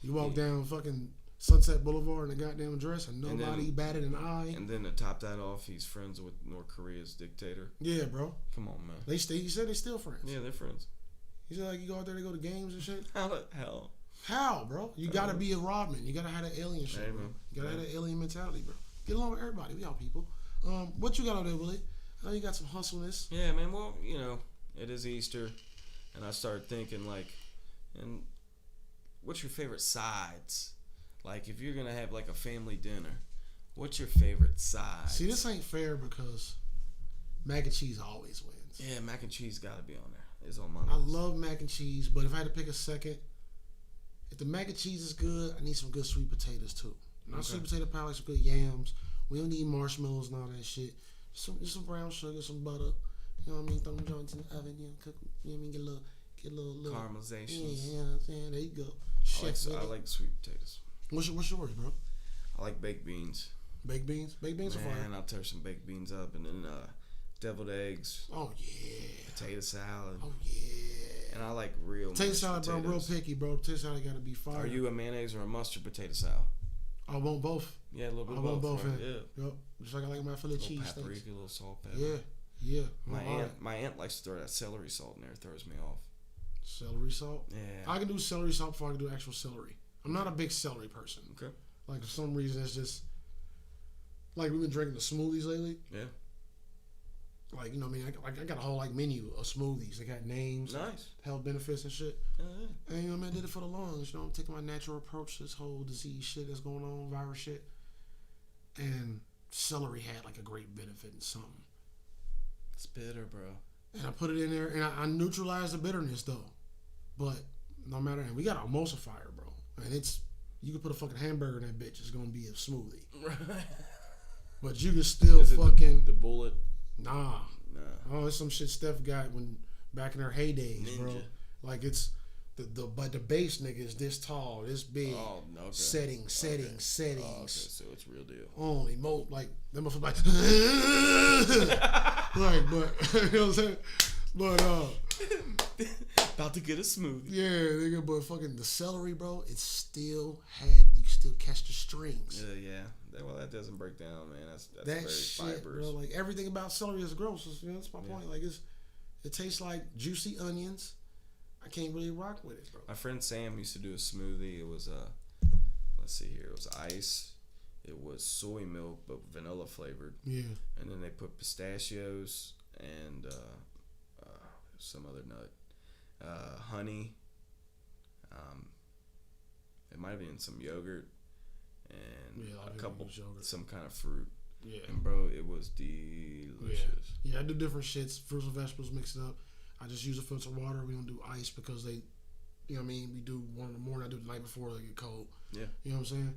You walk down fucking Sunset Boulevard in a goddamn dress and nobody batted an eye. And then to top that off, he's friends with North Korea's dictator. Yeah, bro. Come on, man. He said they're still friends. Yeah, they're friends. He said like you go out there to go to games and shit. How the hell? How, bro? You gotta be a Rodman. You gotta have that alien shit, bro. You gotta have that alien mentality, bro. Get along with everybody. We all people. What you got out there, Willie? I know you got some hustleness. Yeah, man. Well, you know, it is Easter, and I started thinking like, and what's your favorite sides? Like, if you're gonna have like a family dinner, what's your favorite side? See, this ain't fair because mac and cheese always wins. Yeah, mac and cheese gotta be on there. It's on my list. I love mac and cheese, but if I had to pick a second, if the mac and cheese is good, I need some good sweet potatoes too. Not sweet potato pie, like some good yams. We don't need marshmallows and all that shit. Just some brown sugar, some butter. You know what I mean? Throw them joints in the oven. You know, cook. You know what I mean? Get a little caramelization. Yeah, you know what I'm saying? There you go. I like sweet potatoes. What's yours, bro? I like baked beans. Baked beans? Baked beans are fine. Man, I'll tear some baked beans up and then deviled eggs. Oh yeah. Potato salad. Oh yeah. And I like real potato salad, bro. I'm real picky, bro. Potato salad gotta be fire. Are you a mayonnaise or a mustard potato salad? I want both. Yeah, a little bit of both. Right? Yeah. Yep. Just like I like my Philly cheese steaks. Paprika, a little salt, pepper. Yeah. My aunt likes to throw that celery salt in there. It throws me off. Celery salt? Yeah. I can do celery salt before I can do actual celery. I'm not a big celery person. Okay. Like for some reason it's just like we've been drinking the smoothies lately. Yeah. Like, you know what I mean? I got a whole like menu of smoothies. They got names, Nice. health benefits and shit. Yeah. And you know what I mean? I did it for the lungs. You know, I'm taking my natural approach to this whole disease shit that's going on, virus shit. And celery had like a great benefit in something. It's bitter, bro. And I put it in there, and I neutralized the bitterness though. But no matter, and we got an emulsifier, bro. And you can put a fucking hamburger in that bitch. It's gonna be a smoothie. Right. But you can still fucking the bullet. Nah. Oh, it's some shit Steph got when back in her heydays, Ninja. bro. Like it's but the base nigga is this tall, this big. Oh, okay. Settings. Oh, okay, so it's real deal. Only like them motherfuckers like, but you know what I'm saying? But about to get a smoothie. yeah, nigga, but fucking the celery, bro, you still catch the strings. Yeah. Well, that doesn't break down, man. That's That very shit, fibrous. bro. Like everything about celery is gross. You know, that's my point. Like it tastes like juicy onions. I can't really rock with it, bro. My friend Sam used to do a smoothie. It was let's see here. It was ice. It was soy milk, but vanilla flavored. Yeah. And then they put pistachios and some other nut, honey. It might have been some yogurt and a couple some kind of fruit. Yeah. And bro, it was delicious. Yeah, I do different shits, fruits and vegetables, mix it up. I just use a filter water. We don't do ice because they, you know what I mean? We do one in the morning. I do the night before they get cold. Yeah. You know what I'm saying?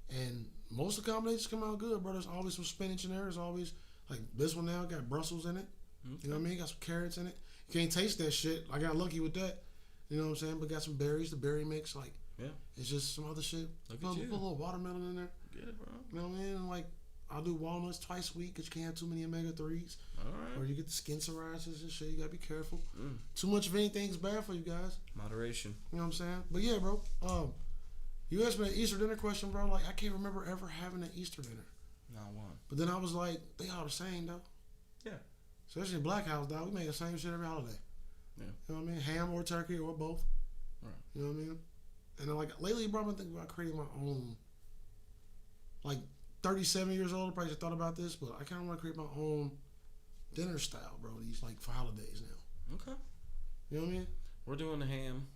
And most of the combinations come out good, bro. There's always some spinach in there. There's always, like this one now got Brussels in it. Okay. You know what I mean? Got some carrots in it. You can't taste that shit. I got lucky with that. You know what I'm saying? But got some berries, the berry mix. Like, yeah. It's just some other shit. Put a little watermelon in there. Yeah, bro. You know what I mean? And like, I'll do walnuts twice a week because you can't have too many omega-3s. All right. Or you get the skin psoriasis and shit. You got to be careful. Too much of anything's bad for you guys. Moderation. You know what I'm saying? But yeah, bro. You asked me an Easter dinner question, bro. Like, I can't remember ever having an Easter dinner. Not one. But then I was like, they all the same, though. Yeah. Especially in Black House, dog. We make the same shit every holiday. Yeah. You know what I mean? Ham or turkey or both. Right. You know what I mean? And then, like, lately, bro, I've been thinking about creating my own. Like, 37 years old, I probably just thought about this, but I kind of want to create my own dinner style, bro. These, like, for holidays now. Okay. You know what I mean? We're doing the ham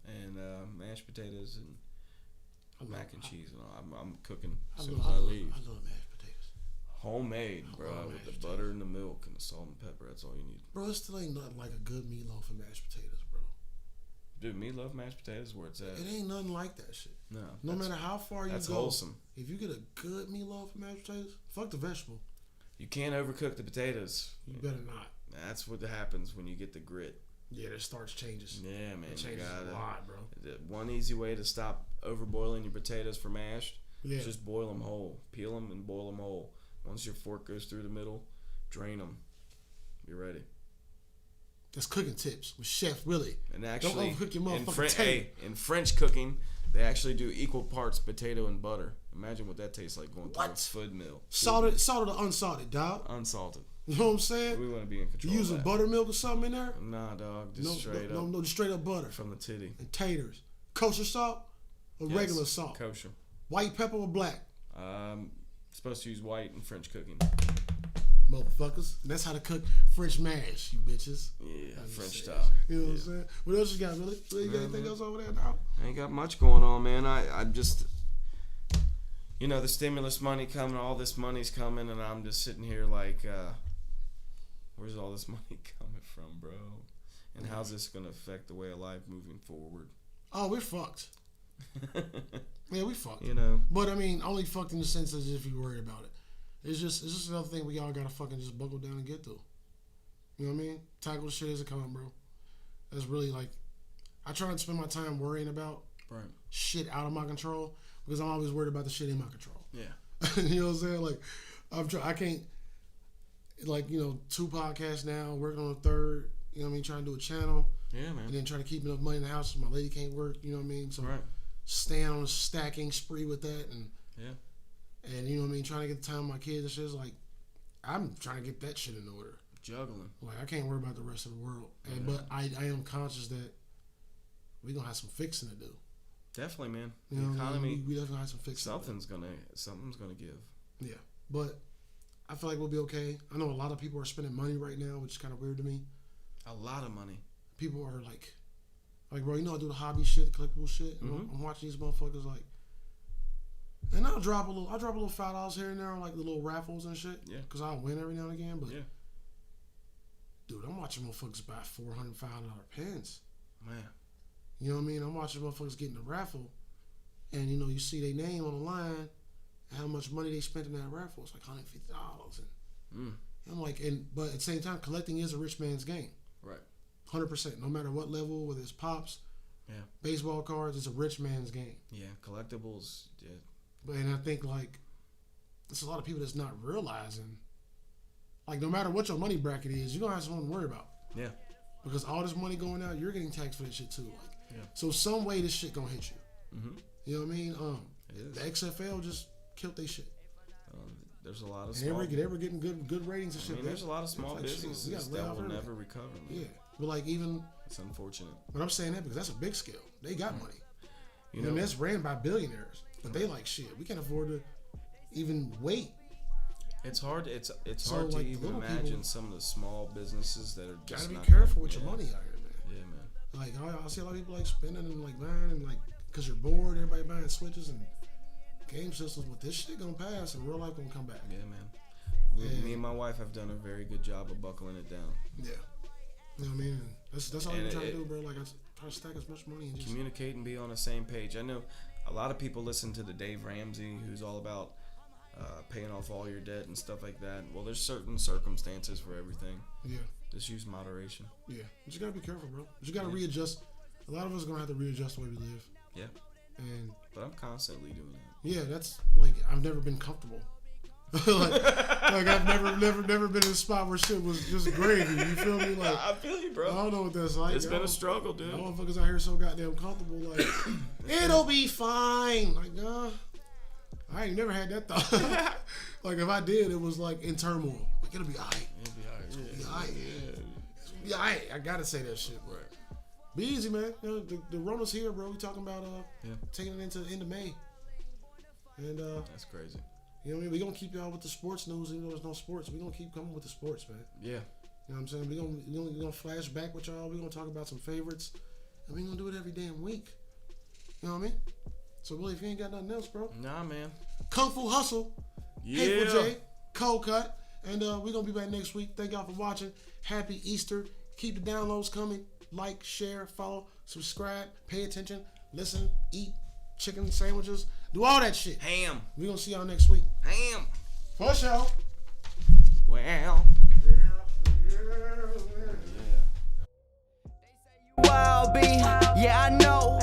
and mashed potatoes and mac and cheese. And all. I'm cooking as soon as I leave. I love mashed potatoes. Homemade, bro, with the butter and the milk and the salt and pepper. That's all you need. Bro, it still ain't nothing like a good meatloaf and mashed potatoes, bro. Dude, meatloaf, mashed potatoes, where it's at. It ain't nothing like that shit. No matter how far you go. That's wholesome. If you get a good meatloaf and mashed potatoes, fuck the vegetable. You can't overcook the potatoes. You better not. That's what happens when you get the grit. Yeah, the starch changes. Yeah, man. It changes a lot, bro. One easy way to stop overboiling your potatoes for mashed is just boil them whole. Peel them and boil them whole. Once your fork goes through the middle, drain them. Be ready. That's cooking tips with Chef Willie. And actually, don't overcook your motherfucking in French cooking, they actually do equal parts potato and butter. Imagine what that tastes like going through a food mill. Salted or unsalted, dog? Unsalted. You know what I'm saying? We want to be in control. You using buttermilk or something in there? Nah, dog. Just straight up. No, just straight up butter. From the titty. And taters. Kosher salt or regular salt? Kosher. White pepper or black? Supposed to use white in French cooking. Motherfuckers. That's how to cook French mash, you bitches. Yeah, French style. You know what I'm saying? What else you got, Willie? You got anything else over there now? I ain't got much going on, man. I'm just, you know, the stimulus money coming, all this money's coming, and I'm just sitting here like, where's all this money coming from, bro? And how's this going to affect the way of life moving forward? Oh, we're fucked. Yeah, we fucked. You know. But, I mean, only fucked in the sense as if you worry about it. It's just another thing we all gotta fucking just buckle down and get through. You know what I mean? Tackle the shit as it comes, bro. That's really like, I try not to spend my time worrying about shit out of my control because I'm always worried about the shit in my control. Yeah. You know what I'm saying? Like, I can't, like, you know, 2 podcasts now, working on a 3rd, you know what I mean? Trying to do a channel. Yeah, man. And then trying to keep enough money in the house so my lady can't work, you know what I mean? So, staying on a stacking spree with that and, and you know what I mean, trying to get the time with my kids and shit is like, I'm trying to get that shit in order. Juggling. Like, I can't worry about the rest of the world. And, but I am conscious that we're going to have some fixing to do. Definitely, man. You know, the economy, we definitely have some fixing Something's gonna give. Yeah. But I feel like we'll be okay. I know a lot of people are spending money right now, which is kind of weird to me. A lot of money. People are like, bro, you know I do the hobby shit, the collectible shit. Mm-hmm. I'm watching these motherfuckers like, and I'll drop a little $5 here and there on like the little raffles and shit. Yeah. Cause I'll win every now and again. But Yeah. dude, I'm watching motherfuckers buy $400, $500 pens. Man. You know what I mean? I'm watching motherfuckers get in the raffle, and you know you see their name on the line, and how much money they spent in that raffle. It's like $150, and I'm like, but at the same time, collecting is a rich man's game. Right. 100%. No matter what level, whether it's pops, baseball cards, it's a rich man's game. Yeah, collectibles. Yeah. But and I think like there's a lot of people that's not realizing, like no matter what your money bracket is, you're gonna have something to worry about. Yeah. Because all this money going out, you're getting taxed for that shit too. Like, so some way this shit gonna hit you. Mm-hmm. You know what I mean? It is. The XFL just killed they shit. There's a lot of And small. they were getting good ratings and shit. I mean, there's a lot of small like, businesses that will never recover. Man. Yeah, but like even. It's unfortunate. But I'm saying that because that's a big scale. They got money. You know, and that's ran by billionaires. But they like shit. We can't afford to even wait. it's hard. It's So, hard to like, even little imagine people some of the small businesses that are just Gotta be not careful gonna- with your money out here, man. Yeah, man. Like I see a lot of people like spending and like buying and like because you're bored. Everybody buying Switches and game systems. But this shit gonna pass and real life gonna come back. Yeah, man. Me and my wife have done a very good job of buckling it down. Yeah. You know what I mean? And that's all And you're trying to do, bro. Like I try to stack as much money and just Communicate and be on the same page. I know a lot of people listen to the Dave Ramsey, who's all about paying off all your debt and stuff like that. Well, there's certain circumstances for everything. Yeah. Just use moderation. Yeah. You just gotta be careful, bro. You gotta readjust. A lot of us are gonna have to readjust the way we live. Yeah. And But I'm constantly doing that. yeah, that's like I've never been comfortable. like I've never been in a spot where shit was just gravy. You feel me? Like I feel you, I bro. don't know what that's like. It's been a struggle, dude. Motherfuckers out here so goddamn comfortable. Like it'll be fine. Like I ain't never had that thought. Like if I did, it was like in turmoil. Like it'll be alright. It'll be alright. It'll be alright. It'll be alright. I gotta say that shit, bro. Be easy, man. You know, the Rona's here, bro. We talking about taking it into the end of May. And That's crazy. you know what I mean? We're gonna keep y'all with the sports news, even though there's no sports. We're gonna keep coming with the sports, man. Yeah. You know what I'm saying? We're gonna flash back with y'all. We're gonna talk about some favorites. And we're gonna do it every damn week. You know what I mean? So Willie, if you ain't got nothing else, bro. Nah, man. Kung Fu Hustle. Yeah. Hateful J. Cold Cut. And we're gonna be back next week. Thank y'all for watching. Happy Easter. Keep the downloads coming. Like, share, follow, subscribe, pay attention, listen, eat chicken sandwiches, do all that shit. Ham. We're gonna see y'all next week. Ham. For sure. Well. Wild B, yeah I know.